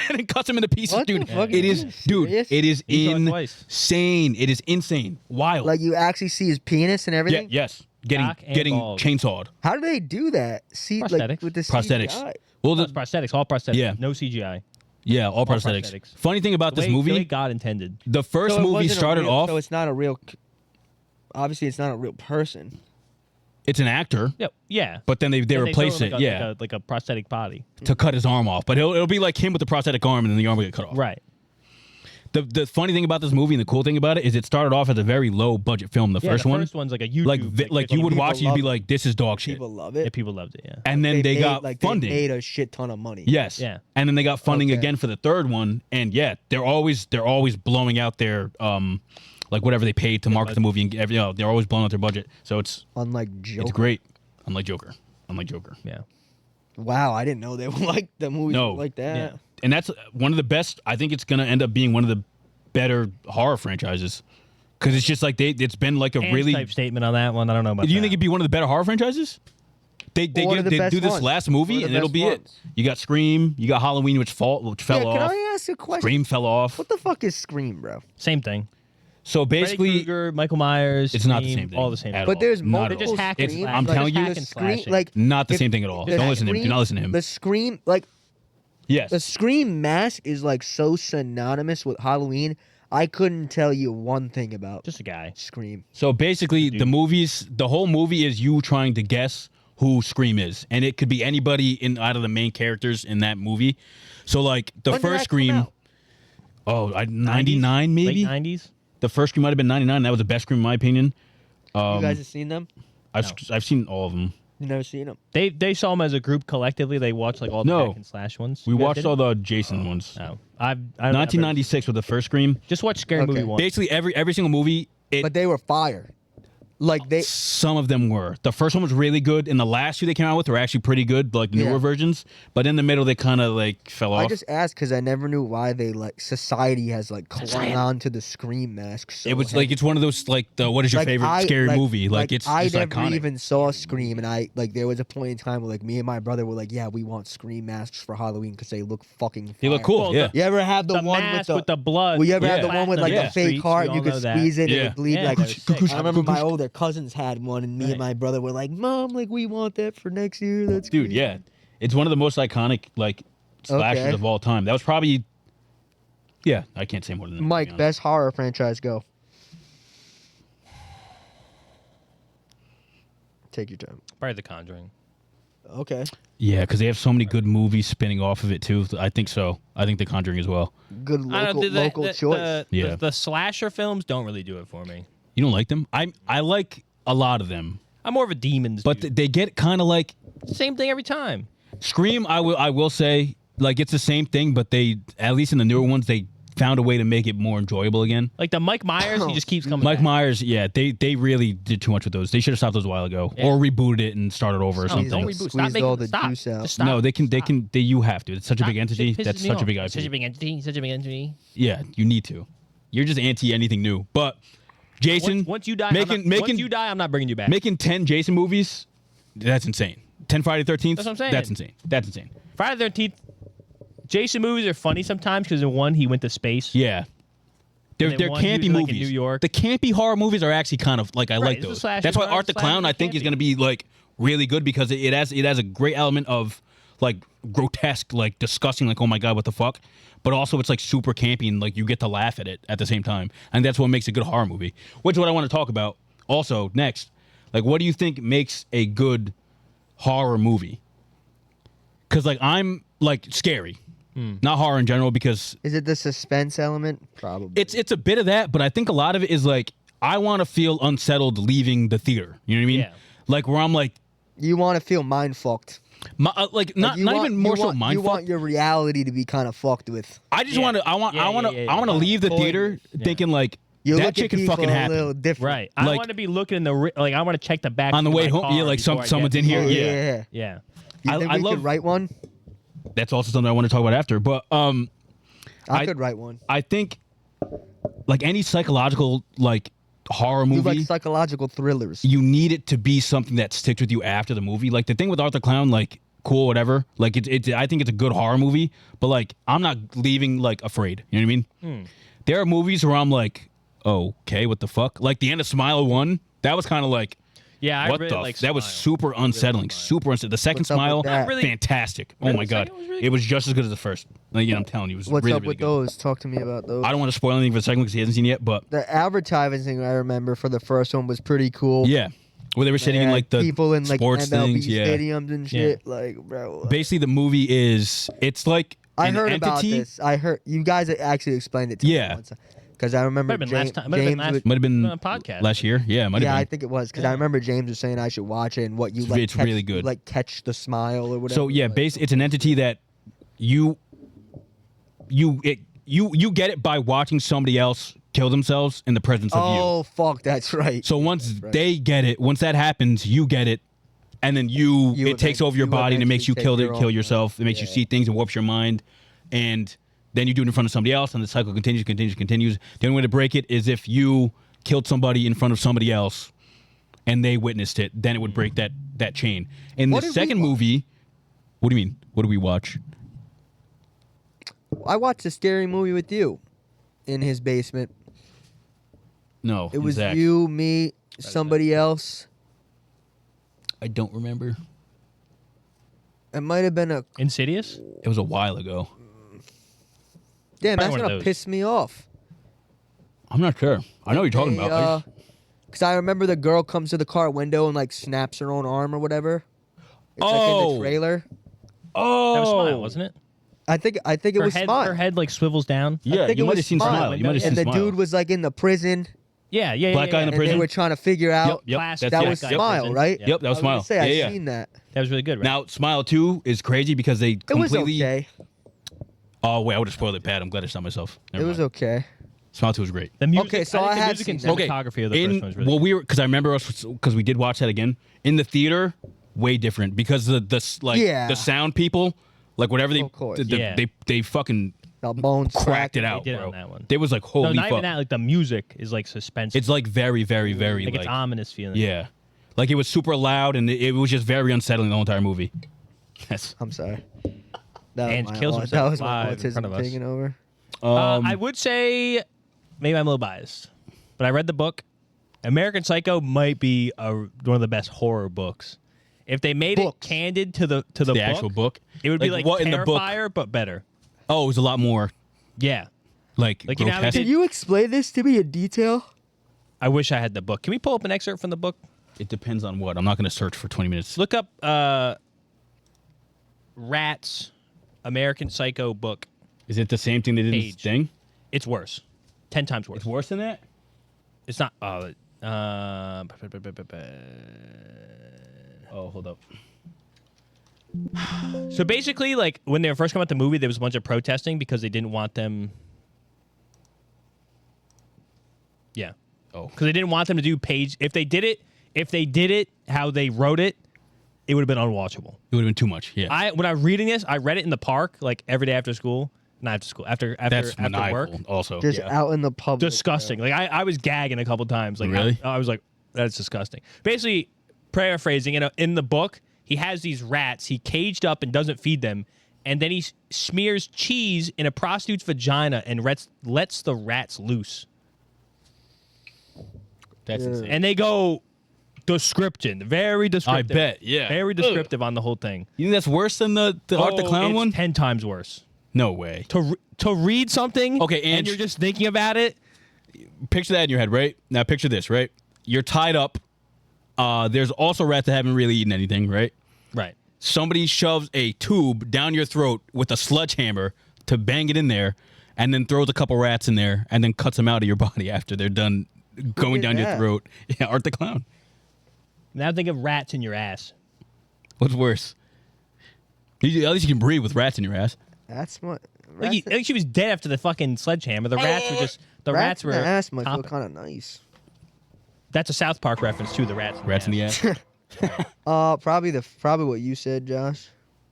and then cuts him into pieces. What the Dude, fuck it is is, this? dude, Serious? it is He saw it twice. insane. It is insane. Wild. Like you actually see his penis and yeah, everything. yes, Cock and getting balls. chainsawed. How do they do that? See, like Prosthetics. with the Prosthetics. CGI? Well, It's prosthetics, all prosthetics. Yeah. No CGI. yeah, all prosthetics. prosthetics. Funny thing about The this way movie, God intended. the first So it movie wasn't a started real- off. So it's not a real. Obviously, it's not a real person. It's an actor, Yeah. but then they Then replace throw it. like Yeah, like a prosthetic body. to cut his arm off. But it'll be like him with the prosthetic arm, and then the arm will get cut off. Right. The funny thing about this movie and the cool thing about it is it started off as a very low budget film. The Yeah, first the one, first one's like a YouTube. like you would people watch it, you'd be love like, "This is dog shit." People love Yeah, it. people loved it. Yeah. And then they made, got like, funding. They made a shit ton of money. Yes. Yeah. And then they got funding Okay. again for the third one, and yeah, they're always blowing out their like whatever they paid to market the movie, and they're always blowing out their budget. So it's Unlike Joker. it's great. Unlike Joker. Yeah. Wow, I didn't know they were like the movies No. like that. Yeah. And that's one of the best. I think it's gonna end up being one of the better horror franchises because it's just like it's been like a Hands really. type statement on that one. I don't know about Do you that. think it'd be one of the better horror franchises? They One of the best do this ones. last One movie of the and it'll best be ones. it. You got Scream, you got Halloween, which fell Yeah, off. can I ask you a question? Scream fell off. What the fuck is Scream, bro? Same thing. So Freddy basically, Krueger, Michael Myers. it's not the Scream, same thing. All the same. at thing. But all. there's Not at multiple all. Just hack and It's- slash. I'm Like, telling just you, hack The and Scream, slashing. like not the if- same thing at all. the Don't listen to him. Do Scream- not listen to him. The Scream, like Yes. the Scream mask, is like so synonymous with Halloween. I couldn't tell you one thing about Just a guy. Scream. So basically, the whole movie is you trying to guess who Scream is, and it could be anybody out of the main characters in that movie. So like the When did first that come Scream, out? 99 maybe. Late 90s. The first Scream might have been 99. That was the best Scream in my opinion. You guys have seen them? I've seen all of them. You never seen them? They saw them as a group collectively. They watched like all the No. hack and slash ones. We You guys watched didn't? all the Jason ones. No, I've 1996 was the first Scream. Just watch Scary Movie Okay. one. Basically, every single movie. But they were fire. Like they. Some of them were. The first one was really good, and the last two they came out with were actually pretty good, like newer Yeah. versions. But in the middle, they kind of like fell off. I just asked because I never knew why they like society has like clung on to the Scream mask. So It was heavy. like it's one of those like the what is your Like, favorite scary movie? Like it's I just never iconic. even saw Scream, and I like there was a point in time where like me and my brother were like, yeah, we want Scream masks for Halloween because they look fucking. They look fire. cool. Yeah. You ever have the The one mask with the blood. Well, you ever Yeah. have the one with like Yeah. the fake Streets, heart? we And you all could know that. squeeze it and it Yeah. would bleed Yeah, like. that was sick. I remember my older cousins had one, and me Right. and my brother were like, "Mom, like we want that for next year." That's Dude, crazy." yeah. It's one of the most iconic like slashers Okay. of all time. That was probably. Yeah, I can't say more than that. Mike, best horror franchise, go. Take your time. Probably The Conjuring. Okay. Yeah, because they have so many good movies spinning off of it too. I think so. I think The Conjuring as well. Good I don't local, know, local choice. Yeah. The slasher films don't really do it for me. You don't like them? I like a lot of them, I'm more of a demons. but they get kind of like Same thing every time. Scream. I will say like it's the same thing, but they at least in the newer ones they found a way to make it more enjoyable again. Like the Mike Myers, he just keeps coming Mike back. Myers, yeah, they really did too much with those. They should have stopped those a while ago, Yeah. or rebooted it and started over or something. Don't reboot. Stop Squeezed making all the stop. juice out. Just stop. No, they can. You have to. It's such a big entity. It pisses That's me such a off. big IP. Such a big entity. Such a big entity. Yeah, you need to. You're just anti anything new. But Jason, Once you die, making I'm not bringing you back. making 10 Jason movies, that's insane. 10 Friday 13th. That's what I'm saying. That's insane. That's insane. Friday the 13th. Jason movies are funny sometimes because in one he went to space. Yeah. They're And then one, campy he was, like, in movies. New York. The campy horror movies are actually kind of like I like it's a those. slasher, That's why but Art the slasher Clown I think is going to be like really good because it has a great element of like grotesque, like disgusting, like oh my god, what the fuck. But also it's like super campy and like you get to laugh at it at the same time, and that's what makes a good horror movie. Which is what I want to talk about. Also next, like what do you think makes a good horror movie? Because like I'm like scary. Not horror in general because Is it the suspense element? Probably. it's a bit of that, but I think a lot of it is like I want to feel unsettled leaving the theater. You know what I mean? Yeah. Like where I'm like, You want to feel mind fucked. like not you not want- even more you so want- mind You fuck. want your reality to be kind of fucked with. I just Yeah. want to. I want to leave the Toy- theater thinking like You that look shit at can people fucking a happen little different. Right. I Like- want to be looking in the like. I want to check the back on the of way my home. car Yeah, like before I someone's get in here. Oh, Yeah, yeah. Yeah. You think I we love could write one? That's also something I want to talk about after. But I could write one. I think like any psychological like horror You movie. like psychological thrillers. You need it to be something that sticks with you after the movie. Like the thing with Arthur Clown, like cool, whatever. Like it's I think it's a good horror movie, but like I'm not leaving like afraid. You know what I mean? There are movies where I'm like, oh, okay, what the fuck? Like the end of Smile 1, that was kind of like, Yeah. I what really the? like That was Smile. super unsettling. Super unsettling. The second What's up with Smile, that? Really- fantastic. Oh Really? my The god, second was really it was just as good as the first. Like, I'm telling you, it was What's really up really with good. those? Talk to me about those. I don't want to spoil anything for the second one because he hasn't seen it yet, but The advertising I remember for the first one was pretty cool. yeah, where they were sitting in Yeah, like the people in like sports MLB things, yeah. stadiums and shit. Like, bro. Basically, the movie is it's like I an heard entity. about this. I heard you guys actually explained it to Yeah. me once. Because I remember Might have been James, last time. Might have been James last- would- Might have been On a podcast. last year. Yeah, it might yeah, I have been. think it was because I remember James was saying I should watch it and what you like. It's catch, really you, good. like catch the smile or whatever. So yeah, like, it's an entity that you get it by watching somebody else kill themselves in the presence of you. Oh fuck, that's right. So once right. they get it, once that happens, you get it, and then it takes over your you body and it makes you eventually take your kill own yourself. It makes you see things and warps your mind, and then you do it in front of somebody else, and the cycle continues. The only way to break it is if you killed somebody in front of somebody else, and they witnessed it. Then it would break that chain. In What the did we second watch? movie, what do you mean? What did we watch? I watched a scary movie with you in his basement. No, It was Zach. you, me, somebody else. I don't remember. It might have been a. Insidious. It was a while ago. Damn, Probably that's one of gonna those. piss me off. I'm not sure. I know what you're talking about. I just- Because I remember the girl comes to the car window and like snaps her own arm or whatever. It's like in Oh. the trailer. Oh, That was Smile, wasn't it? I think it was Smile. Her head like swivels down. Yeah, I think you it might was have seen Smile. You might have seen And the Smile. dude was like in the prison, Yeah. Black guy in the and prison. they were trying to figure out. Yep, Classic that's That it. was Black guy in Smile, prison. right? Yep, that was I Smile. gonna say, Yeah, I've yeah. seen that. That was really good, right? Now, Smile 2 is crazy because they It was completely. okay. Oh, wait, I would have spoiled it bad. I'm glad I saw myself. It was okay. Smile 2 was great. the music. Okay, so I I think the have music and seen that. cinematography of the first one was really. Well, we were because I remember us because we did watch that again in the theater. Way different because Yeah. the sound people like whatever Of course. they fucking The bones cracked it out, They did bro. on that one. They was like No, holy not fuck. even that. Like the music is like suspense. It's like very very very like it's ominous feeling. yeah, like it was super loud and it was just very unsettling the whole entire movie. Yes. I'm sorry. That And was my, kills that himself was my live in front of autism us. taking over. I would say maybe I'm a little biased, but I read the book. American Psycho might be one of the best horror books. If they made it candid to the book, actual book, it would be Like, like what in the book? Terrifier, but better. Oh, it was a lot more. Yeah. Like you know how they grotesque. Can you explain this to me in detail? I wish I had the book. Can we pull up an excerpt from the book? It depends on what. I'm not going to search for 20 minutes. Look up Rats American Psycho book. Is it the same thing they did in this thing? It's worse. 10 times worse. It's worse than that? It's not. Oh, hold up. So basically, like when they were first coming out the movie, there was a bunch of protesting because they didn't want them. Yeah. Oh. Because they didn't want them to do page. If they did it how they wrote it, it would have been unwatchable. It would have been too much. Yeah. When I was reading this, I read it in the park like every day after school. Not after school. After That's after work. maniacal also. Just out in the public. Disgusting. Like I was gagging a couple times. Like Really? I was like, that's disgusting. Basically, paraphrasing, in the book, he has these rats. He caged up and doesn't feed them, and then he smears cheese in a prostitute's vagina and lets the rats loose. That's insane. And they go description, very descriptive. I bet, yeah. Very descriptive on the whole thing. You think that's worse than the Art the Clown it's one? 10 times worse. No way. To read something, Okay, and you're just thinking about it. Picture that in your head, right? Now picture this, right? You're tied up. There's also rats that haven't really eaten anything, right? Right. Somebody shoves a tube down your throat with a sledgehammer to bang it in there, and then throws a couple rats in there, and then cuts them out of your body after they're done going down your throat. Yeah, Art the Clown. Now think of rats in your ass. What's worse? At least you can breathe with rats in your ass. That's what. I think she was dead after the fucking sledgehammer. The rats were just rats were. in the ass might feel topping. kind of nice. That's a South Park reference too. The rats. Rats in the ass. Probably what you said, Josh.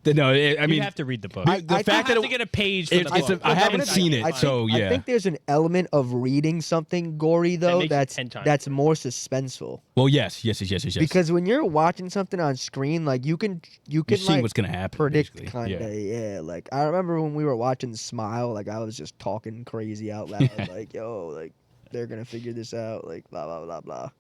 No, I mean, you have to read the book. The fact that to get a page. From the book. I haven't seen it, so yeah. I think there's an element of reading something gory though makes it 10 times that's more suspenseful. Well, yes. Because when you're watching something on screen, like you can You're seeing like what's gonna happen. predict basically. kind of yeah. Like I remember when we were watching Smile, like I was just talking crazy out loud, like yo, like they're gonna figure this out, like blah blah blah blah.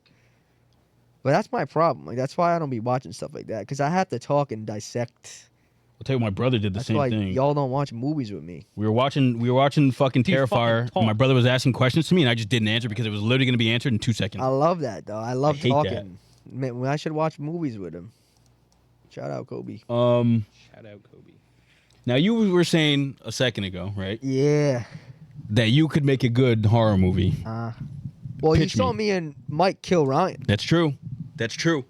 But that's my problem. Like that's why I don't be watching stuff like that because I have to talk and dissect. I'll tell you, my brother did the That's same why thing. y'all don't watch movies with me. We were watching fucking Dude, Terrifier. fucking talk. And my brother was asking questions to me, and I just didn't answer because it was literally going to be answered in 2 seconds. I love that though. I love hate talking. Man, I should watch movies with him. Shout out Kobe. Shout out Kobe. Now you were saying a second ago, right? Yeah. That you could make a good horror movie. Well, you Pitch saw me. me and Mike kill Ryan. That's true. That's true.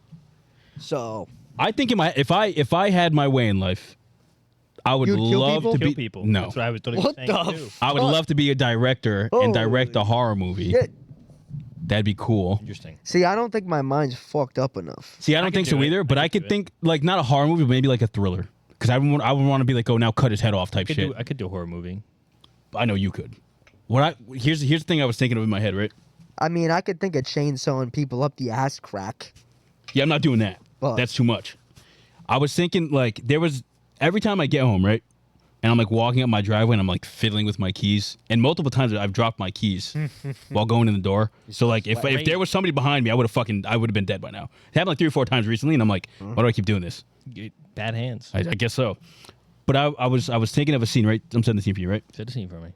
So I think if I had my way in life, I would You'd kill love people? to Kill be people. No. That's what I was saying What the too. I would love to be a director and direct a horror movie. shit. That'd be cool. Interesting. See, I don't think my mind's fucked up enough. See, I don't think do so it. either, but I could think like not a horror movie, but maybe like a thriller. Because I would want to be like, oh, now cut his head off type shit. I could do a horror movie. I know you could. Here's the thing I was thinking of in my head, right? I mean, I could think of chainsawing people up the ass crack. Yeah, I'm not doing that. Fuck. That's too much. I was thinking like every time I get home, right? And I'm like walking up my driveway and I'm like fiddling with my keys. And multiple times I've dropped my keys while going in the door. So like if there was somebody behind me, I would have been dead by now. It happened like 3 or 4 times recently, and I'm like, why do I keep doing this? Bad hands. I guess so. But I was thinking of a scene, right? I'm setting the scene for you, right? Set the scene for me.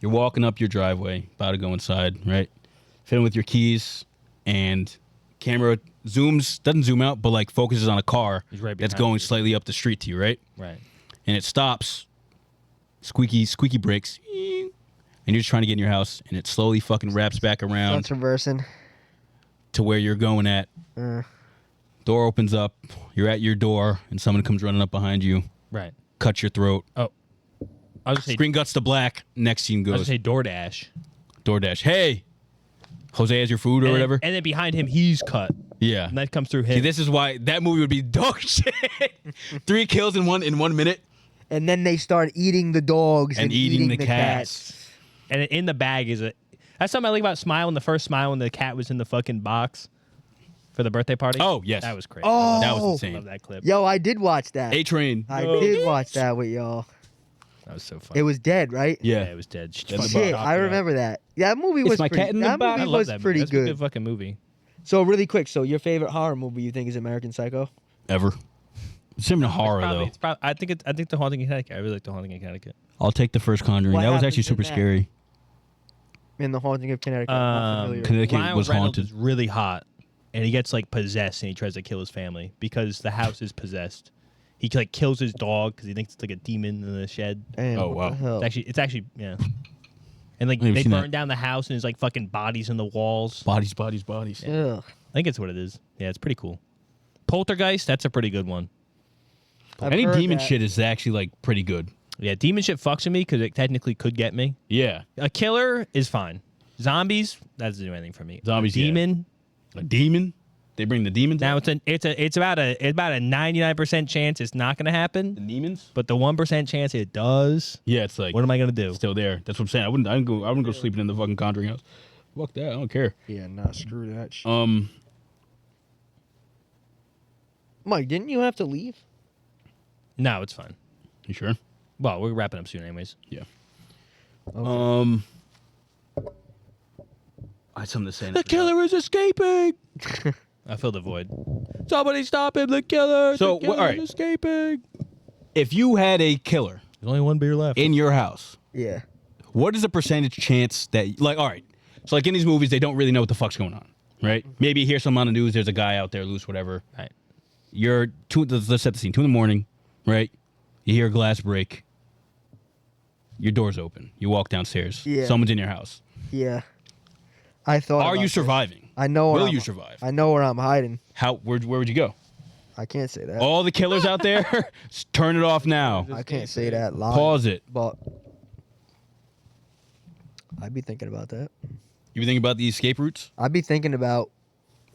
You're walking up your driveway, about to go inside, right? Fiddling with your keys, and camera doesn't zoom out, but like focuses on a car right that's behind going you. slightly up the street to you, right? Right. And it stops, squeaky brakes, and you're just trying to get in your house, and it slowly fucking wraps back around That's reversing. to where you're going at. Door opens up, you're at your door, and someone comes running up behind you. Right. Cuts your throat. Oh. I was Screen guts to black. Next scene I was goes. say DoorDash. DoorDash. Hey, Jose has your food or And whatever. And then behind him, he's cut. Yeah. And that comes through him. See, this is why that movie would be dog shit. 3 kills in 1 minute. And then they start eating the dogs and eating the cats. And in the bag is that's something I like about Smile. When the first Smile, when the cat was in the fucking box for the birthday party. Oh, yes. That was crazy. Oh. That was I insane. love that clip. Yo, I did watch that. A-Train. I did watch that with y'all. That was so funny. It was dead, right? Yeah. It was dead. Shit, I remember that. Yeah, that movie was my pretty. cat in the That box. I movie love was that pretty movie. That's a good. good fucking movie. So really quick, so your favorite horror movie you think is American Psycho? Ever. It's even a horror though. I think the Haunting in Connecticut. I really like the Haunting in Connecticut. I'll take the first Conjuring. What That was actually happens in super that? scary. In the Haunting of Connecticut. I'm not familiar. Connecticut Ryan was Reynolds haunted. is really hot, and he gets like possessed, and he tries to kill his family because the house is possessed. He like kills his dog because he thinks it's like a demon in the shed. Damn, Oh, what wow. the hell? It's actually yeah. And like I've never they seen burn that. down the house, and there's like fucking bodies in the walls. Bodies. Ugh. I think it's what it is. Yeah, it's pretty cool. Poltergeist, that's a pretty good one. I've Any heard demon that. shit is actually like pretty good. Yeah, demon shit fucks with me because it technically could get me. Yeah. A killer is fine. Zombies, that doesn't do anything for me. Zombies, a yeah. demon. A demon? They bring the demons Now out? it's about a 99% chance it's not gonna happen. The demons? But the 1% chance it does. Yeah, it's like What am I gonna do? still there. That's what I'm saying. I wouldn't go sleeping in the fucking Conjuring house. Fuck that. I don't care. Yeah, nah, screw that shit. Mike, didn't you have to leave? No, it's fine. You sure? Well, we're wrapping up soon, anyways. Yeah. Okay. I had something to say. The killer is escaping. I filled the void. Somebody stop him! The killer. So, the killer all right. is escaping. If you had a killer There's only one beer left. in your house, Yeah. what is the percentage chance that, like, all right, so like in these movies, they don't really know what the fuck's going on, right? Maybe you hear something on the news, there's a guy out there loose, whatever. Right. Let's set the scene, 2 a.m, right? You hear a glass break. Your door's open. You walk downstairs. Yeah. Someone's in your house. Yeah. I thought. Are about you this. surviving? I know. Where Will I'm- you survive? I know where I'm hiding. Where would you go? I can't say that. All the killers out there, turn it off now. I can't say that live. Pause it. But I'd be thinking about that. You be thinking about the escape routes? I'd be thinking about.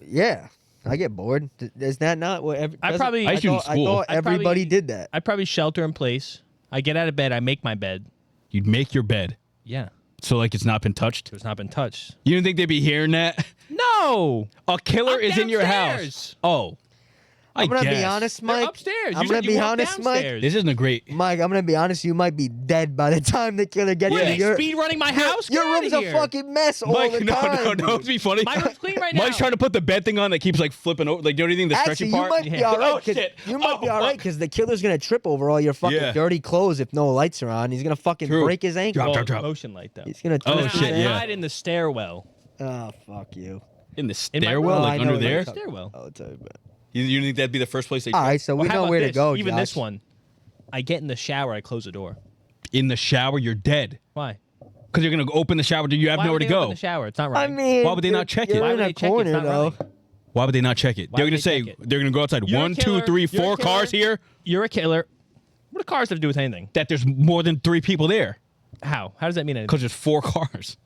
Yeah. I get bored. Is that not what every? I doesn't- probably- I used to in thought, I school. thought I'd everybody probably- did that. I probably shelter in place. I get out of bed. I make my bed. You'd make your bed. Yeah. So like it's not been touched? It's not been touched. You didn't think they'd be hearing that? No. A killer I'm is in your house. downstairs. Oh. I'm gonna guess. be honest, They're Mike. upstairs. I'm You gonna said you be walk honest, downstairs. This isn't a great. Mike, I'm gonna be honest. You might be dead by the time the killer gets What to are you. they speed running my house? Your Get outta room's a here. fucking mess all Mike, the no, time. no, it'd be funny. My room's clean right now. Mike's trying to put the bed thing on that keeps like flipping over. Like, do anything the Actually, stretching you part? might be all right. Oh, 'Cause shit. you might be Oh, all right fuck. because the killer's gonna trip over all your fucking Yeah. dirty clothes if no lights are on. He's gonna fucking True. break his ankle. Drop. Motion light though. He's gonna. Oh, twist his shit, ankle. yeah. Hide in the stairwell. Oh fuck you. In the In my stairwell, room. like I know under what you're there? talking Stairwell. I'll tell you about. You think that'd be the first place they All check? right, so we How know about where to this? go. Even Josh. this one. I get in the shower. I close the door. In the shower, you're dead. Why? Because you're gonna open the shower. You have Why nowhere would to they open go. the shower? It's not right. I mean, Why would they not check it? You're Why in would a they check it? It's corner not though. right. Why would they not check it? Why They're would gonna they say check it? they're gonna go outside. You're a 1, 2, killer. 3, You're a 4 cars killer. here. You're a killer. What do cars have to do with anything? That there's more than 3 people there. How? How does that mean anything? Because there's 4 cars.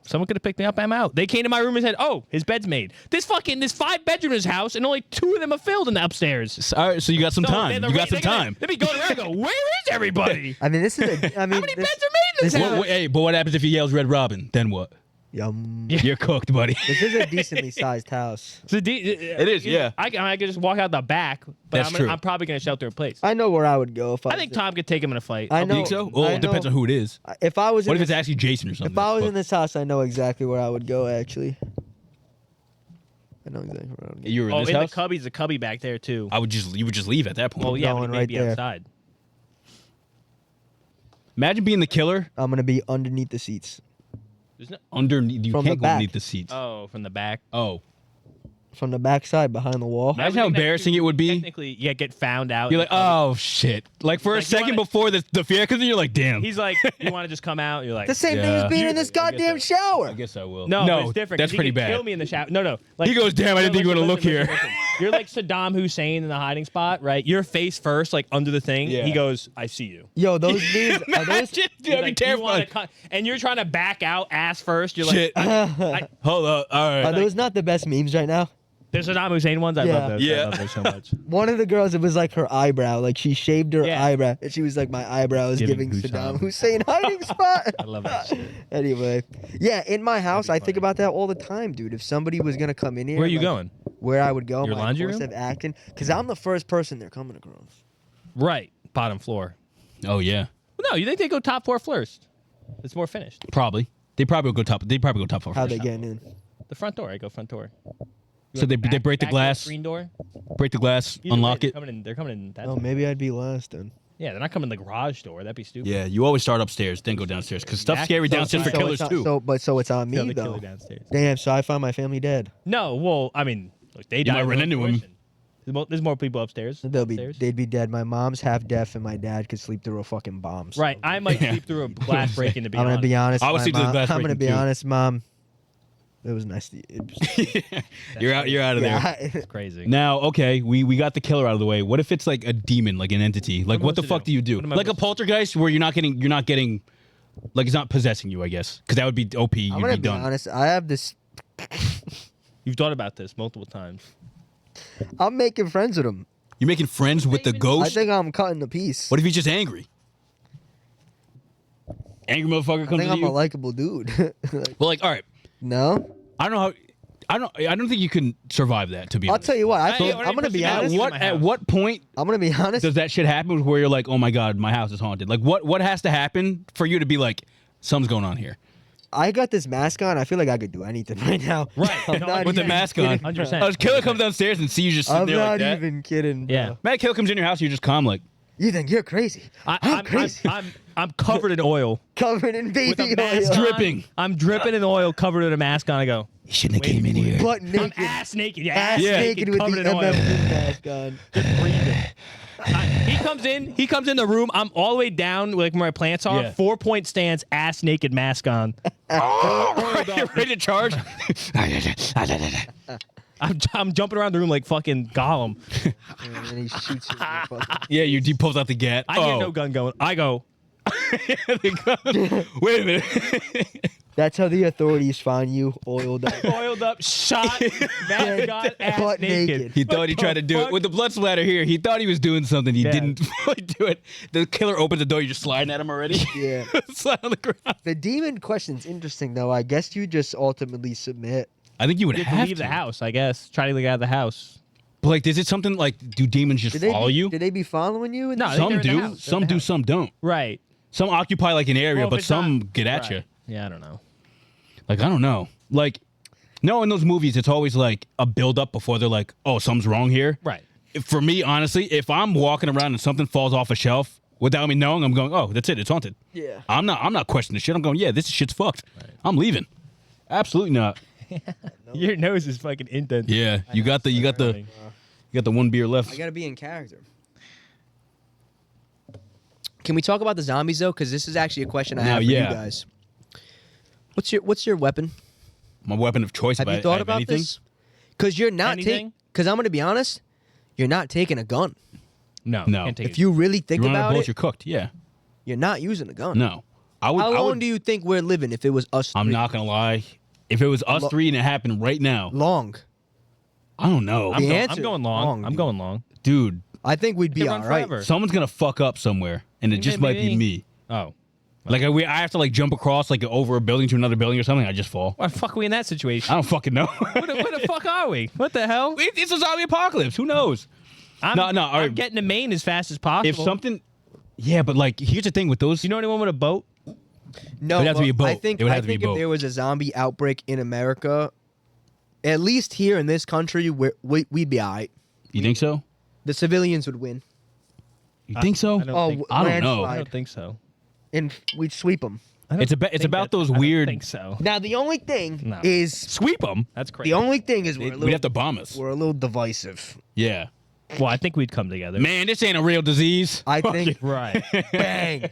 Someone could have picked me up. I'm out. They came to my room and said, "Oh, his bed's made." There's 5 bedrooms in his house, and only 2 of them are filled in the upstairs. All right, so you got some time. You got some time. Let me go around and go, "Where is everybody?" I mean, this is a. I mean, How many this, beds are made in this house? Hey, but what happens if he yells Red Robin? Then what? Yum. You're cooked, buddy. This is a decently sized house. It is, yeah. I could just walk out the back, but That's true. I'm probably going to shelter in place. I know where I would go if I. I think Tom could take him in a fight. I You know. think so? Well, I it depends know. on who it is. If I was. What in if it's this, actually Jason or something? if I was Fuck. in this house, I know exactly where I would go. Actually, I know exactly where I would go. You were in Oh, this in house? the cubby, there's a cubby back there too. You would just leave at that point. Well, yeah, but going it may right be there. outside. Imagine being the killer I'm gonna be underneath the seats. There's no. underneath. You From the can't go back. underneath the seats. Oh, from the back. Oh. From the backside behind the wall. Imagine how embarrassing it would be. Technically, yeah, get found out. You're like, oh shit! Like for a Like, you second wanna- before the fear, because you're like, damn. He's like, you want to just come out? You're like, The same thing Yeah. as being in this goddamn shower. I guess I will. no, but it's different. 'cause That's he pretty could bad. Kill me in the shower. No. Like, He goes, damn, I didn't think you were gonna look here. You're like Saddam Hussein in the hiding spot, right? Your face first, like under the thing. Yeah. He goes, I see you. Yo, those memes. Are those, Imagine, dude, He's that'd be like, "Do you wanna terrifying. and you're trying to back out ass first. You're Shit. like, Hold up. All are right. those not the best memes right now? there's Saddam Hussein ones. I Yeah. love those. I Yeah. love those so much. One of the girls, it was like her eyebrow. Like she shaved her Yeah. eyebrow, and she was like, "My eyebrow is Giving giving Hussein. Saddam Hussein hiding spot." I love that shit. Anyway, yeah, in my house, I think funny. about that all the time, dude. If somebody was gonna come in here, Where are you like, going? Where I would go, Your my laundry course room? of acting, because I'm the first person they're coming across. Right, bottom floor. Oh yeah. No, you think they go top floor first? It's more finished. Probably. They probably will go top. They probably go top 4 How first. they getting in? The front door. I go front door. So they break the Back door, glass. Screen door. break the glass, Either unlock way, it. They're coming in. That's Oh, maybe I'd be last then. Yeah, they're not coming in the garage door. That'd be stupid. Yeah, you always start upstairs, then go downstairs because stuff's scary downstairs for killers too. So it's on Kill me the though. killer downstairs. Damn, so I find my family dead. No, well, I mean, look, they died might in run their into own him. collision. There's more people upstairs. They'd be dead. My mom's half deaf, and my dad could sleep through a fucking bomb. So. Right, I might sleep through a glass breaking. To be I'm gonna be honest. I would my sleep through the mom- glass I'm gonna breaking, be too. honest, Mom. It was nice. You're out. You're out of there. It's crazy. Now, okay, we got the killer out of the way. What if it's like a demon, like an entity? Like, what the fuck do you do? What am I Like a supposed to poltergeist, where you're not getting, like it's not possessing you, I guess, because that would be OP. I'm You'd gonna be be done. honest. I have this. You've thought about this multiple times. I'm making friends with him. You're making friends with the I ghost. think I'm cutting the piece. What if he's just angry? Angry motherfucker I comes think to I'm you. a likable dude. Like, Well, like, all right, no. I don't know how. I don't think you can survive that. To be I'll honest, tell you what. Hey, I'm gonna be honest. at what point I'm gonna be honest. does that shit happen where you're like, oh my god, my house is haunted? Like, what has to happen for you to be like, something's going on here? I got this mask on. I feel like I could do anything right now. Right. I'm No, not With the even mask on. kidding. 100%. A killer comes downstairs and sees you just sitting I'm there not like that. even kidding. Bro. Yeah. Man, a killer comes in your house, you're just calm, like, You think you're crazy? I'm crazy. I'm covered in oil. Covered in With baby a mask oil. on. dripping. I'm dripping in oil, covered with a mask on. I go. You shouldn't have came in here. Butt I'm naked. ass naked. Yeah, Ass Yeah. naked with covered the in oil. MF mask on. Just breathing. He comes in the room. I'm all the way down, like where my plants are. Yeah. 4-point stance, ass naked, mask on. You're ready to charge? I'm jumping around the room like fucking Gollum. And then he shoots you. In the fucking- Yeah, he pulls out the gat. I hear no gun going. I go. Wait a minute. That's how the authorities find you, oiled up. Oiled up, shot, mask on, ass Butt naked. naked. He thought he tried to do it. With the blood splatter here, he thought he was doing something. He Yeah. didn't fully do it. The killer opens the door, you're just sliding at him already. Yeah. Slide on the ground. The demon question's interesting, though. I guess you just ultimately submit. I think you would You have have to leave to. the house, I guess. Try to get out of the house. But like, is it something like, do demons just follow you? Did they be following you? No, I think Some they're in the do. house. They're in Some the do, house. some don't. Right. Some occupy like an area, Well, if but it's some not- get at right. you. Yeah, I don't know. Like, I don't know. Like, no, in those movies, it's always like a build up before they're like, oh, something's wrong here. Right. For me, honestly, if I'm walking around and something falls off a shelf without me knowing, I'm going, oh, that's it. It's haunted. Yeah. I'm not questioning the shit. I'm going, yeah, this shit's fucked. Right. I'm leaving. Absolutely not. Your nose is fucking indented. Yeah, you got the one beer left. I gotta be in character. Can we talk about the zombies though? Because this is actually a question I have for yeah. you guys. What's your weapon? My weapon of choice. Have if you I thought have about anything. this? Because you're not taking. Anything? Because I'm gonna be honest, you're not taking a gun. No. No. Can't take If it. you really think You run out of about bullets, it, you're cooked. Yeah. you're not using a gun. No. I would. How I long would, do you think we're living if it was us? I'm three? not gonna lie. If it was us three and it happened right now, long. I don't know, I'm, The go- answer- I'm going long. long, I'm dude. going long. dude. I think we'd be Could all run right. forever. Someone's gonna fuck up somewhere, and it Think just maybe might be me. Oh. Like I have to like jump across like over a building to another building or something. I just fall. Why the fuck are we in that situation? I don't fucking know. Where the fuck are we? What the hell? It's a zombie apocalypse. Who knows? I'm, No, all I'm right. getting to Maine as fast as possible. If something, yeah, but like here's the thing with those. You know anyone with a boat? No, It'd have to be a but I boat. think It would I have to be think a boat. if there was a zombie outbreak in America, at least here in this country, we'd be all right. You think so? The civilians would win, You think so? I don't think- I don't know. I landslide. don't think so. and we'd sweep them. It's about those weird. I don't think so. Now the only thing No. is Sweep them? That's crazy. the only thing is we'd We'd have to bomb us. we're a little divisive. Yeah. Well, I think we'd come together. Man, this ain't a real disease. I think Right. bang.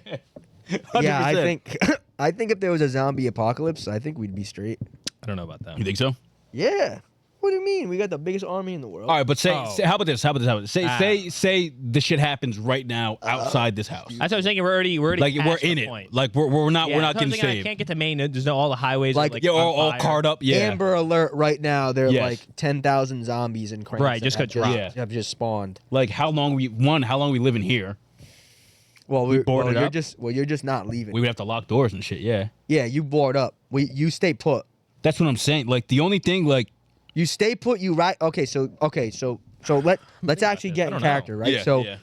Yeah, I 100%. think I think if there was a zombie apocalypse, I think we'd be straight. I don't know about that. You think so? Yeah. What do you mean? We got the biggest army in the world. All right, but say how about this? Say the shit happens right now outside this house. That's what I was thinking. We're already Like we're past in the it. point. Like we're not Yeah, we're not that's what I'm getting thinking. I saved. can't get to Maine. There's no all the highways. Like, are, like Yeah, on all fire. carred up. Yeah. Amber Alert right now. They're Yes. like 10,000 zombies and cranes. Right, that just have got dropped. Yeah. have just spawned. Like how long we living here? Well, boarded up? you're just not leaving. We would have to lock doors and shit. Yeah. Yeah, you board up. You stay put. That's what I'm saying. Like the only thing like You stay put. You right. Okay, so let's actually get in character, right? yeah, so yeah.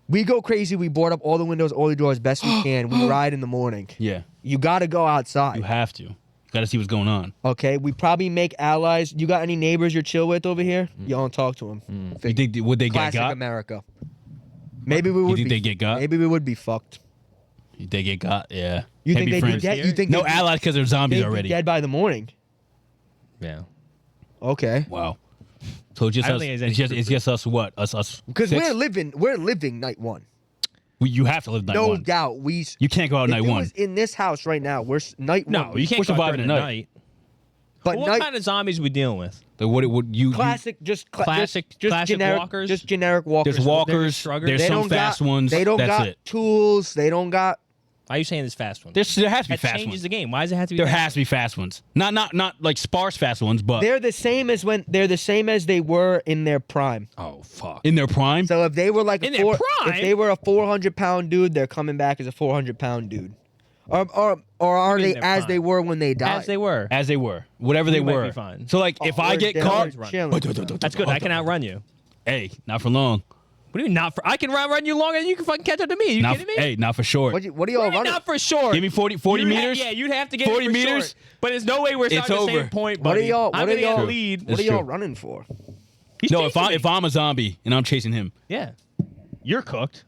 we go crazy. We board up all the windows, all the doors, best we can. We ride in the morning. Yeah. You got to go outside. You have to. You Got to see what's going on. Okay, we probably make allies. You got any neighbors you're chill with over here? You don't talk to them. You think would they get Classic got? America. Maybe we would. think they get got? Maybe we would be fucked. They get got. Yeah. You Can't think be they'd be friends. dead? You think no they'd be- allies because they're zombies they'd be already. dead by the morning? Yeah. Okay. Wow. So just I don't us, think there's it's any just it's just us. What us? Because six? we're living night one. You have to live night No one. doubt. You can't go out if night it one. was in this house right now, we're night No, one. you can't We're go out surviving during the the night. night. But What night kind of zombies we dealing with? What would you? classic, just Classic generic walkers? Just generic walkers. There's walkers. Struggers? There's They some don't fast got, ones. They don't That's got it. tools. They don't got. Why are you saying this fast one? There has to be That fast changes ones. the game. Why does it have to be? There fast has to be fast ones. Not like sparse fast ones, but They're the same as they were in their prime. oh fuck, in their prime. So if they were like In a their if prime? they were a 400-pound dude, they're coming back as a 400-pound dude. Or are In they their as prime. they were when they died? As they were. As they were, whatever they You might were. be fine. So like, if I Or get they're caught, chilling. That's good. I can outrun you. hey, not for long. What do you mean not for? I can run you longer than you can fucking catch up to me. Are you Not kidding me? hey, not for short. What are y'all running? Not for sure. Give me 40 meters. Yeah, you'd have to get 40 it for meters. short. But there's no way we're starting It's the same over. point, What are buddy. y'all? I'm What are gonna get y'all? a lead. What are It's y'all true. running for? He's No, if chasing me. I'm a zombie and I'm chasing him, Yeah. You're cooked.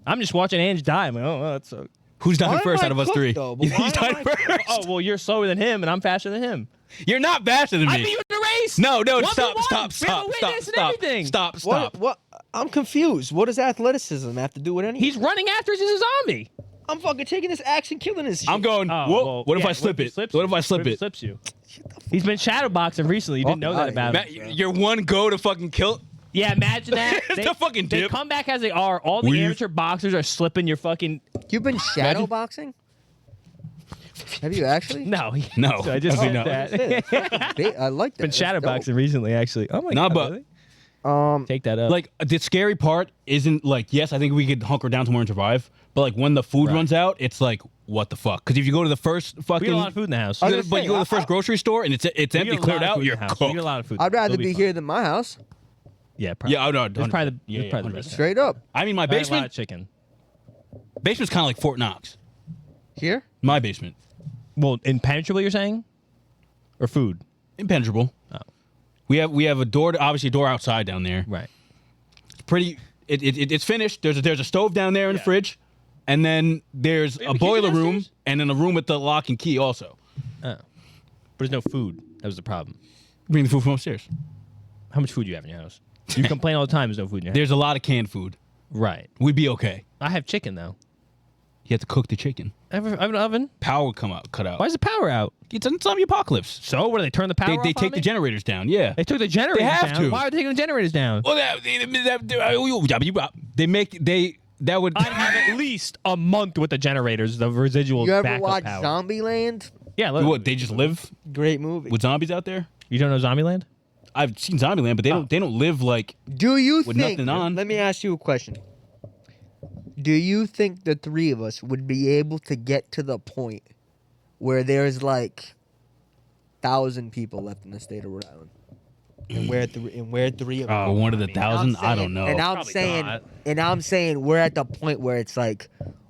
I'm just watching Ange die. I'm like, oh, well, that's so. who's dying Why am first I out of us cooked, three? though? But why He's am dying I first. Oh, well, you're slower than him, and I'm faster than him. You're not faster than I me. beat you in the race. No, 1v1. stop. We have a witness and everything. Stop. What? I'm confused. What does athleticism have to do with anything? He's running after us as a zombie. I'm fucking taking this axe and killing this shit. I'm going. Oh, Whoa, well, what if yeah, I slip he it? slips What you? if I slip What if he it? slips you? He's been shadowboxing recently. You didn't know that about him. Your one go to fucking kill. Yeah, imagine that. It's the fucking They dip. come back as they are. All the Weave. amateur boxers are slipping your fucking. You've been shadow boxing? Have you actually? No. No, So I just definitely said not. that. I like that. Been shadowboxing recently, actually. Oh my Nah, god. but- really? Take that up. Like the scary part isn't like, yes, I think we could hunker down somewhere and survive, but like when the food runs out, it's like, what the fuck? Because if you go to the first fucking, We get a lot of food in the house. I was but gonna you go to the say, first grocery store and it's We empty, get a cleared lot of out, food in you're the house. cooked. We get a lot of food. I'd rather It'll be fun. here than my house. Yeah, probably. Yeah, I know. It's probably the, Yeah, it's probably the 100%. best. Straight up. I mean, my I had a lot basement. of chicken. Basement's kind of like Fort Knox. Here? My basement, Well, impenetrable, you're saying, or food? impenetrable. Oh. We have a door, obviously a door outside down there. Right. It's pretty. It's finished. There's a stove down there in the fridge, and then there's We a have a kitchen boiler room, downstairs? and then a room with the lock and key also. Oh. But there's no food. That was the problem. Bring the food from upstairs. How much food do you have in your house? You complain all the time. There's no food in your house. There's a lot of canned food. Right. We'd be okay. I have chicken though. You have to cook the chicken. I have an oven. Power would cut out. Why is the power out? It's a zombie apocalypse. So what do they turn the power They off on take the me? generators down. Yeah. They took the generators have down. to. Why are they taking the generators down? Well, that would. I'd have at least a month with the generators, the residual You ever backup watch power. Zombieland? Yeah. What? They just live Great movie. with zombies out there? You don't know Zombieland? I've seen Zombieland, but they don't live like. Do you With think? nothing on. Let me ask you a question. Do you think the three of us would be able to get to the point where there's like 1,000 people left in the state of Rhode Island, and we're three of us? Oh, one of the mean, 1,000? I don't know. And I'm Probably saying, not. we're at the point where it's like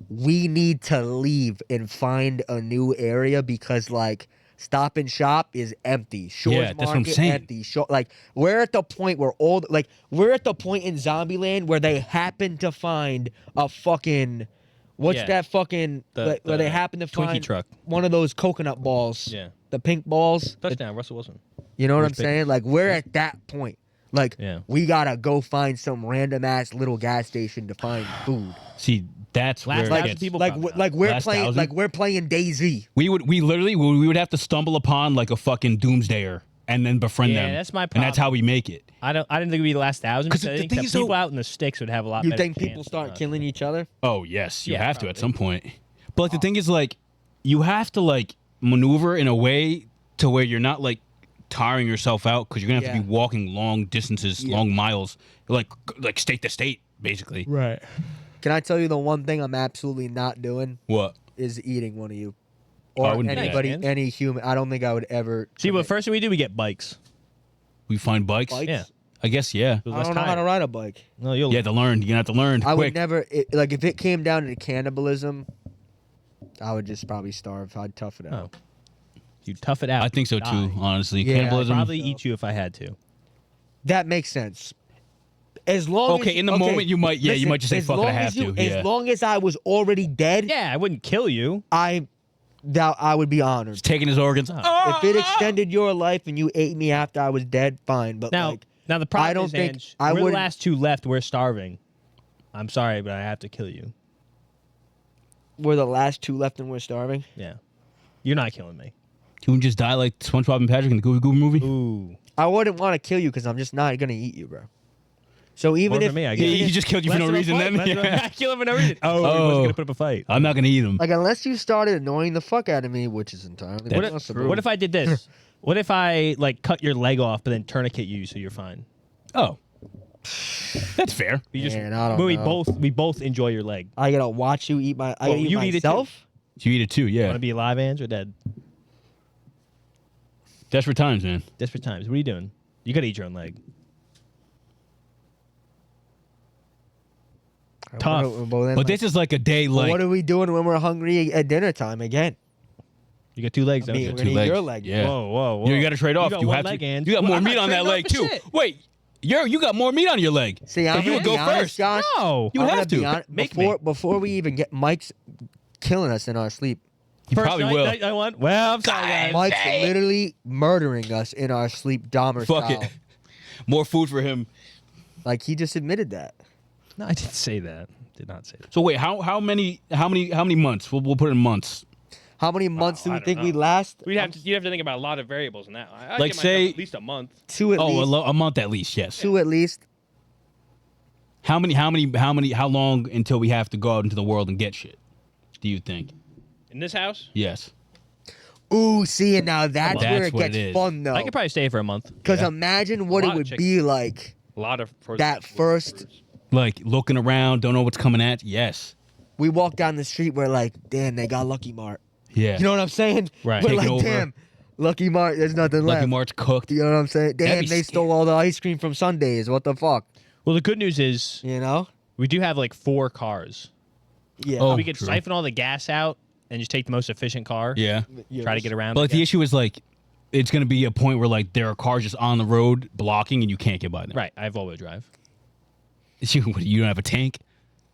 we need to leave and find a new area because like Stop and Shop is empty. Shores Yeah, that's what I'm Market saying. empty. Like we're at the point where we're at the point in Zombieland where they happen to find a fucking Yeah. that fucking where they happen to Twinkie find truck. one of those coconut balls. Yeah. The pink balls. Touchdown, Russell Wilson. You know what I'm Where's Big- saying? Like we're at that point. Like Yeah. we gotta go find some random ass little gas station to find food. See, that's Last where it thousand gets. people. Like probably like we're Last playing 1,000? like we're playing DayZ. We would have to stumble upon like a fucking doomsdayer and then befriend Yeah, them. that's my And that's how we make it. I didn't think it'd be the last 1,000. 'Cause Because I the think thing the is, people though- out in the sticks would have a lot. You better think people chance start than us. killing each other? Oh yes, you Yeah, have to at probably. some point. But like the thing is, like you have to like maneuver in a way to where you're not like tiring yourself out because you're gonna have to Yeah. be walking long distances, long miles, like state to state, basically. Right. Can I tell you the one thing I'm absolutely not doing What? is eating one of you. I Or wouldn't do that. anybody, man. any human. I don't think I would ever. See, well, first thing we do, we get bikes. We find bikes. Bikes? Yeah. I guess yeah. I don't know how to ride a bike. No, you'll. You have to learn. You're gonna have to learn. I quick. would never like if it came down to cannibalism. I would just probably starve. I'd tough it out. You tough it out. I think so die. too. Honestly, Yeah, cannibalism. I'd probably eat you if I had to. That makes sense. As long Okay, as, in the moment you might, you might just say, as "Fuck it, I long have as you- to." Yeah. As long as I was already dead, Yeah, I wouldn't kill you. I would be honored. Just taking his organs. If it extended your life and you ate me after I was dead, fine. But Now, like, now the problem I don't is, think Ange, I we're the would. last two left. We're starving. I'm sorry, but I have to kill you. We're the last two left and we're starving. Yeah, you're not killing me. You would just die like SpongeBob and Patrick in the Gooey Gooey movie. Ooh, I wouldn't want to kill you because I'm just not gonna eat you, bro. So even More if for me, I Yeah, guess. he just killed you for no reason. Then I kill him for no reason. Oh, he wasn't gonna put up a fight. I'm not gonna eat him. like unless you started annoying the fuck out of me, which is entirely possible. What if I did this? What if I like cut your leg off, but then tourniquet you so you're fine? Oh, that's fair. You just, Man, I don't we know. both enjoy your leg. I gotta watch you eat my. I gotta eat you eat it too. myself. You eat it too, yeah. Want to be alive, Ange, or dead? Desperate times, man. Desperate times. What are you doing? You gotta eat your own leg. Tough. But this is like a day like. what are we doing when we're hungry at dinner time again? You got two legs, I don't mean, you? we're gonna eat your leg. Yeah. Whoa. You got to trade off. got You one have leg, to. Ange. You got more I'm meat not on that trading leg off for too. shit. Wait, you got more meat on your leg. See, I'm you would gonna go be honest, first. Josh. No. You I'm have gonna be to. honest, Make me. before we even get Mike's killing us in our sleep. You First probably night, will. night I won. Well, I'm sorry, guys. Mike's literally murdering us in our sleep, Dahmer Fuck style. it. More food for him. Like he just admitted that. No, I didn't say that. Did not say that. So wait, how many months? We'll put it in months. How many months do I we don't think we know. last? You'd have to think about a lot of variables in that. I'd Like, give myself say- at least a month. Two at least. A month at least. Yes. Two at least. How long until we have to go out into the world and get shit? Do you think? In this house, Yes. Ooh, see, and now that's That's where it what gets it is. fun though. I could probably stay for a month. Because imagine what A it lot of would chicken. be like A lot of that first. Like looking around, don't know what's coming at. Yes. We walk down the street, we're like, damn, they got Lucky Mart. Yeah. You know what I'm saying? Right. We're Take it like, over. damn, Lucky Mart, there's nothing Lucky left. Mart's cooked. You know what I'm saying? That'd Damn, be they stole all the ice cream from Sundays. What the fuck? Well, the good news is You know? we do have like 4 cars. Yeah. Oh, We could true. siphon all the gas out and just take the most efficient car. Yeah. Try to get around. But like, it. the issue is like, it's gonna be a point where like there are cars just on the road blocking and you can't get by them. Right. I have all-wheel drive. You don't have a tank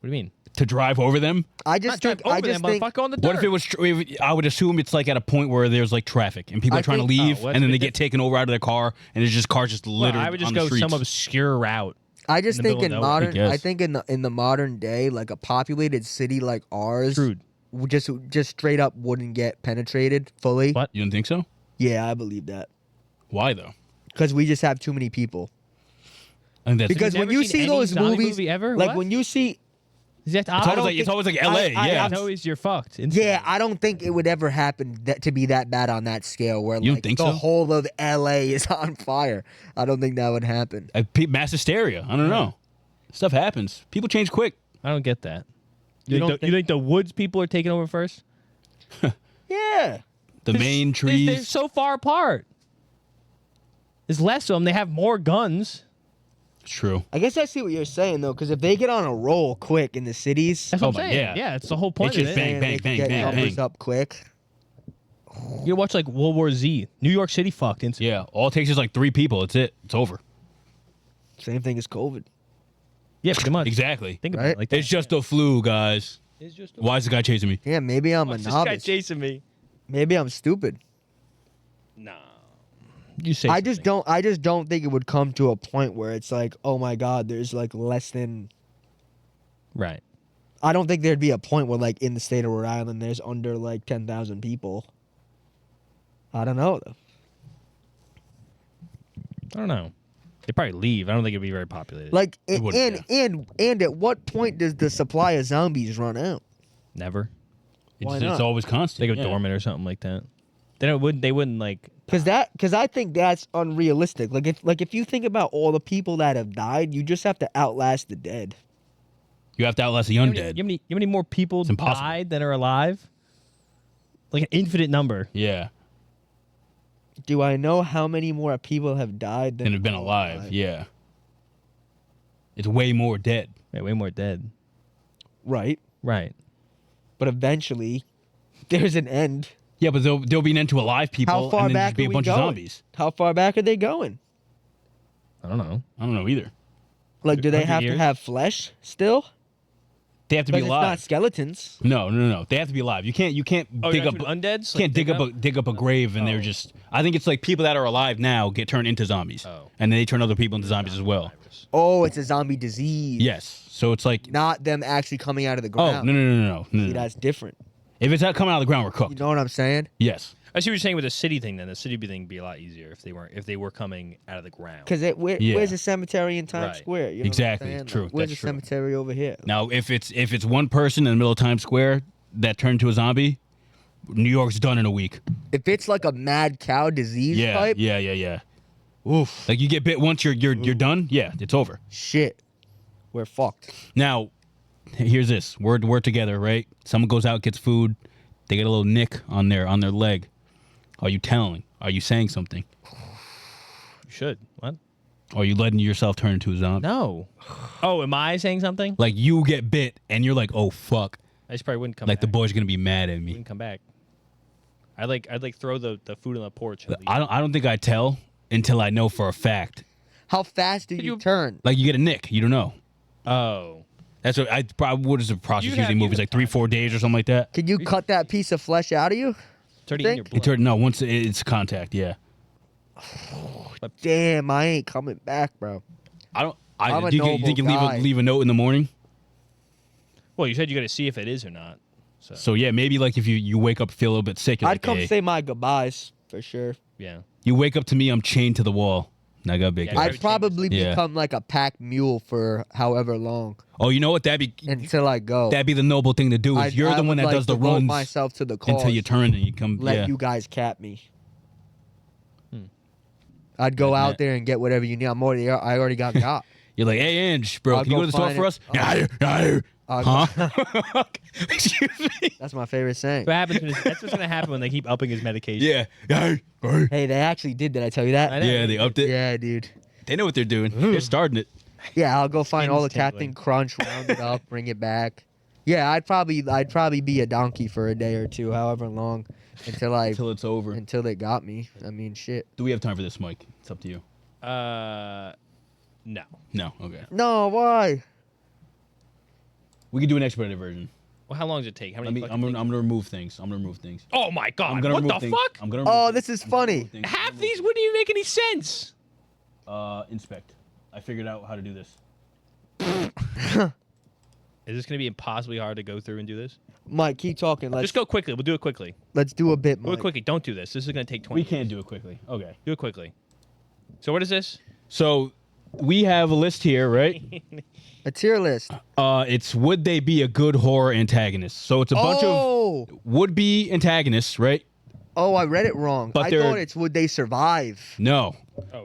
What do you mean? to drive over them. I just think. I just think. Motherfucker on the dirt. What if it was? I would assume it's like at a point where there's like traffic and people I are trying to think- leave, Oh, well, and then that's they get taken over out of their car, and it's just cars just Well, littered I would just on go the streets. some obscure route. I just in the think in middle of nowhere, modern. I I guess. think in the modern day, like a populated city like ours, Screwed. just straight up wouldn't get penetrated fully. What? You don't think so? Yeah, I believe that. Why though? Because we just have too many people. I think that's Because You've when never you seen see any those zombie movies, movie ever? like What? when you see, Is that it's always like L.A. yeah. It's always you're fucked. yeah, I don't think it would ever happen to be that bad on that scale where You don't like think the so? whole of L.A. is on fire. I don't think that would happen. Mass hysteria. I don't know. Stuff happens. People change quick. I don't get that. You don't You think the woods people are taking over first? Yeah. The main They're trees. so far apart. There's less of them. They have more guns. It's true. I guess I see what you're saying though, because if they get on a roll quick in the cities, That's what Oh, I'm my- saying. yeah. It's the whole point It's of just it. bang, they can bang, get bang, numbers bang. up quick. You watch like World War Z. New York City fucked into. Yeah. All it takes is like 3 people. It's it. It's over. Same thing as COVID. Yeah, pretty much. Exactly. Think about Right? it like that. It's just the flu, guys. It's just Why is the guy chasing me? Yeah, maybe I'm a What's this guy novice. chasing me? Maybe I'm stupid. Nah. You say I just don't think it would come to a point where it's like, oh my god, there's like less than. Right. I don't think there'd be a point where like in the state of Rhode Island there's under like 10,000 people. I don't know though. I don't know. They probably leave. I don't think it'd be very populated. Like It wouldn't, and at what point does the supply of zombies run out? Never. Why It's not? always constant. They go yeah. dormant or something like that. Then it wouldn't. They wouldn't like. Because I think that's unrealistic. Like if you think about all the people that have died, you just have to outlast the dead. You have to outlast the You know undead. how many more people impossible. died than are alive? Like an infinite number. Yeah. Do I know how many more people have died than And have been are alive. Yeah. It's way more dead. Yeah, way more dead. Right. Right. But eventually, there's an end. Yeah, but there'll be an end to alive people. How far and then back just be are a we bunch going? of zombies. How far back are they going? I don't know. I don't know either. Like, do they 100 have years? to have flesh still? They have to be Because it's alive. not skeletons. No. They have to be alive. You can't Oh, dig you're up not doing undeads? Can't Like dig up a grave and they're just. I think it's like people that are alive now get turned into zombies, and then they turn other people into zombies as well. Oh, it's a zombie disease. Yes. So it's like. Not them actually coming out of the Oh ground. no. See, that's different. If it's not coming out of the ground, we're cooked. You know what I'm saying? Yes. I see what you're saying with the city thing. Then the city thing would be a lot easier if they were coming out of the ground. Because where's a cemetery in Times Right. Square? You know Exactly. What I'm saying? True. Like, where's That's a true. cemetery over here? Now, if it's one person in the middle of Times Square that turned to a zombie, New York's done in a week. If it's like a mad cow disease type, Yeah. Oof. Like you get bit once, you're done. Yeah, it's over. Shit, we're fucked. Now, here's this. We're together, right? Someone goes out, gets food. They get a little nick on their leg. Are you telling? Are you saying something? You should. What? Or are you letting yourself turn into a zombie? No. Oh, am I saying something? Like you get bit and you're like, oh fuck. I just probably wouldn't come Like back. the boy's gonna be mad at me. Wouldn't come back. I'd like throw the food on the porch. And leave. I don't think I tell until I know for a fact. How fast do you turn? Like you get a nick, you don't know. Oh. That's what I probably. What is the process You usually have- movies? Like 3-4 days or something like that. Can you cut that piece of flesh out of you? It's already You in your think? blood. No, once it's contact, yeah. Damn, I ain't coming back, bro. I'm a do you think you noble guy. leave a note in the morning? Well, you said you got to see if it is or not. So yeah, maybe like if you wake up feel a little bit sick, you're I'd like, come hey. say my goodbyes for sure. Yeah. You wake up to me, I'm chained to the wall. And I got big. Yeah, I'd probably Yeah. become like a pack mule for however long Oh, you know what? That'd be until I go. that'd be the noble thing to do. Is you're I the one would that like does the devote runs myself to the cause. until you turn and you come. Let yeah. you guys cap me. I'd go out there and get whatever you need. I already got got. You're like, hey, Ange, bro, I'll can you go go to the store find for it. us? I'll go- Huh? Excuse me. That's my favorite saying. What happens? That's what's gonna happen when they keep upping his medication. Yeah. Hey, they actually did. Did I tell you that? I know. Yeah, they upped it. Yeah, dude. They know what they're doing. They're starting it. Yeah, I'll go find all the Skin's Captain Crunch, round it up, bring it back. Yeah, I'd probably be a donkey for a day or two, however long, Until it's over. until they got me. I mean, shit. Do we have time for this, Mike? It's up to you. No. No. Okay. No, why? We could do an expedited version. Well, how long does it take? How Let many? me. fucking I'm things? gonna remove things. I'm gonna remove things. Oh my god! I'm gonna What remove the things. fuck? I'm gonna. Remove Oh, this is funny. Half these wouldn't even make any sense. Inspect. I figured out how to do this. Is this gonna be impossibly hard to go through and do this? Mike, keep talking. Just go quickly. We'll do it quickly. Let's do a bit, Do it Mike. quickly. Don't do this. This is gonna take 20. We can't do it quickly. Okay. Do it quickly. So what is this? So we have a list here, right? A tier list. It's would they be a good horror antagonist? So it's a bunch of would-be antagonists, right? Oh, I read it wrong. But I they're- thought it's would they survive? No.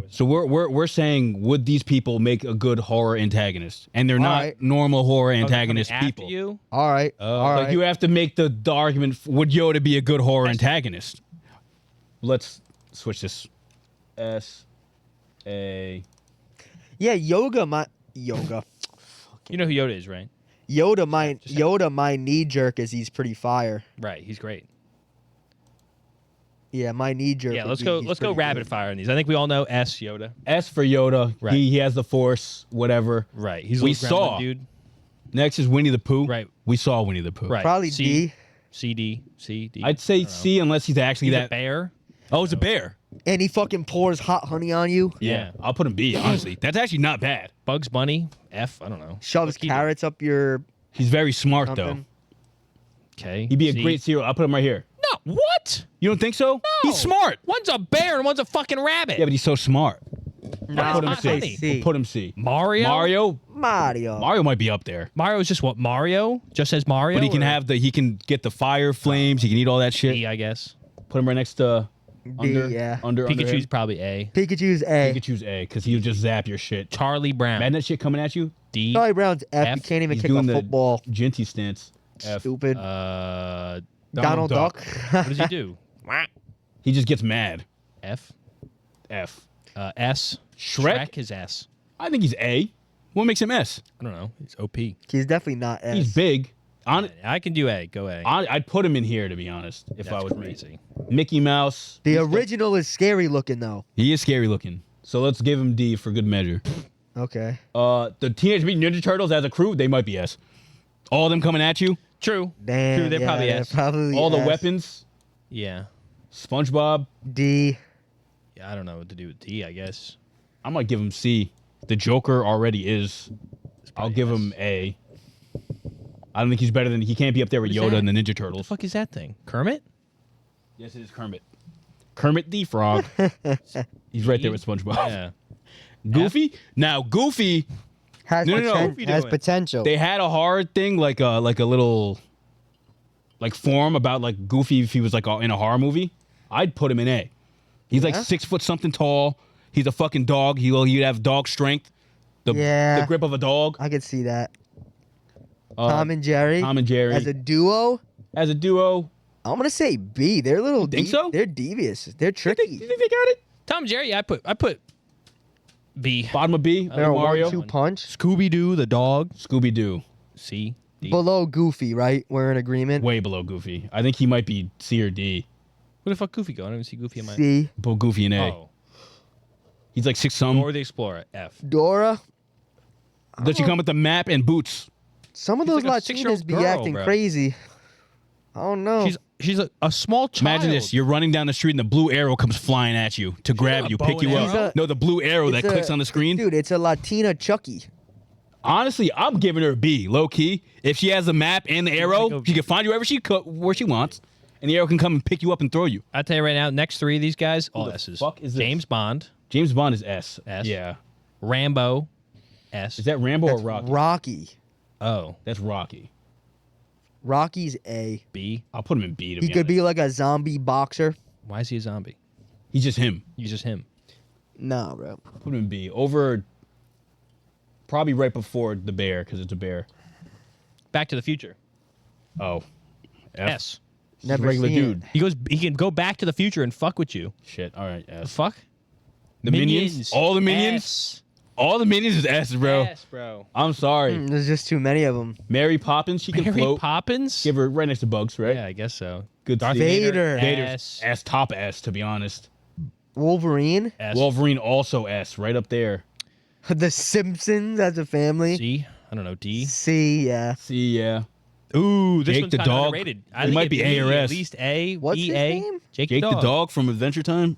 So we're saying would these people make a good horror antagonist? And they're not right. normal horror Oh, they're coming antagonist after people. you? All right. All Like right. you have to make the argument: would Yoda be a good horror antagonist? Let's switch this. S-A. Yeah, yoga. You know who Yoda is, right? Yoda, my knee jerk is he's pretty fire. Right. He's great. Yeah, my knee jerk. Yeah. would Let's be go. he's Let's go pretty rapid good. fire on these. I think we all know S Yoda. S for Yoda. Right. He has the Force. Whatever. Right. He's a We little saw. gremlin dude. Next is Winnie the Pooh. Right. We saw Winnie the Pooh. Right. Probably C, D. C, D, C, D. I'd say C unless he's actually He's that a bear. Oh, it's a bear. And he fucking pours hot honey on you. Yeah. I'll put him B. Honestly, that's actually not bad. Bugs Bunny. F. I don't know. Shoves What's he do? carrots up your He's very smart something. though. Okay. He'd be a C. great serial. I'll put him right here. No. What? You don't think so? No. He's smart. One's a bear and one's a fucking rabbit. Yeah, but he's so smart. Nah, Put him I say C. C. We'll put him C. Mario. Mario might be up there. Mario's just what? Mario? Just says Mario. But he can or have he can get the fire flames. He can eat all that shit. B, I guess. Put him right next to under. yeah. Under Pikachu's him. probably A. Pikachu's A. Pikachu's A because he'll just zap your shit. Charlie Brown. Imagine that shit coming at you. D. Charlie Brown's F. You F. can't even He's kick a doing the football. Genty stance. F. Stupid. Donald Duck. What does he do? He just gets mad. F. F. S. Shrek? is S. I think he's A. What makes him S? I don't know. He's OP. He's definitely not S. He's big. I can do A. Go A. I'd put him in here, to be honest, if I was crazy. Mickey Mouse. The original is scary looking though. He is scary looking. So let's give him D for good measure. Okay. The Teenage Mutant Ninja Turtles as a crew, they might be S. All of them coming at you. True. Damn. True, they're probably S. Probably All the S. weapons. Yeah. SpongeBob. D. Yeah, I don't know what to do with D, I guess. I might give him C. The Joker already is. I'll give him A. I don't think he's better than... He can't be up there with Yoda and the Ninja Turtles. What the fuck is that thing? Kermit? Yes, it is Kermit. Kermit the Frog. He's right there with SpongeBob. Yeah. Goofy? Now, Goofy... Has, has potential. They had a horror thing, like a little... like forum about like Goofy if he was like in a horror movie. I'd put him in A. He's like 6 foot something tall. He's a fucking dog. He'd have dog strength. The grip of a dog. I could see that. Tom and Jerry. Tom and Jerry. As a duo. As a duo. I'm gonna say B. They're a little. Think so? They're devious. They're tricky. You think they got it? Tom and Jerry. I put B. Bottom of B. They're a Mario. 1-2 punch. Scooby Doo the dog. Scooby Doo. C. D. Below Goofy, right? We're in agreement. Way below Goofy. I think he might be C or D. Where the fuck Goofy go? I don't even see Goofy in my. C. Put Goofy in A. Oh. He's like 6 some. Or the Explorer. F. Dora. Does she come with the map and boots? Some of She's those like a Latinas 6-year-old be girl, acting bro. crazy. I don't know. She's a small child. Imagine this. You're running down the street and the blue arrow comes flying at you to grab got a you, bow pick and you arrow? up. No, the blue arrow that clicks on the screen. Dude, it's a Latina Chucky. Honestly, I'm giving her a B, low key. If she has a map and the arrow, she can find you where she wants, and the arrow can come and pick you up and throw you. I'll tell you right now, next 3 of these guys, all the S's. fuck is this? James Bond. James Bond is S. S. Yeah. Rambo. S. Is that Rambo That's or Rocky? Rocky. Oh. That's Rocky. Rocky's A. B. I'll put him in B. To He be could honest. be like a zombie boxer. Why is he a zombie? He's just him. He's just him. Nah, bro. Put him in B. Over. Probably right before the bear because it's a bear. Back to the Future. Oh. F. S. Just Never a regular seen dude. it. He can go back to the future and fuck with you. Shit. All right. The S. fuck? The minions. All the minions. S. All the minions is S, bro. S, bro. I'm sorry. There's just too many of them. Mary Poppins. She can Mary float. Poppins? Give her right next to Bugs, right? Yeah, I guess so. Good. Darth Steve. Vader. Vader's S. Top S, to be honest. Wolverine. S. Wolverine also S, right up there. The Simpsons as a family. C. I don't know. D. C, yeah. C, yeah. Ooh, this Jake one's the kinda dog. underrated. I He think might it'd be A or At S. least A. What's E, his A. name? Jake the dog from Adventure Time.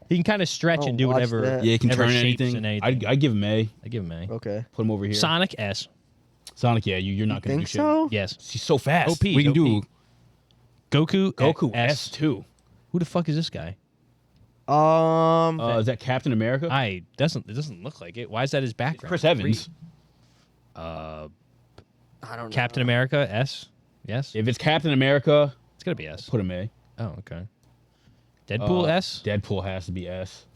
He can kind of stretch Oh, and do watch whatever. that. Yeah, he can whatever turn shapes anything. and anything. I'd give him A. I give him A. Okay. Put him over here. Sonic S. Sonic, yeah, you're not going to do Think shit. so? Yes. He's so fast. OP, We can do OP. Goku S too. Who the fuck is this guy? Is that Captain America? It doesn't look like it. Why is that his background? Chris Evans. I don't know. Captain America S. Yes. If it's Captain America, It's gonna be S. put him A. Oh, okay. Deadpool S. Deadpool has to be S.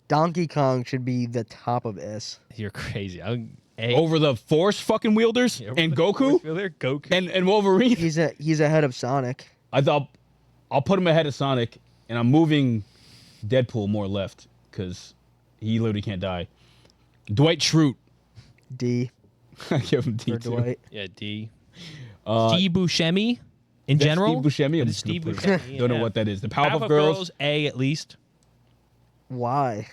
Donkey Kong should be the top of S. You're crazy. A. Over the Force fucking wielders and Goku Goku. and Wolverine. He's ahead of Sonic. I thought I'll put him ahead of Sonic, and I'm moving Deadpool more left because he literally can't die. Dwight Schrute. D. I give him D For too. Dwight. Yeah, D. Steve Buscemi in That's general. Steve Buscemi. What I'm is just gonna Steve put Buscemi? it. Don't know Yeah. what that is. The Powerpuff Powerpuff Girls. A at least. Why?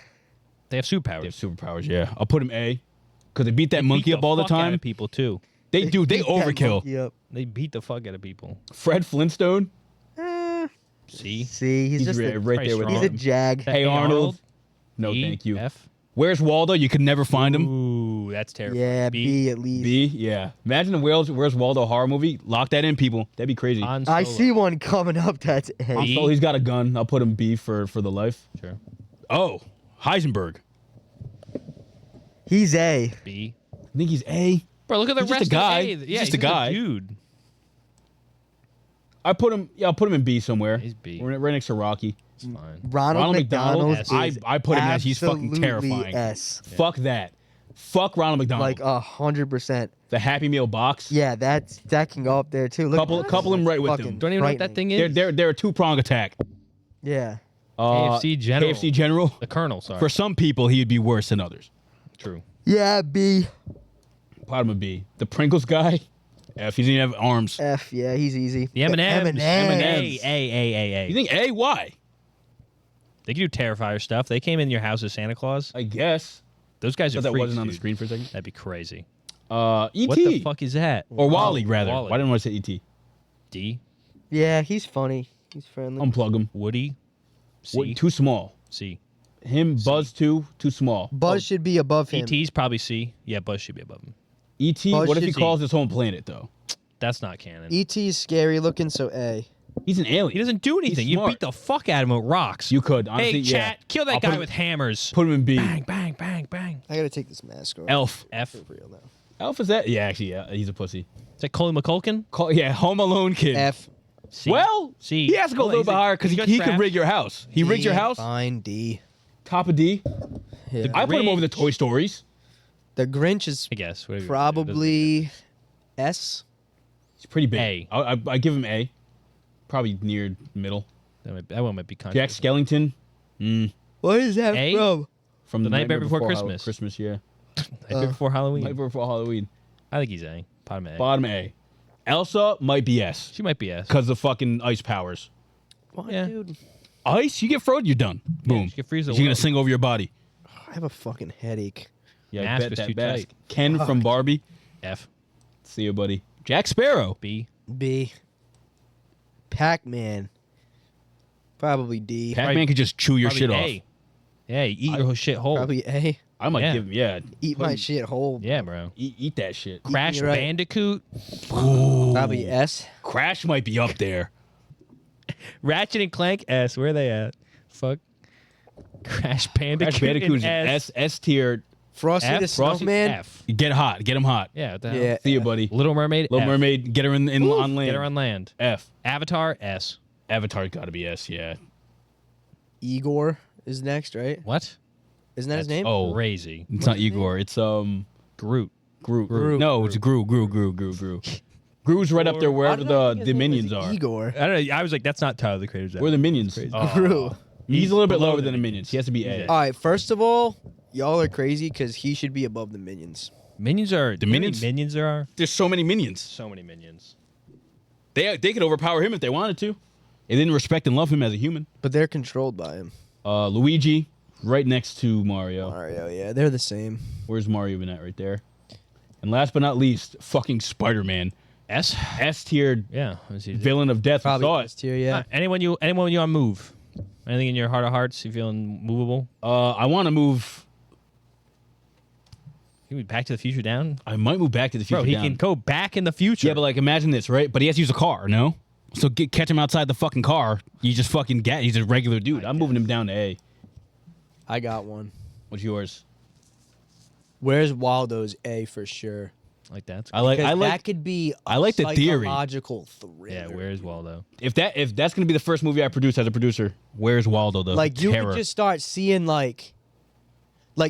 They have superpowers. They have superpowers. Yeah, I'll put him A because they beat that They monkey beat up all the fuck out time. of people too. They do. They beat that overkill. monkey up. They beat the fuck out of people. Fred Flintstone. C. See, he's just right, a, right there with he's a him. jag. Hey Arnold. No, E, thank you. F. Where's Waldo? You could never find him. Ooh, that's terrible. Yeah, B at least. B, yeah. Imagine a Where's Waldo horror movie. Lock that in, people. That'd be crazy. Han I Solo. see one coming up that's A. Han Solo, he's got a gun. I'll put him B for the life. Sure. Oh, Heisenberg. He's A. B. I think he's A. Bro, look at the He's just rest a guy. of A. He's Yeah, just a guy. dude. I'll put him in B somewhere. He's B. Right next to Rocky. It's fine. Ronald McDonald. I put him as he's fucking absolutely terrifying. S. Fuck that. Fuck Ronald McDonald. Like 100%. The Happy Meal box. Yeah, that can go up there too. Look, Couple him right with fucking him. Don't even know what that thing is. They're a two-prong attack. Yeah. KFC General. KFC General. The Colonel, sorry. For some people, he'd be worse than others. True. Yeah, B. Bottom of B. The Pringles guy. F. He doesn't even have arms. F. Yeah, he's easy. The M&Ms. M&Ms. A. You think A? Why? They can do Terrifier stuff. They came in your house as Santa Claus. I guess. Those guys are that freaks, wasn't on the dude. screen for a second. That'd be crazy. E.T. What the fuck is that? Or Wally, rather. Wally. Why didn't I want to say E.T.? D. Yeah, he's funny. He's friendly. Unplug him. Woody. C. Too small. C. Him, Buzz, too small. Buzz should be above him. E.T.'s probably C. Yeah, Buzz should be above him. E.T. Buzz What if he should calls his home planet, though? That's not canon. E.T.'s scary looking, so A. He's an alien. He doesn't do anything. You smart. beat the fuck out of him with rocks. You could, honestly, Hey, yeah. chat, kill that I'll guy put him- with hammers. Put him in B. Bang, bang, bang, bang. I gotta take this mask off. Elf. F. For real now. Elf is that? Yeah, actually, yeah. He's a pussy. Is that Colin McCulkin? Yeah, Home Alone kid. F. C. Well, C. he has to go a little bit higher because he could rig your house. He rigged your house. Fine, D. Top of D. Yeah. I put him over the Toy Stories. The Grinch is I guess. Whatever. probably S. He's pretty big. A. I give him A. Probably near middle. That one might be Jack controversial. Skellington. What is that A? from? From The Nightmare Before Christmas. Christmas, yeah. Nightmare Before Halloween. Nightmare Before Halloween. I think he's A. Bottom A. Bottom A. Elsa might be S. She might be S. Because of fucking ice powers. What, Yeah. dude? Ice? You get frozen, you're done. Boom. she can freeze the She's going world. to sing over your body. I have a fucking headache. Yeah, Mask I bet was that too mask. tight. Ken from Barbie. F. See you, buddy. Jack Sparrow. B. B. Pac-Man. Probably D. Pac-Man could just chew your Probably shit A. off. Yeah, you eat your shit whole. Probably A. I might Yeah. give him, yeah. Eat my shit whole. Yeah, bro. Eat that shit. Crash right. Bandicoot. Probably S. Crash might be up there. Ratchet and Clank S. Where are they at? Fuck. Crash Bandicoot. Crash Bandicoot is and S tier. Frosty F. the Frosty Snowman. F. Get hot. Get him hot. Yeah. What the hell? Yeah. See you, buddy. Little Mermaid. Little F. Mermaid. Get her on land. Get her on land. F. Avatar S. Avatar's got to be S. Yeah. Igor is next, right? What? Isn't that his name? Oh, Crazy. it's not Igor. It's Groot. Groot. No, it's Gru. Gru's right up there wherever the minions are. Igor. I don't know. I was like, that's not Tyler the Creator's. Where are the minions? Gru. He's a little bit below lower the than the minions. He has to be A. All right, first of all, y'all are crazy because he should be above the minions. Minions are The you know how many minions? Minions there are. There's so many minions. So many minions. They could overpower him if they wanted to. They didn't respect and love him as a human. But they're controlled by him. Luigi, right next to Mario. Mario, yeah, they're the same. Where's Mario been at right there? And last but not least, fucking Spider-Man. S. S tier Yeah. Let's see. villain of death. We Probably saw S it. tier, yeah. Anyone you on move? Anything in your heart of hearts? You feeling movable? I want to move. You would Back to the Future down? I might move Back to the Future. Bro, he down. can go back in the future. Yeah, but like imagine this, right? But he has to use a car, no? So catch him outside the fucking car. You just fucking get. He's a regular dude. I'm moving him down to A. I got one. What's yours? Where's Waldo's A for sure? like that. I like. That could be. I like the theory. Psychological thriller. Yeah, where's Waldo? If that's gonna be the first movie I produce as a producer, where's Waldo? The Like you terror. could just start seeing like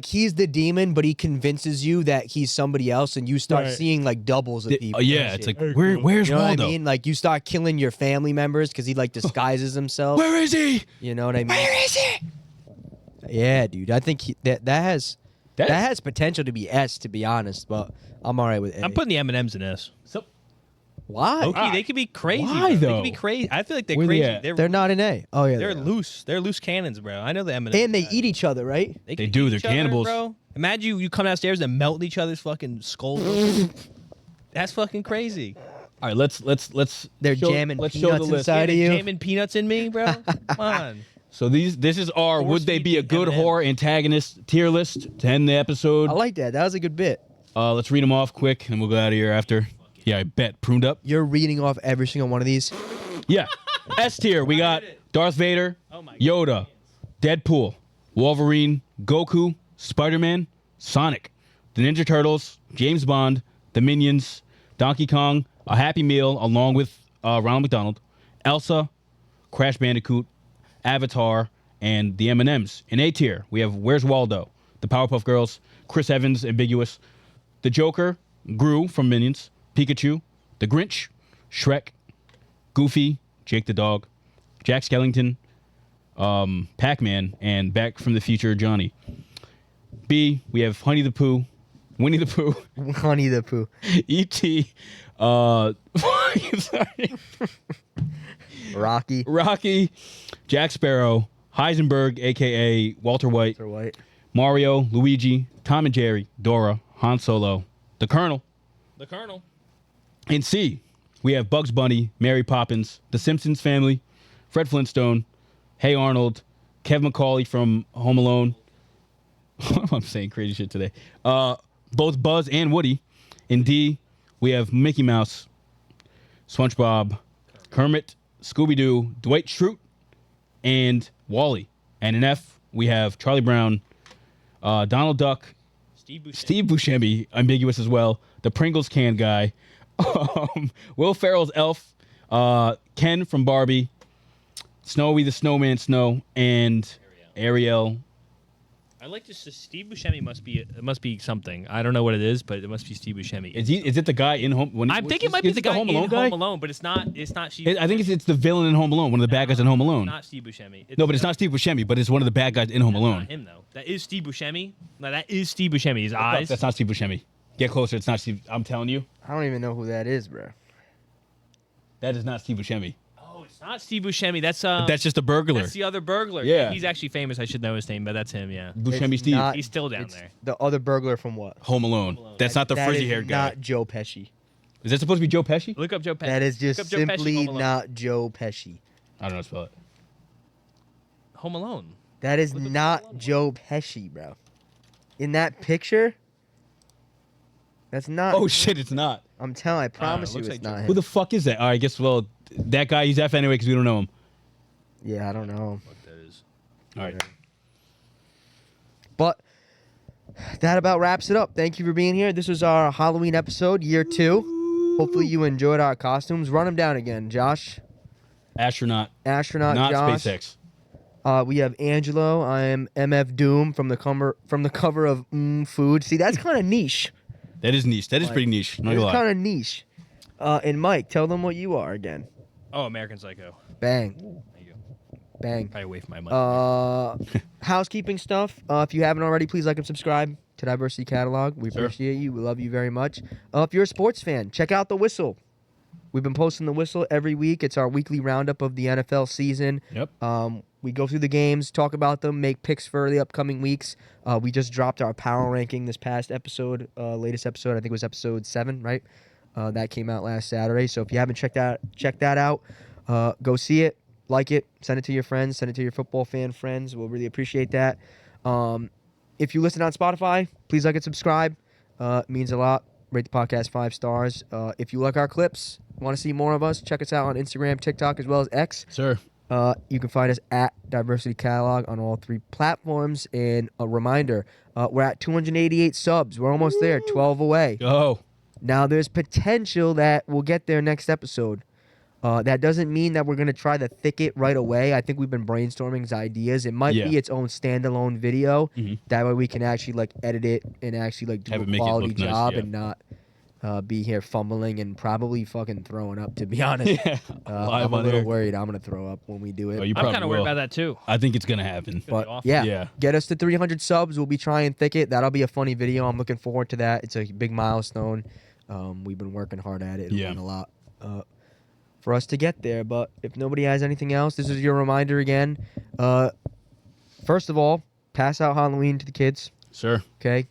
he's the demon, but he convinces you that he's somebody else, and you start Right. seeing like doubles of people. yeah, and it's shit. like where's you know Waldo? what I mean? Like you start killing your family members because he like disguises himself. Where is he? You know what I mean? Where is he? Yeah, dude. I think that has potential to be S, to be honest, but I'm all right with A. I'm putting the M&Ms in S. So Why? Okay, they could be crazy. Why, bro. They though? could be crazy. I feel like they're Where they crazy. at? They're not an A. Oh yeah, They're they are. loose. They're loose cannons, bro. I know the M&Ms. And they eat each other, right? They can do. eat They're each other, cannibals. bro. Imagine you come downstairs and melt each other's fucking skulls. That's fucking crazy. All right, let's They're show, jamming let's show the peanuts list. inside of you. Jamming peanuts in me, bro. Come on. So this is our Force would they feed be a the good M&Ms. horror antagonist tier list to end the episode. I like that. That was a good bit. Let's read them off quick and we'll go out of here after. Yeah, I bet. Pruned up. You're reading off every single one of these. Yeah. S tier, we got Darth Vader, Yoda, Deadpool, Wolverine, Goku, Spider-Man, Sonic, the Ninja Turtles, James Bond, the Minions, Donkey Kong, a Happy Meal along with Ronald McDonald, Elsa, Crash Bandicoot, Avatar, and the M&Ms. In A tier, we have Where's Waldo, the Powerpuff Girls, Chris Evans, Ambiguous, the Joker, Gru from Minions, Pikachu, the Grinch, Shrek, Goofy, Jake the Dog, Jack Skellington, Pac-Man, and Back from the Future Johnny. B, we have Honey the Pooh, Winnie the Pooh, Honey the Pooh, E.T., sorry. Rocky, Jack Sparrow, Heisenberg, a.k.a. Walter White, Mario, Luigi, Tom and Jerry, Dora, Han Solo, the Colonel. In C, we have Bugs Bunny, Mary Poppins, The Simpsons Family, Fred Flintstone, Hey Arnold, Kev McCauley from Home Alone. I'm saying crazy shit today. Both Buzz and Woody. In D, we have Mickey Mouse, SpongeBob, Kermit, Scooby-Doo, Dwight Schrute, and Wall-E. And in F, we have Charlie Brown, Donald Duck, Steve Buscemi, ambiguous as well, the Pringles can guy, Will Ferrell's Elf, Ken from Barbie, Snowy the Snowman Snow, and Ariel. I like this. Steve Buscemi must be something. I don't know what it is, but it must be Steve Buscemi. Is it the guy in Home? I think it might be the guy Home in Alone guy? Home Alone, but it's not. It's not. I think it's the villain in Home Alone, one of the bad guys in Home Alone. Not Steve Buscemi. No, but it's not Steve Buscemi, but it's one of the bad guys in Home Alone. Not him though. That is Steve Buscemi. No, that is Steve Buscemi. His eyes. That's not Steve Buscemi. Get closer. It's not Steve. I'm telling you. I don't even know who that is, bro. That is not Steve Buscemi. Oh, it's not Steve Buscemi. That's that's just a burglar. That's the other burglar. Yeah. He's actually famous. I should know his name, but that's him. Yeah. Buscemi Steve. not- He's still down It's there. the other burglar from what? Home Alone. That's not the That frizzy is haired guy. not Joe Pesci. Is that supposed to be Joe Pesci? Look up Joe Pesci. That is Look just up Joe Pesci, simply Home Alone. not Joe Pesci. I don't know how to spell it. Home Alone. That is not Joe Pesci, bro. In that picture, that's not. Oh shit, it's not. I'm telling. I promise you, looks it's like not Who him. the fuck is that? All right, I guess that guy. He's F anyway because we don't know him. Yeah, I don't know. What that is. All right. But that about wraps it up. Thank you for being here. This was our Halloween episode, year 2. Hopefully you enjoyed our costumes. Run them down again, Josh. Astronaut. Not Josh. SpaceX. We have Angelo. I am MF Doom from the cover of Food. See, that's kind of niche. That is niche. That is pretty niche. Not It's gonna lie. kind of niche. And Mike, tell them what you are again. Oh, American Psycho. Bang. There you go. Bang. Probably away from my mic. Housekeeping stuff. If you haven't already, please like and subscribe to Diversity Catalog. We Sure. appreciate you. We love you very much. If you're a sports fan, check out The Whistle. We've been posting The Whistle every week. It's our weekly roundup of the NFL season. Yep. We go through the games, talk about them, make picks for the upcoming weeks. We just dropped our power ranking this past episode, latest episode. I think it was episode 7, right? That came out last Saturday. So if you haven't checked that out, go see it, like it, send it to your friends, send it to your football fan friends. We'll really appreciate that. If you listen on Spotify, please like and subscribe. It means a lot. Rate the podcast 5 stars. If you like our clips, want to see more of us, check us out on Instagram, TikTok, as well as X. Sir. You can find us at Diversity Catalog on all 3 platforms. And a reminder, we're at 288 subs. We're almost there, 12 away. Oh. Now, there's potential that we'll get there next episode. That doesn't mean that we're going to try the thicket right away. I think we've been brainstorming ideas. It might be its own standalone video. Mm-hmm. That way we can actually edit it and actually do a quality job and not be here fumbling and probably fucking throwing up, to be honest. Yeah. I'm a little worried I'm going to throw up when we do it. Oh, you I'm probably kind of worried will. about that too. I think it's gonna happen. But awful. yeah, get us to 300 subs. We'll be trying Thicket. That'll be a funny video. I'm looking forward to that. It's a big milestone. We've been working hard at it. Yeah. Doing a lot for us to get there. But if nobody has anything else, this is your reminder again. First of all, pass out Halloween to the kids. Sure. Okay?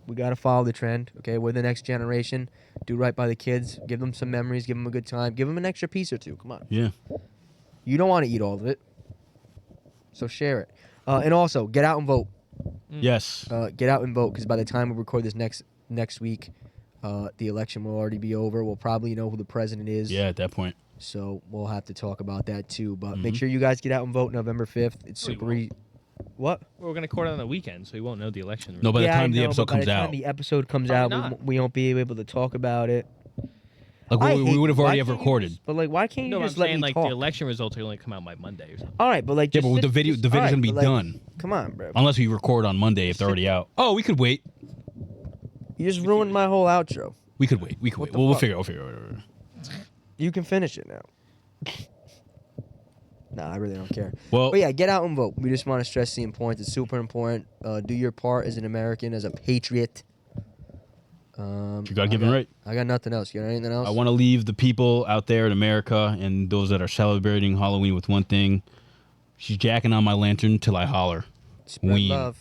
We got to follow the trend. Okay? We're the next generation. Do right by the kids. Give them some memories. Give them a good time. Give them an extra piece or two. Come on. Yeah. You don't want to eat all of it. So share it. And also, get out and vote. Yes. Get out and vote, because by the time we record this next week, the election will already be over. We'll probably know who the president is. Yeah, at that point. So we'll have to talk about that too. But make sure you guys get out and vote November 5th. It's super easy. What? We're going to record it on the weekend, so we won't know the election. No, by the time the I know, episode but by comes the time out. the episode comes Probably out, not. we won't be able to talk about it. Like I we hate- would have why already have can't you recorded. just- But like, why can't you No, I'm just let saying me like talk? the election results are going to come out by Monday or something. All right, but like, Yeah, just but sit- the video's all right, gonna be but, like, done. Come on, bro. Unless we record on Monday if they're already out. Oh, we could wait. You just ruined my whole outro. We could wait. We could wait. We'll figure it out. You can finish it now. Nah, I really don't care. Well, But yeah, get out and vote. We just want to stress the importance. It's super important. Do your part as an American, as a patriot. You got to give him right. I got nothing else. You got anything else? I want to leave the people out there in America and those that are celebrating Halloween with one thing. She's jacking on my lantern till I holler. Spread Ween. love.